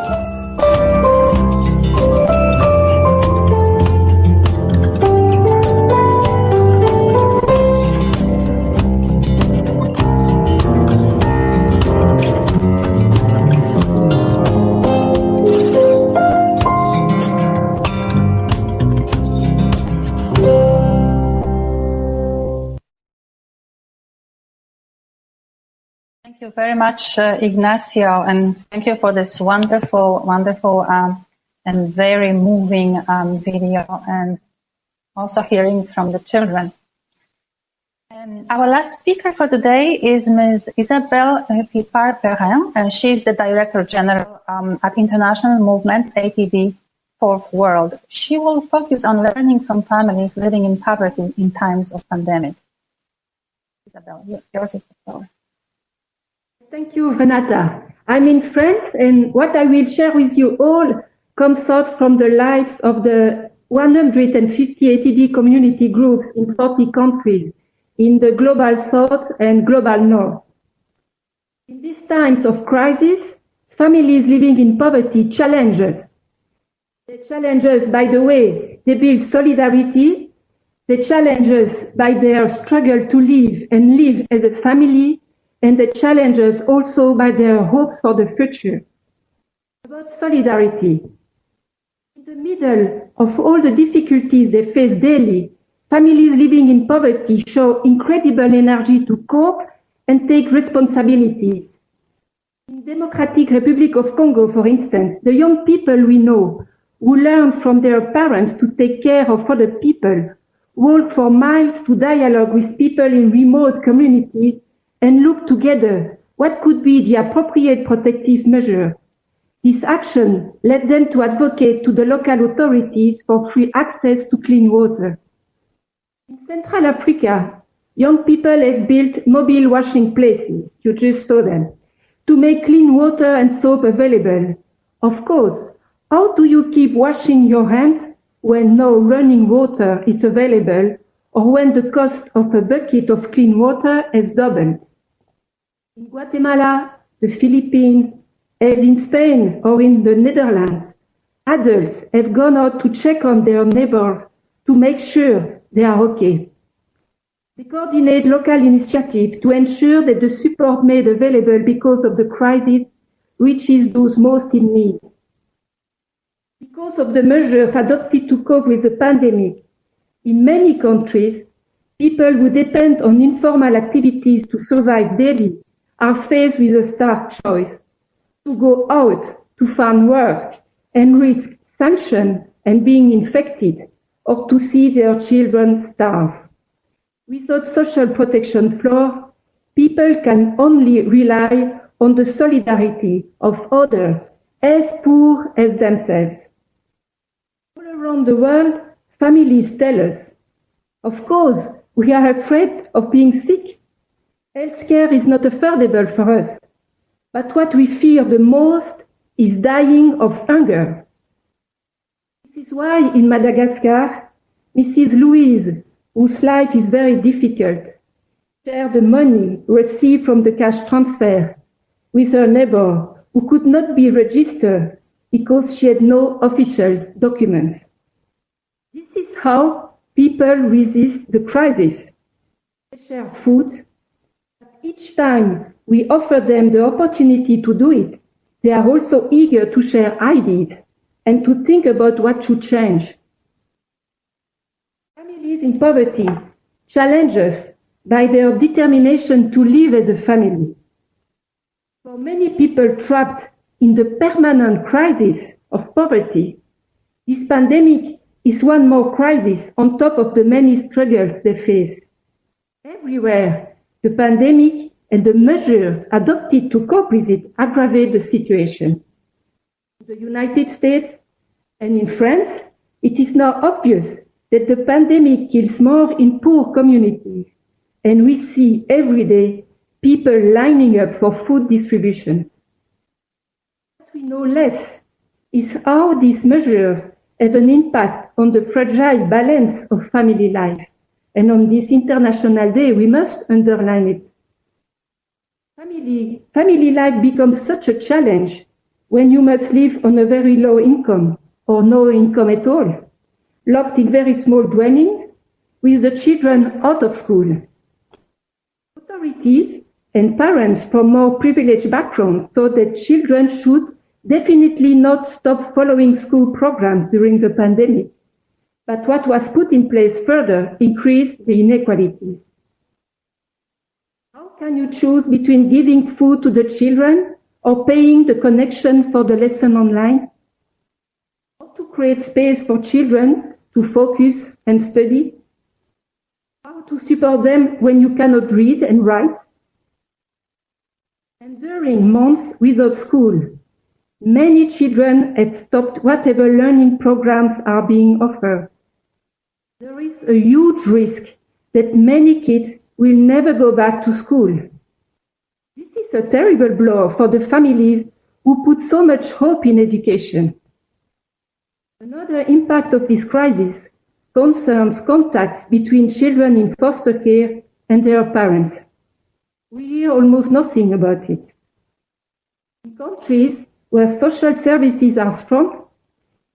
Thank you very much, Ignacio, and thank you for this wonderful and very moving video, and also hearing from the children. And our last speaker for today is Ms. Isabelle Pipard-Perrin, and she's the Director General at International Movement ATD Fourth World. She will focus on learning from families living in poverty in times of pandemic. Isabelle, yours is the floor. Thank you, Renata. I'm in France, and what I will share with you all comes out from the lives of the 150 ATD community groups in 40 countries in the Global South and Global North. In these times of crisis, families living in poverty challenge us. They challenge us by the way they build solidarity. They challenge us by their struggle to live and live as a family, and the challenges also by their hopes for the future. About solidarity. In the middle of all the difficulties they face daily, families living in poverty show incredible energy to cope and take responsibilities. In Democratic Republic of Congo, for instance, the young people we know who learn from their parents to take care of other people walk for miles to dialogue with people in remote communities and look together what could be the appropriate protective measure. This action led them to advocate to the local authorities for free access to clean water. In Central Africa, young people have built mobile washing places, you just saw them, to make clean water and soap available. Of course, how do you keep washing your hands when no running water is available or when the cost of a bucket of clean water has doubled? In Guatemala, the Philippines, and in Spain or in the Netherlands, adults have gone out to check on their neighbors to make sure they are okay. They coordinate local initiatives to ensure that the support made available because of the crisis reaches those most in need. Because of the measures adopted to cope with the pandemic, in many countries, people who depend on informal activities to survive daily are faced with a stark choice: to go out to find work and risk sanction and being infected, or to see their children starve. Without social protection floor, people can only rely on the solidarity of others as poor as themselves. All around the world, families tell us, of course, we are afraid of being sick. Healthcare is not affordable for us. But what we fear the most is dying of hunger. This is why in Madagascar, Mrs. Louise, whose life is very difficult, shared the money received from the cash transfer with her neighbor who could not be registered because she had no official documents. This is how people resist the crisis. They share food. Each time we offer them the opportunity to do it, they are also eager to share ideas and to think about what should change. Families in poverty challenge us by their determination to live as a family. For many people trapped in the permanent crisis of poverty, this pandemic is one more crisis on top of the many struggles they face. Everywhere, the pandemic and the measures adopted to cope with it aggravate the situation. In the United States and in France, it is now obvious that the pandemic kills more in poor communities, and we see every day people lining up for food distribution. What we know less is how these measures have an impact on the fragile balance of family life, and on this International Day we must underline it. Family life becomes such a challenge when you must live on a very low income or no income at all, locked in very small dwellings with the children out of school. Authorities and parents from more privileged backgrounds thought that children should definitely not stop following school programs during the pandemic, but what was put in place further increased the inequalities. How can you choose between giving food to the children or paying the connection for the lesson online? How to create space for children to focus and study? How to support them when you cannot read and write? And during months without school, many children have stopped whatever learning programs are being offered. There is a huge risk that many kids will never go back to school. This is a terrible blow for the families who put so much hope in education. Another impact of this crisis concerns contacts between children in foster care and their parents. We hear almost nothing about it. In countries where social services are strong,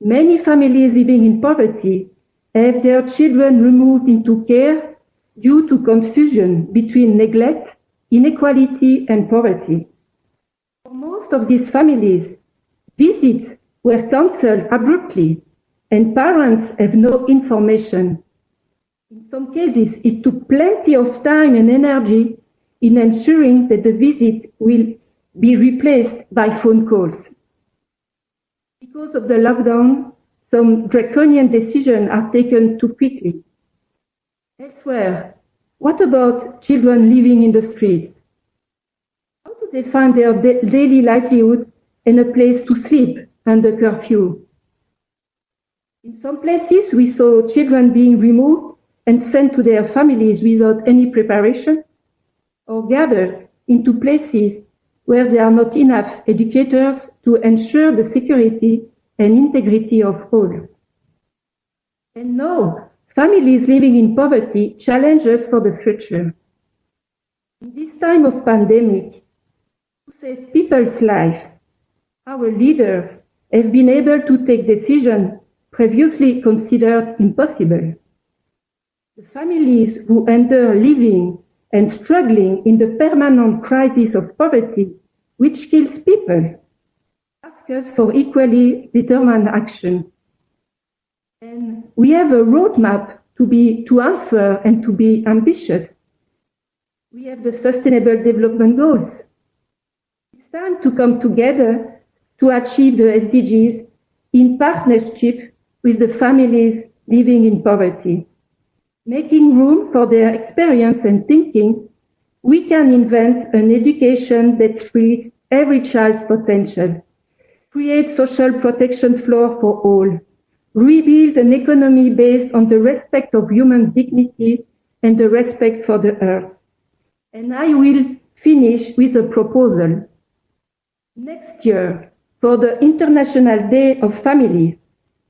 many families living in poverty have their children removed into care due to confusion between neglect, inequality, and poverty. For most of these families, visits were cancelled abruptly, and parents have no information. In some cases, it took plenty of time and energy in ensuring that the visit will be replaced by phone calls. Because of the lockdown, some draconian decisions are taken too quickly. Elsewhere, what about children living in the streets? How do they find their daily livelihood and a place to sleep under curfew? In some places, we saw children being removed and sent to their families without any preparation, or gathered into places where there are not enough educators to ensure the security and integrity of all. And now, families living in poverty challenge us for the future. In this time of pandemic, to save people's lives, our leaders have been able to take decisions previously considered impossible. The families who endure living and struggling in the permanent crisis of poverty, which kills people, ask us for equally determined action. And we have a roadmap to answer and to be ambitious. We have the Sustainable Development Goals. It's time to come together to achieve the SDGs in partnership with the families living in poverty. Making room for their experience and thinking, we can invent an education that frees every child's potential, create social protection floor for all, rebuild an economy based on the respect of human dignity and the respect for the earth. And I will finish with a proposal. Next year, for the International Day of Families,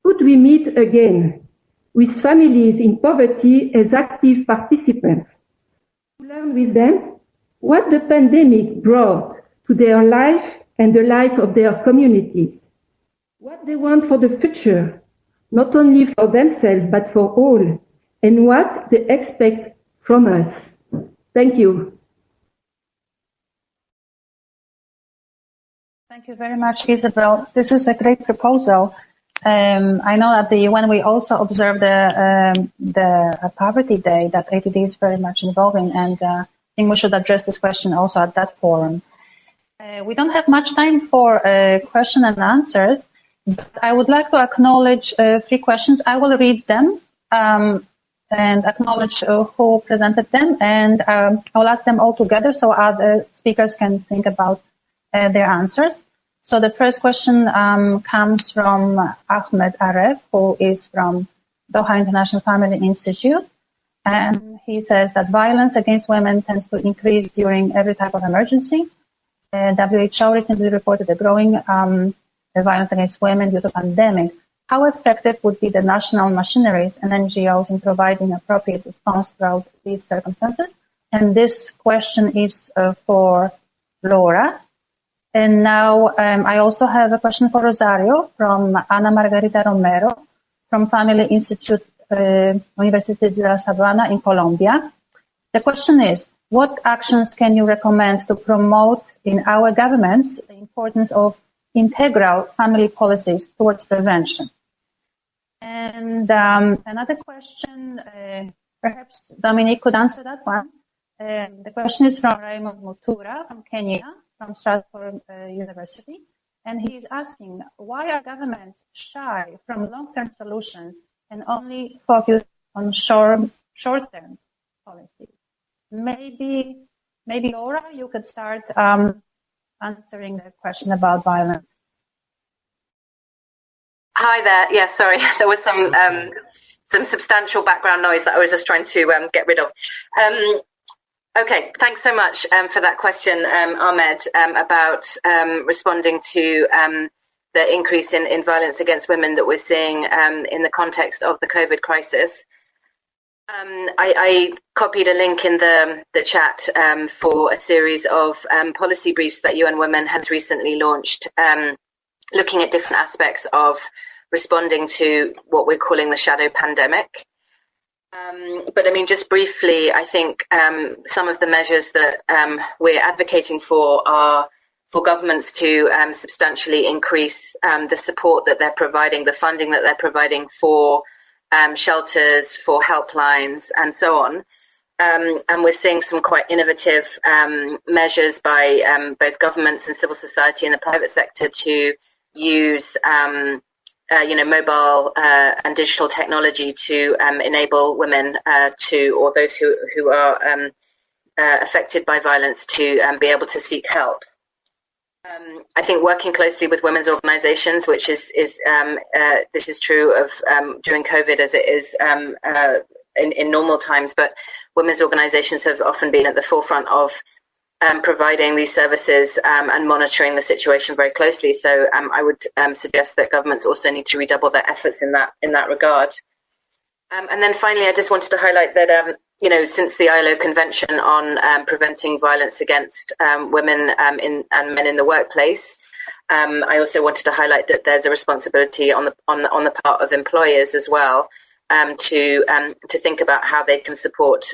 could we meet again with families in poverty as active participants, to learn with them what the pandemic brought to their life and the life of their communities, what they want for the future, not only for themselves but for all, and what they expect from us. Thank you. Thank you very much, Isabel. This is a great proposal. I know that when we also observe the Poverty Day, that ATD is very much involving, and I think we should address this question also at that forum. We don't have much time for question and answers, but I would like to acknowledge 3 questions. I will read them and acknowledge who presented them, and I will ask them all together so other speakers can think about their answers. So the first question comes from Ahmed Aref, who is from Doha International Family Institute. And he says that violence against women tends to increase during every type of emergency. WHO recently reported a growing violence against women due to pandemic. How effective would be the national machineries and NGOs in providing appropriate response throughout these circumstances? And this question is for Laura. And now I also have a question for Rosario from Ana Margarita Romero from Family Institute, University de La Sabana in Colombia. The question is, what actions can you recommend to promote in our governments the importance of integral family policies towards prevention? And another question, perhaps Dominique could answer that one. The question is from Raymond Mutura from Kenya, from Stratford University, and he is asking, why are governments shy from long-term solutions and only focus on short-term policies? Maybe Laura, you could start answering the question about violence. Hi there. Yeah, sorry, there was some substantial background noise that I was just trying to get rid of. Okay, thanks so much for that question, Ahmed, about responding to the increase in violence against women that we're seeing in the context of the COVID crisis. I copied a link in the chat for a series of policy briefs that UN Women has recently launched, looking at different aspects of responding to what we're calling the shadow pandemic. But I mean, just briefly, I think some of the measures that we're advocating for are for governments to substantially increase the support that they're providing, the funding that they're providing for shelters, for helplines, and so on. and we're seeing some quite innovative measures by both governments and civil society and the private sector to use mobile and digital technology to enable women or those who are affected by violence to be able to seek help. I think working closely with women's organisations, which is this is true of during COVID as it is in normal times, but women's organisations have often been at the forefront of providing these services and monitoring the situation very closely. So I would suggest that governments also need to redouble their efforts in that regard. And then finally, I just wanted to highlight that since the ILO Convention on preventing violence against women and men in the workplace, I also wanted to highlight that there's a responsibility on the part of employers as well to think about how they can support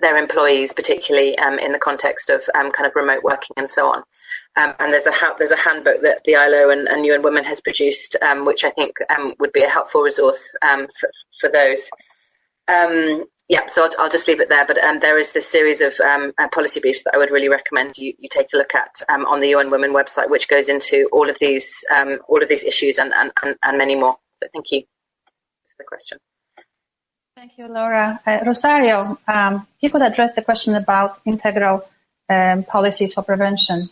their employees, particularly in the context of kind of remote working and so on. And there's a handbook that the ILO and UN Women has produced, which I think would be a helpful resource for those. So I'll just leave it there. But there is this series of policy briefs that I would really recommend you take a look at on the UN Women website, which goes into all of these issues and many more. So thank you for the question. Thank you, Laura. Rosario, if you could address the question about integral policies for prevention.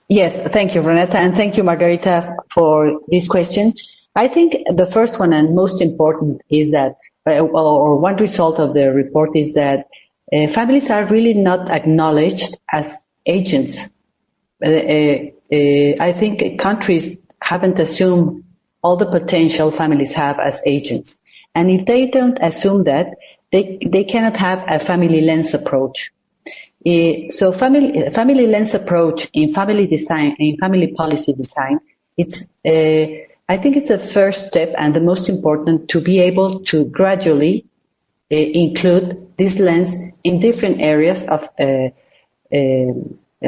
Yes, thank you, Renata, and thank you, Margarita, for this question. I think the first one and most important is that, or one result of the report is that families are really not acknowledged as agents. I think countries haven't assumed all the potential families have as agents. And if they don't assume that, they cannot have a family lens approach. So family lens approach in family design, in family policy design, I think it's a first step and the most important to be able to gradually include this lens in different areas of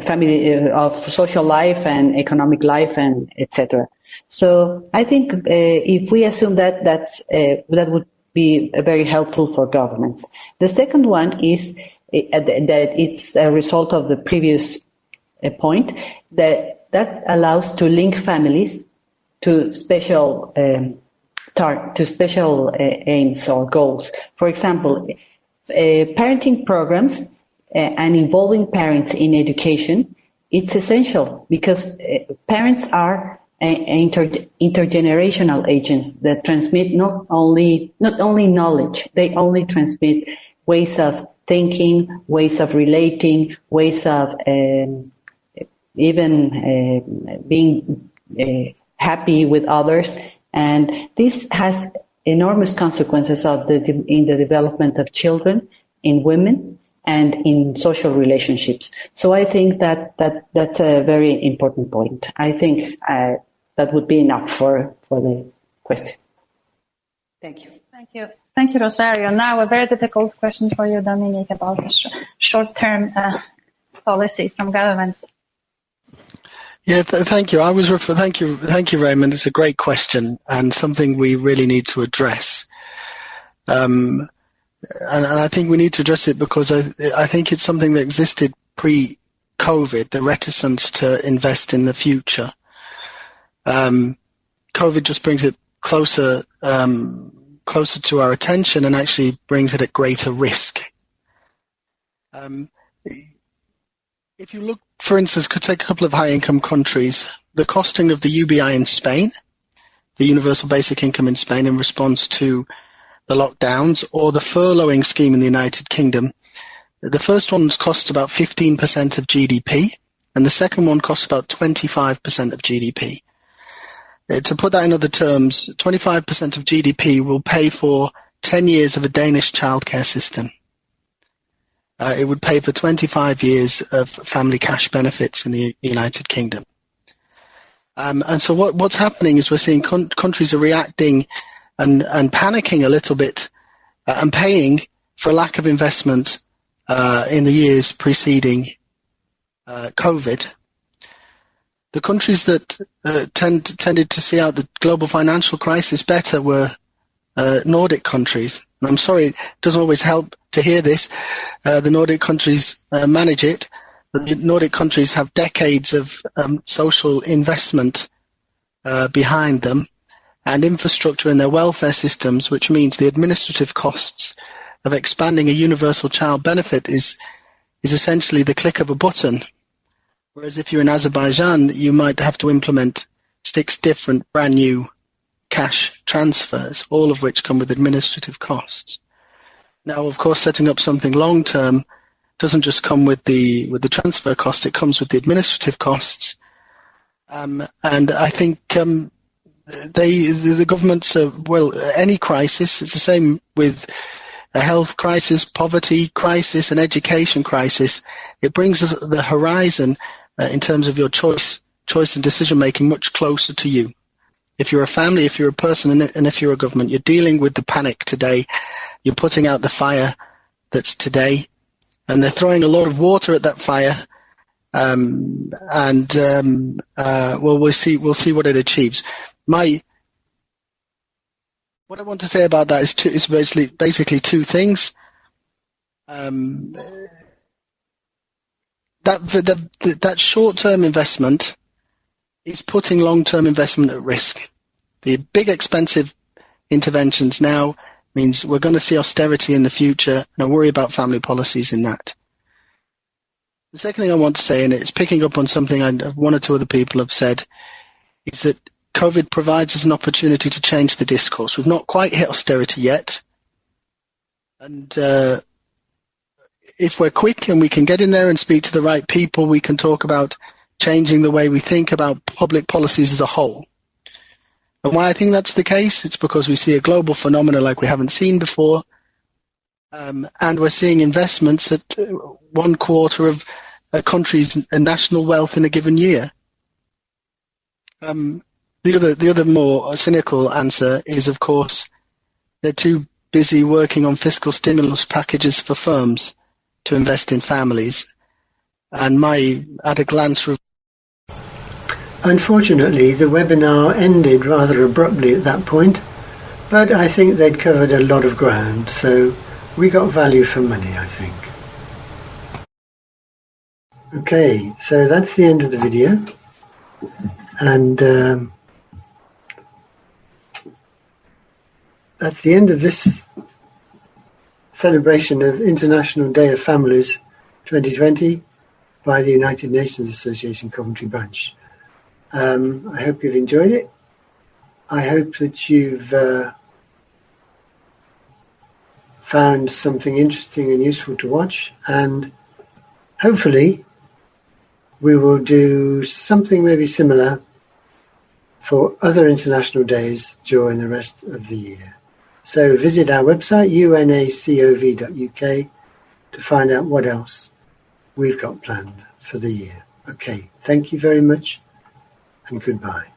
family, of social life and economic life and etc. So I think if we assume that, that would be very helpful for governments. The second one is that it's a result of the previous point that allows to link families to special aims or goals. For example, parenting programs and involving parents in education, it's essential because parents are intergenerational agents that transmit not only knowledge, they only transmit ways of thinking, ways of relating, ways of even being happy with others, and this has enormous consequences in the development of children, in women, and in social relationships. So I think that's a very important point. I think that would be enough for the question. Thank you. Thank you, Rosario. Now a very difficult question for you, Dominique, about the short-term policies from governments. Yeah, thank you. Thank you, Raymond. It's a great question and something we really need to address. And I think we need to address it because I think it's something that existed pre-COVID, the reticence to invest in the future. COVID just brings it closer to our attention and actually brings it at greater risk. If you look, for instance, could take a couple of high-income countries, the costing of the UBI in Spain, the Universal Basic Income in Spain in response to the lockdowns, or the furloughing scheme in the United Kingdom. The first one costs about 15% of GDP, and the second one costs about 25% of GDP. To put that in other terms, 25% of GDP will pay for 10 years of a Danish childcare system. It would pay for 25 years of family cash benefits in the United Kingdom. And so what's happening is we're seeing countries are reacting and panicking a little bit and paying for a lack of investment in the years preceding COVID. The countries that tended to see out the global financial crisis better were Nordic countries, And I'm sorry, it doesn't always help to hear this. The Nordic countries manage it, but the Nordic countries have decades of social investment behind them and infrastructure in their welfare systems, which means the administrative costs of expanding a universal child benefit is essentially the click of a button. Whereas if you're in Azerbaijan, you might have to implement 6 different brand new cash transfers, all of which come with administrative costs. Now, of course, setting up something long-term doesn't just come with the transfer cost, it comes with the administrative costs. And I think the governments, well, any crisis, it's the same with a health crisis, poverty crisis, an education crisis. It brings us the horizon in terms of your choice and decision-making much closer to you. If you're a family, if you're a person, and if you're a government, you're dealing with the panic today. You're putting out the fire that's today, and they're throwing a lot of water at that fire. Well, we'll see what it achieves. What I want to say about that is basically 2 things. That short-term investment is putting long-term investment at risk. The big expensive interventions now means we're going to see austerity in the future, and I worry about family policies in that. The second thing I want to say, and it's picking up on something one or two other people have said, is that COVID provides us an opportunity to change the discourse. We've not quite hit austerity yet, and if we're quick and we can get in there and speak to the right people, we can talk about changing the way we think about public policies as a whole. And why I think that's the case, it's because we see a global phenomenon like we haven't seen before, and we're seeing investments at 1/4 of a country's national wealth in a given year. The other more cynical answer is, of course, they're too busy working on fiscal stimulus packages for firms to invest in families. And my at-a-glance review. Unfortunately, the webinar ended rather abruptly at that point, but I think they'd covered a lot of ground, so we got value for money, I think. Okay, so that's the end of the video, and that's the end of this celebration of International Day of Families 2020 by the United Nations Association Coventry branch. I hope you've enjoyed it. I hope that you've found something interesting and useful to watch, and hopefully we will do something maybe similar for other international days during the rest of the year. So visit our website, unacov.uk, to find out what else we've got planned for the year. Okay, thank you very much, and goodbye.